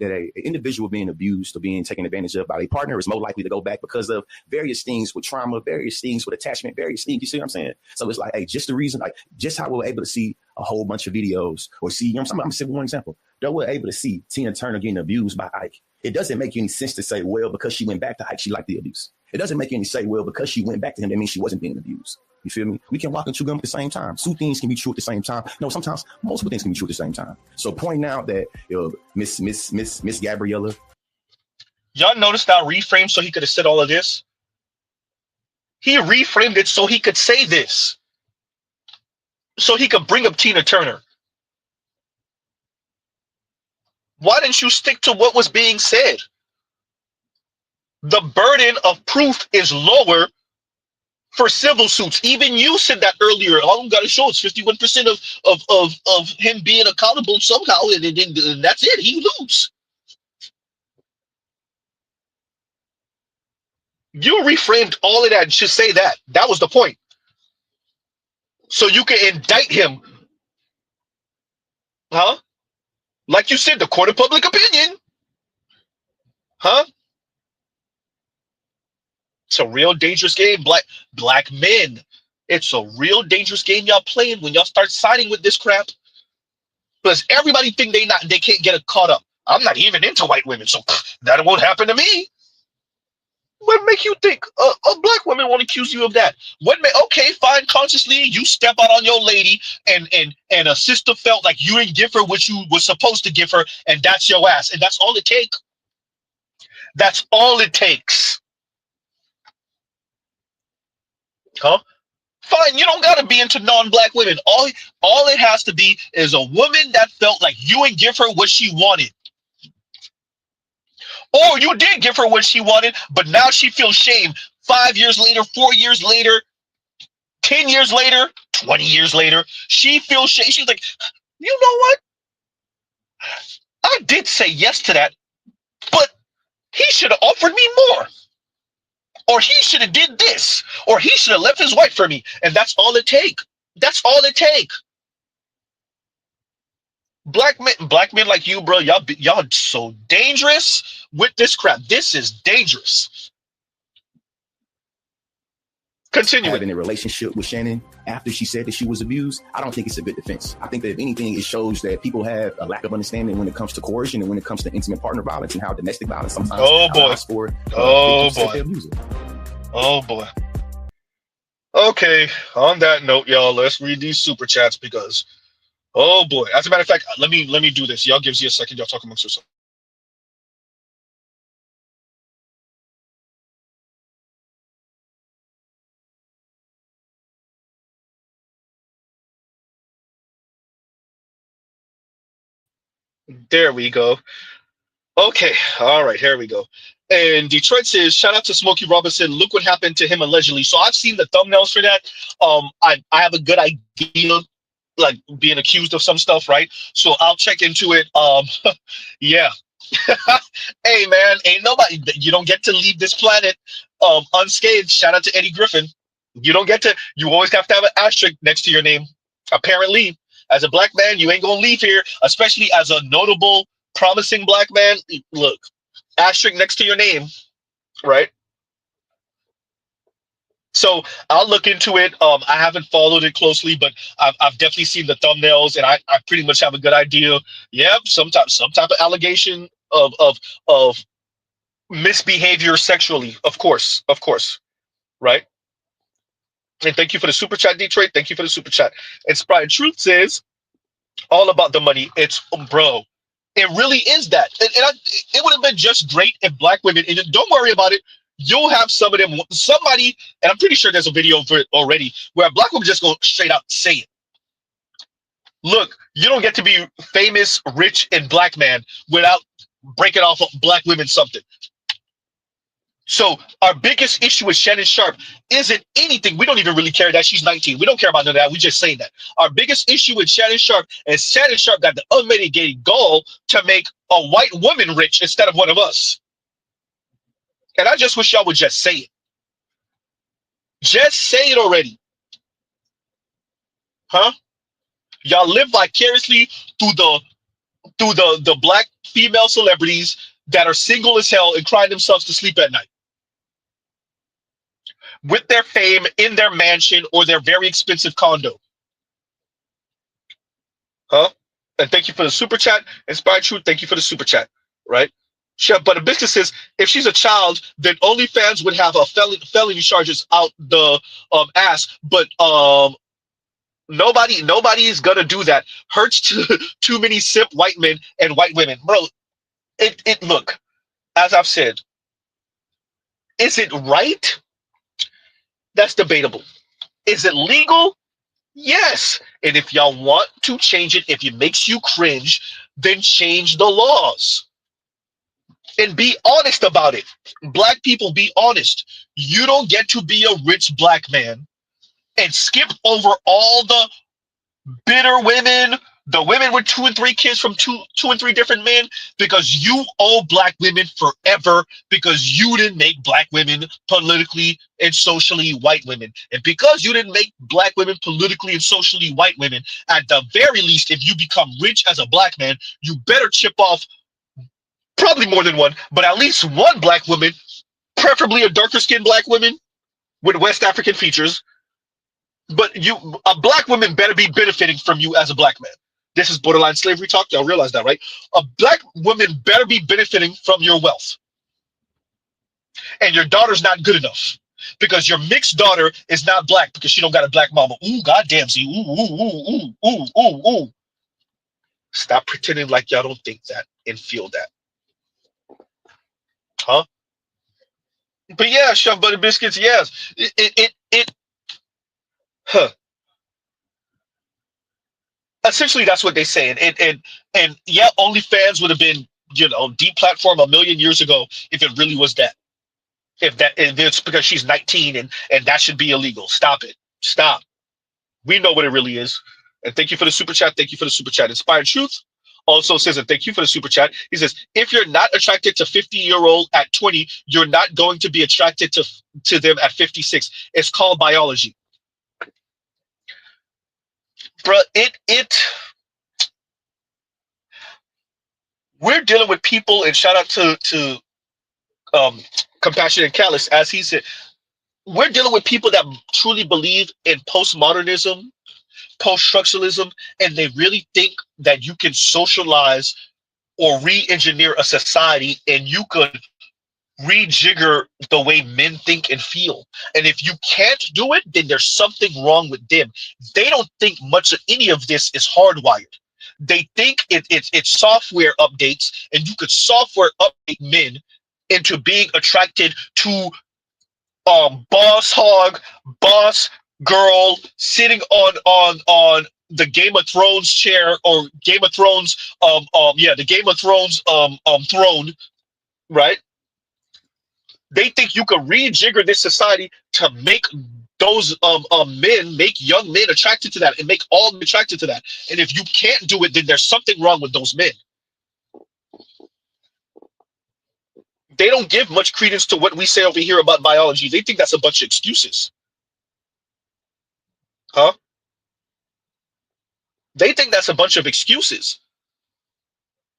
an individual being abused or being taken advantage of by a partner is more likely to go back because of various things with trauma, various things with attachment, various things. You see what I'm saying? So it's like, hey, just the reason, like, just how we're able to see a whole bunch of videos or see, you know what I'm saying? I'm gonna say one example. That we're able to see Tina Turner getting abused by Ike. It doesn't make any sense to say, well, because she went back to Ike, she liked the abuse. It doesn't make any sense, well, because she went back to him, that means she wasn't being abused. You feel me? We can walk and chew gum at the same time. Two things can be true at the same time. No, sometimes multiple things can be true at the same time. So pointing out that Miss Gabriella. Y'all noticed that reframe so he could have said all of this? He reframed it so he could say this. So he could bring up Tina Turner. Why didn't you stick to what was being said? The burden of proof is lower for civil suits. Even you said that earlier. All we got to show is 51% of him being accountable somehow, and that's it. He lose. You reframed all of that and should say that. That was the point. So you can indict him. Huh? Like you said, the court of public opinion. Huh? It's a real dangerous game, black men. It's a real dangerous game y'all playing when y'all start siding with this crap. Because everybody think they can't get it caught up. I'm not even into white women, so that won't happen to me. What make you think a black woman won't accuse you of that? Okay, fine, consciously you step out on your lady and a sister felt like you didn't give her what you were supposed to give her, and that's your ass. And that's all it takes. That's all it takes. Huh? Fine, you don't gotta be into non-black women. All it has to be is a woman that felt like you didn't give her what she wanted. Or you did give her what she wanted, but now she feels shame 5 years later, 4 years later, 10 years later, 20 years later. She feels shame. She's like, you know what? I did say yes to that, but he should have offered me more. Or he should have did this, or he should have left his wife for me. And that's all it take. That's all it take. Black men like you, bro, y'all so dangerous with this crap. This is dangerous. Continuing. Having a relationship with Shannon after she said that she was abused, I don't think it's a good defense. I think that if anything, it shows that people have a lack of understanding when it comes to coercion and when it comes to intimate partner violence and how domestic violence sometimes allows for Oh boy. Okay, on that note, y'all, let's read these super chats because, oh boy. As a matter of fact, let me do this. Y'all gives you a second. Y'all talk amongst yourselves. There we go. Okay, all right, here we go. And Detroit says, shout out to Smokey Robinson. Look what happened to him allegedly. So I've seen the thumbnails for that. I have a good idea, like being accused of some stuff, right? So I'll check into it. Yeah. Hey man, ain't nobody, you don't get to leave this planet unscathed. Shout out to Eddie Griffin. You don't get to, you always have to have an asterisk next to your name. Apparently, as a black man, you ain't gonna leave here, especially as a notable, promising black man. Look, asterisk next to your name, right? So I'll look into it. I haven't followed it closely, but I've definitely seen the thumbnails, and I pretty much have a good idea. Yep, some type of allegation of misbehavior sexually, of course, right? And thank you for the super chat, Detroit. Thank you for the super chat. And Sprite Truth says all about the money. It's bro. It really is that. It would have been just great if black women, and don't worry about it, you'll have some of them, somebody, and I'm pretty sure there's a video for it already, where a black woman just go straight out say it. Look, you don't get to be famous, rich, and black man without breaking off of black women something. So our biggest issue with Shannon Sharp isn't anything. We don't even really care that she's 19. We don't care about none of that. We just saying that. Our biggest issue with Shannon Sharp is Shannon Sharp got the unmitigated goal to make a white woman rich instead of one of us. And I just wish y'all would just say it. Just say it already. Huh? Y'all live vicariously through the black female celebrities that are single as hell and crying themselves to sleep at night, with their fame in their mansion or their very expensive condo. Huh? And thank you for the super chat. Inspired Truth, thank you for the super chat. Right? Chef But a Biscuit says, if she's a child, then OnlyFans would have a felony charges out the ass. But nobody is gonna do that. Hurts to too many simp white men and white women. Bro, it look, as I've said, is it right? That's debatable. Is it legal? Yes. And if y'all want to change it, if it makes you cringe, then change the laws. And be honest about it. Black people, be honest. You don't get to be a rich black man and skip over all the bitter women, the women with 2 and 3 kids from two and three different men, because you owe black women forever, because you didn't make black women politically and socially white women. And because you didn't make black women politically and socially white women, at the very least, if you become rich as a black man, you better chip off probably more than one, but at least one black woman, preferably a darker skinned black woman with West African features. But a black woman better be benefiting from you as a black man. This is borderline slavery talk. Y'all realize that, right? A black woman better be benefiting from your wealth. And your daughter's not good enough because your mixed daughter is not black because she don't got a black mama. Ooh, goddamn, see, ooh. Stop pretending like y'all don't think that and feel that. Huh? But yeah, Chef Butter Biscuits, yes. Essentially, that's what they say. And yeah, OnlyFans would have been, deep platform a million years ago if it really was that. If it's because she's 19 and that should be illegal. Stop it. Stop. We know what it really is. And thank you for the super chat. Thank you for the super chat. Inspired Truth also says, and thank you for the super chat. He says, if you're not attracted to 50-year-old at 20, you're not going to be attracted to them at 56. It's called biology. Bruh, we're dealing with people, and shout out to Compassion and Callous, as he said, we're dealing with people that truly believe in postmodernism, post-structuralism, and they really think that you can socialize or re-engineer a society and you could rejigger the way men think and feel. And if you can't do it, then there's something wrong with them. They don't think much of any of this is hardwired. They think it's software updates, and you could software update men into being attracted to boss hog, boss girl sitting on the Game of Thrones chair, or Game of Thrones the Game of Thrones throne, right? They think you can rejigger this society to make those make young men attracted to that and make all men attracted to that. And if you can't do it, then there's something wrong with those men. They don't give much credence to what we say over here about biology. They think that's a bunch of excuses. Huh? They think that's a bunch of excuses.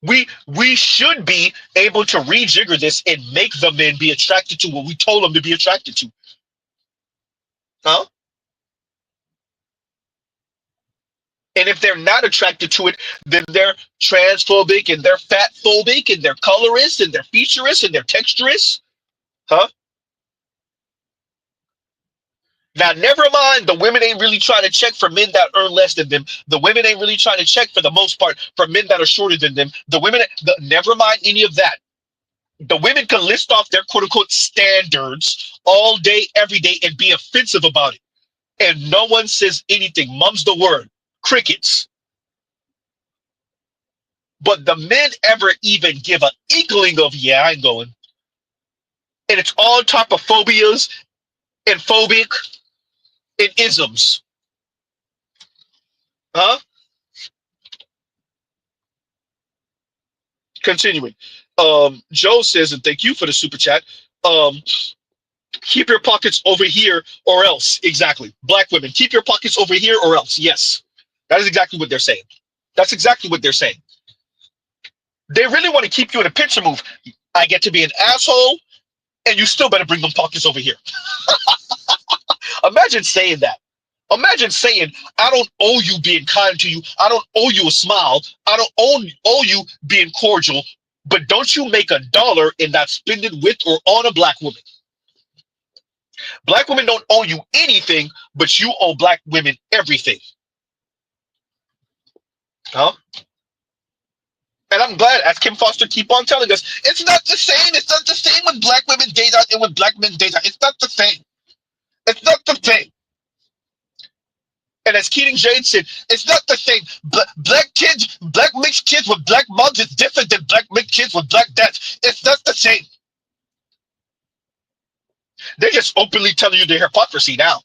We should be able to rejigger this and make the men be attracted to what we told them to be attracted to. Huh? And if they're not attracted to it, then they're transphobic and they're fatphobic and they're colorist and they're featurist and they're texturist. Huh? Now, never mind, the women ain't really trying to check for men that earn less than them. The women ain't really trying to check for the most part for men that are shorter than them. Never mind any of that. The women can list off their quote unquote standards all day, every day, and be offensive about it. And no one says anything. Mum's the word. Crickets. But the men ever even give an inkling of, yeah, I ain't going. And it's all type of phobias and phobic and isms. Huh? Continuing. Joe says, and thank you for the super chat. Keep your pockets over here or else. Exactly. Black women, keep your pockets over here or else. Yes. That is exactly what they're saying. That's exactly what they're saying. They really want to keep you in a pincher move. I get to be an asshole, and you still better bring them pockets over here. Imagine saying that. Imagine saying, I don't owe you being kind to you. I don't owe you a smile. I don't owe you being cordial. But don't you make $1 and not spend it with or on a black woman. Black women don't owe you anything, but you owe black women everything. Huh? And I'm glad, as Kim Foster keep on telling us, it's not the same. It's not the same when black women date out and when black men date out. It's not the same. It's not the same. And as Keating Jade said, it's not the same. Black mixed kids with black moms is different than black mixed kids with black dads. It's not the same. They're just openly telling you their hypocrisy now.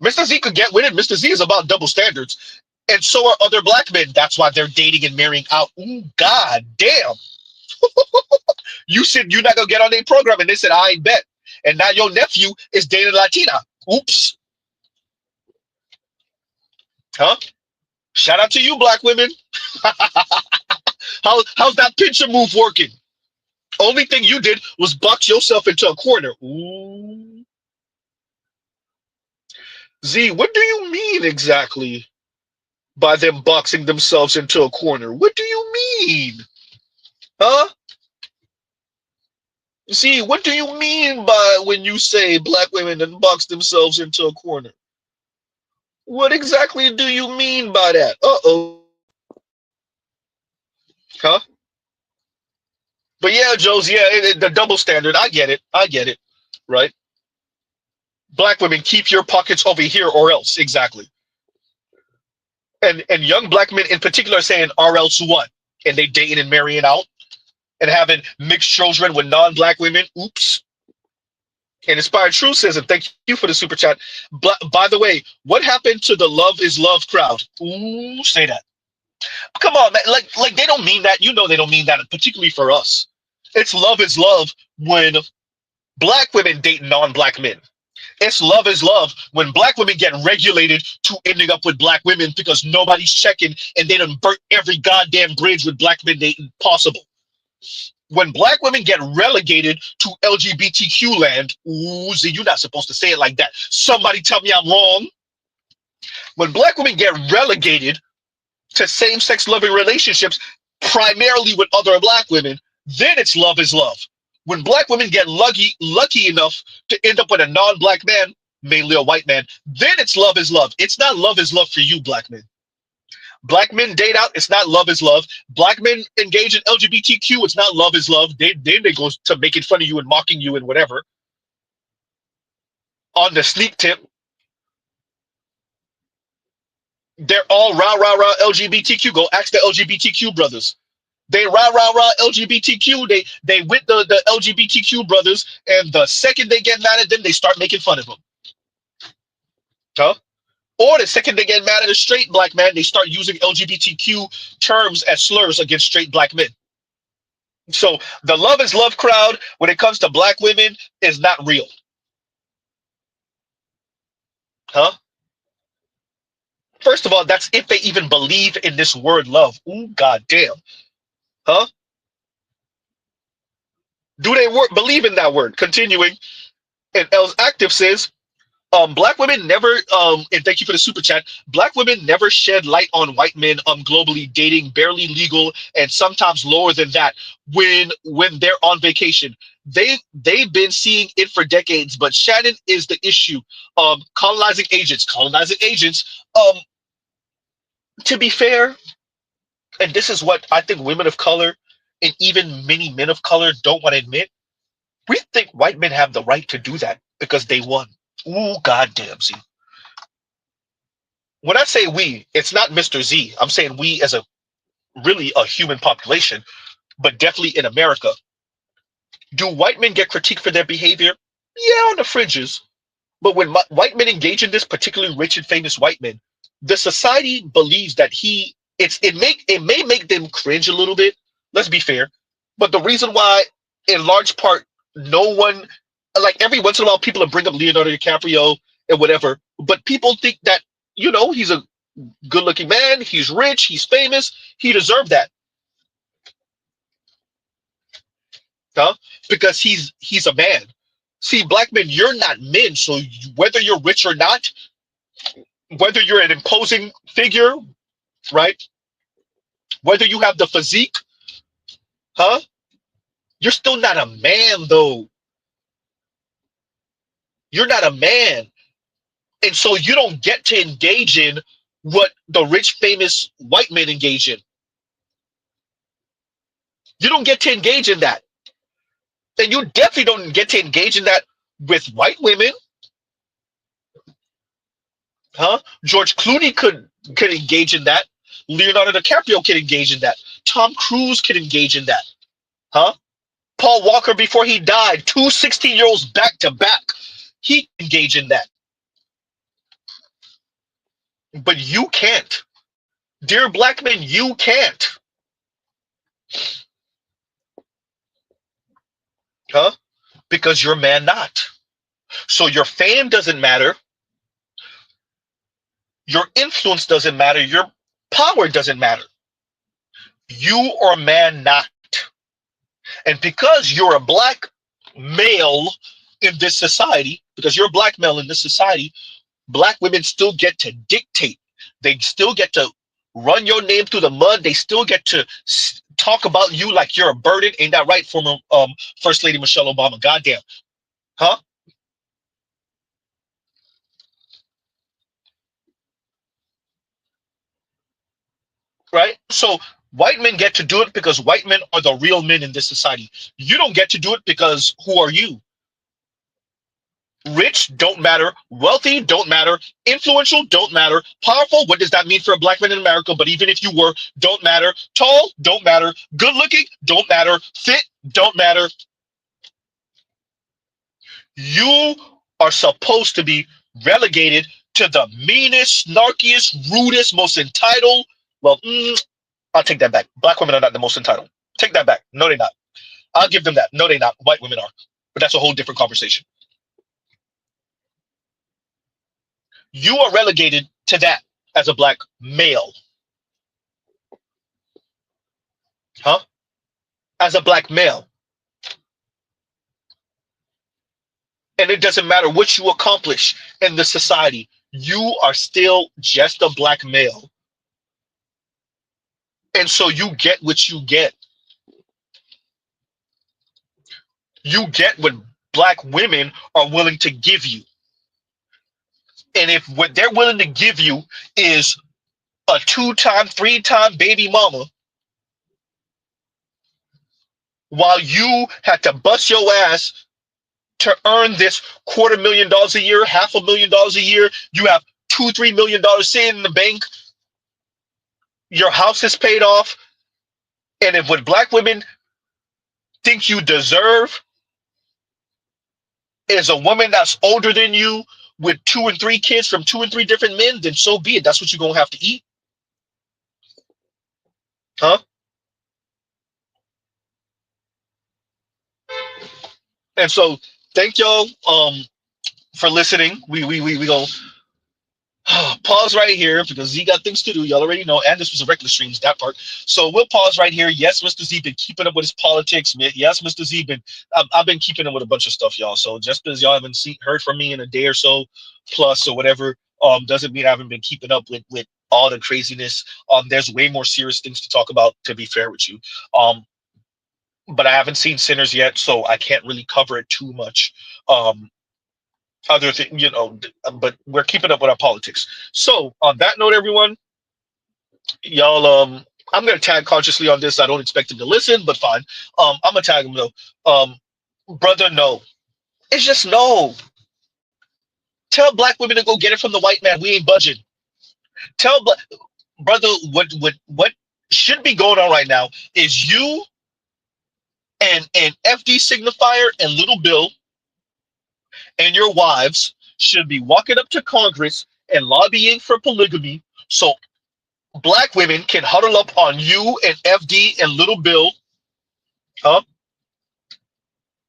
Mr. Z could get with it. Mr. Z is about double standards. And so are other black men. That's why they're dating and marrying out. Ooh, God damn. You said you're not going to get on their program, and they said, I ain't bet. And now your nephew is dating Latina. Oops. Huh? Shout out to you, black women. How's that pincher move working? Only thing you did was box yourself into a corner. Ooh. Z, what do you mean exactly by them boxing themselves into a corner? What do you mean? Huh? Z, what do you mean by when you say black women and box themselves into a corner? What exactly do you mean by that? Uh-oh. Huh? But yeah, Joe's, yeah, the double standard. I get it. I get it. Right? Black women, keep your pockets over here or else. Exactly. And young black men in particular are saying, or else what? And they dating and marrying out and having mixed children with non-black women. Oops. And Inspired Truth says, and thank you for the super chat. By the way, what happened to the Love is Love crowd? Ooh, say that. Come on, man. Like they don't mean that. You know they don't mean that, particularly for us. It's love is love when black women date non-black men. It's love is love when black women get regulated to ending up with black women because nobody's checking and they done burnt every goddamn bridge with black men dating possible. When black women get relegated to LGBTQ land, ooh, Z, you're not supposed to say it like that. Somebody tell me I'm wrong. When black women get relegated to same-sex loving relationships, primarily with other black women, then it's love is love. When black women get lucky enough to end up with a non-black man, mainly a white man, then it's love is love. It's not love is love for you, black men. Black men date out, it's not love is love. Black men engage in LGBTQ, it's not love is love. Then they go to making fun of you and mocking you and whatever. On the sneak tip, they're all rah, rah, rah LGBTQ. Go ask the LGBTQ brothers. They rah, rah, rah LGBTQ. They with the LGBTQ brothers, and the second they get mad at them, they start making fun of them. Huh? Or the second they get mad at a straight black man, they start using LGBTQ terms as slurs against straight black men. So the love is love crowd, when it comes to black women, is not real. Huh? First of all, that's if they even believe in this word love. Ooh, goddamn. Huh? Do they believe in that word? Continuing, and Els Active says, Black women never, and thank you for the super chat. Black women never shed light on white men globally dating barely legal and sometimes lower than that when they're on vacation. They've been seeing it for decades, but Shannon is the issue. Colonizing agents. To be fair, and this is what I think women of color and even many men of color don't want to admit. We think white men have the right to do that because they won. Ooh, goddamn, Z. When I say we, it's not Mr. Z. I'm saying we as a really a human population, but definitely in America. Do white men get critiqued for their behavior? Yeah, on the fringes. But when white men engage in this, particularly rich and famous white men, the society believes that it may make them cringe a little bit. Let's be fair. But the reason why, in large part, no one, like every once in a while, people will bring up Leonardo DiCaprio and whatever, but people think that, he's a good looking man, he's rich, he's famous, he deserved that. Huh? Because he's a man. See, black men, you're not men, so whether you're rich or not, whether you're an imposing figure, right? Whether you have the physique, huh? You're still not a man, though. You're not a man. And so you don't get to engage in what the rich, famous white men engage in. You don't get to engage in that. And you definitely don't get to engage in that with white women. Huh? George Clooney could engage in that. Leonardo DiCaprio can engage in that. Tom Cruise can engage in that. Huh? Paul Walker, before he died, 2 16-year-olds back to back. He engage in that. But you can't. Dear black men, you can't. Huh? Because you're man not. So your fame doesn't matter. Your influence doesn't matter. Your power doesn't matter. You are man not. And because you're a black male in this society, because you're a black male in this society, black women still get to dictate. They still get to run your name through the mud. They still get to talk about you like you're a burden. Ain't that right, former First Lady Michelle Obama? Goddamn. Huh? Right? So white men get to do it because white men are the real men in this society. You don't get to do it because who are you? Rich don't matter, wealthy don't matter, influential don't matter, powerful, what does that mean for a black man in America? But even if you were, don't matter, tall don't matter, good looking don't matter, fit don't matter. You are supposed to be relegated to the meanest, snarkiest, rudest, most entitled. Well, I'll take that back. Black women are not the most entitled. Take that back. No, they're not. I'll give them that. No, they're not. White women are. But that's a whole different conversation. You are relegated to that as a black male. Huh? As a black male. And it doesn't matter what you accomplish in the society. You are still just a black male. And so you get what you get. You get what black women are willing to give you. And if what they're willing to give you is a 2-time, 3-time baby mama, while you had to bust your ass to earn this $250,000 a year, $500,000 a year, you have $2-3 million sitting in the bank, your house is paid off, and if what black women think you deserve is a woman that's older than you with 2 and 3 kids from 2 and 3 different men, then so be it. That's what you're gonna have to eat. Huh? And so thank y'all for listening. We gonna Pause right here because Z got things to do. Y'all already know. And this was a regular streams, that part. So we'll pause right here. Yes, Mr. Z been keeping up with his politics. Yes, Mr. Z been. I've been keeping up with a bunch of stuff, y'all. So just because y'all haven't heard from me in a day or so, plus or whatever, doesn't mean I haven't been keeping up with all the craziness. There's way more serious things to talk about. To be fair with you, but I haven't seen Sinners yet, so I can't really cover it too much. Other thing, but we're keeping up with our politics. So on that note, everyone, y'all, I'm gonna tag consciously on this. I don't expect him to listen, but fine. I'm gonna tag him though. Brother, no. It's just no. Tell black women to go get it from the white man. We ain't budging. Tell brother, what should be going on right now is you and FD signifier and Little Bill and your wives should be walking up to Congress and lobbying for polygamy so black women can huddle up on you and FD and Little Bill,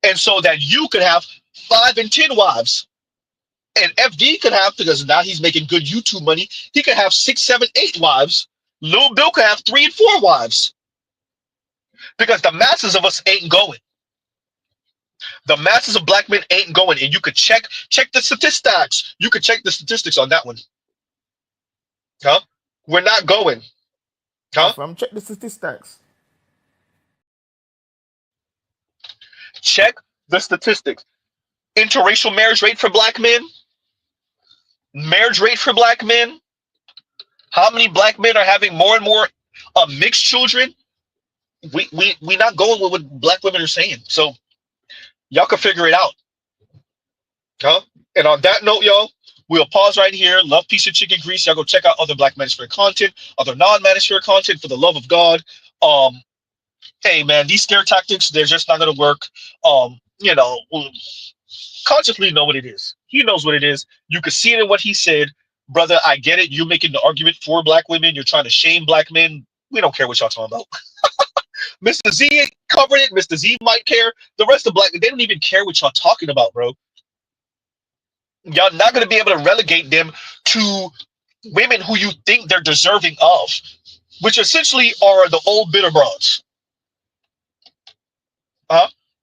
and so that you could have 5 and 10 wives. And FD could have, because now he's making good YouTube money, he could have 6, 7, 8 wives. Little Bill could have 3 and 4 wives. Because the masses of us ain't going. The masses of black men ain't going. And you could check the statistics. You could check the statistics on that one. We're not going. Check the statistics. Check the statistics. Interracial marriage rate for black men. Marriage rate for black men. How many black men are having more and more mixed children? We not going with what black women are saying. So y'all can figure it out. And on that note, y'all, we'll pause right here. Love, peace, and chicken grease. Y'all go check out other Black Manosphere content, other non-Manosphere content, for the love of God. Hey man, these scare tactics, they're just not gonna work. Consciously know what it is. He knows what it is. You can see it in what he said. Brother, I get it. You're making the argument for black women. You're trying to shame black men. We don't care what y'all talking about. Mr. Z covered it. Mr. Z might care. The rest of black, they don't even care what y'all talking about, bro. Y'all not going to be able to relegate them to women who you think they're deserving of, which essentially are the old bitter broads.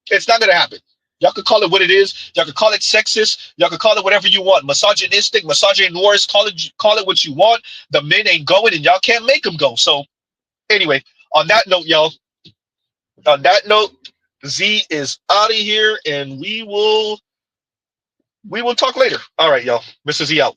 It's not going to happen. Y'all could call it what it is. Y'all could call it sexist. Y'all could call it whatever you want. Misogynistic, misogynoirous, call it what you want. The men ain't going, and y'all can't make them go. So anyway, on that note, y'all, Z is out of here, and we will talk later. All right, y'all. Mr. Z out.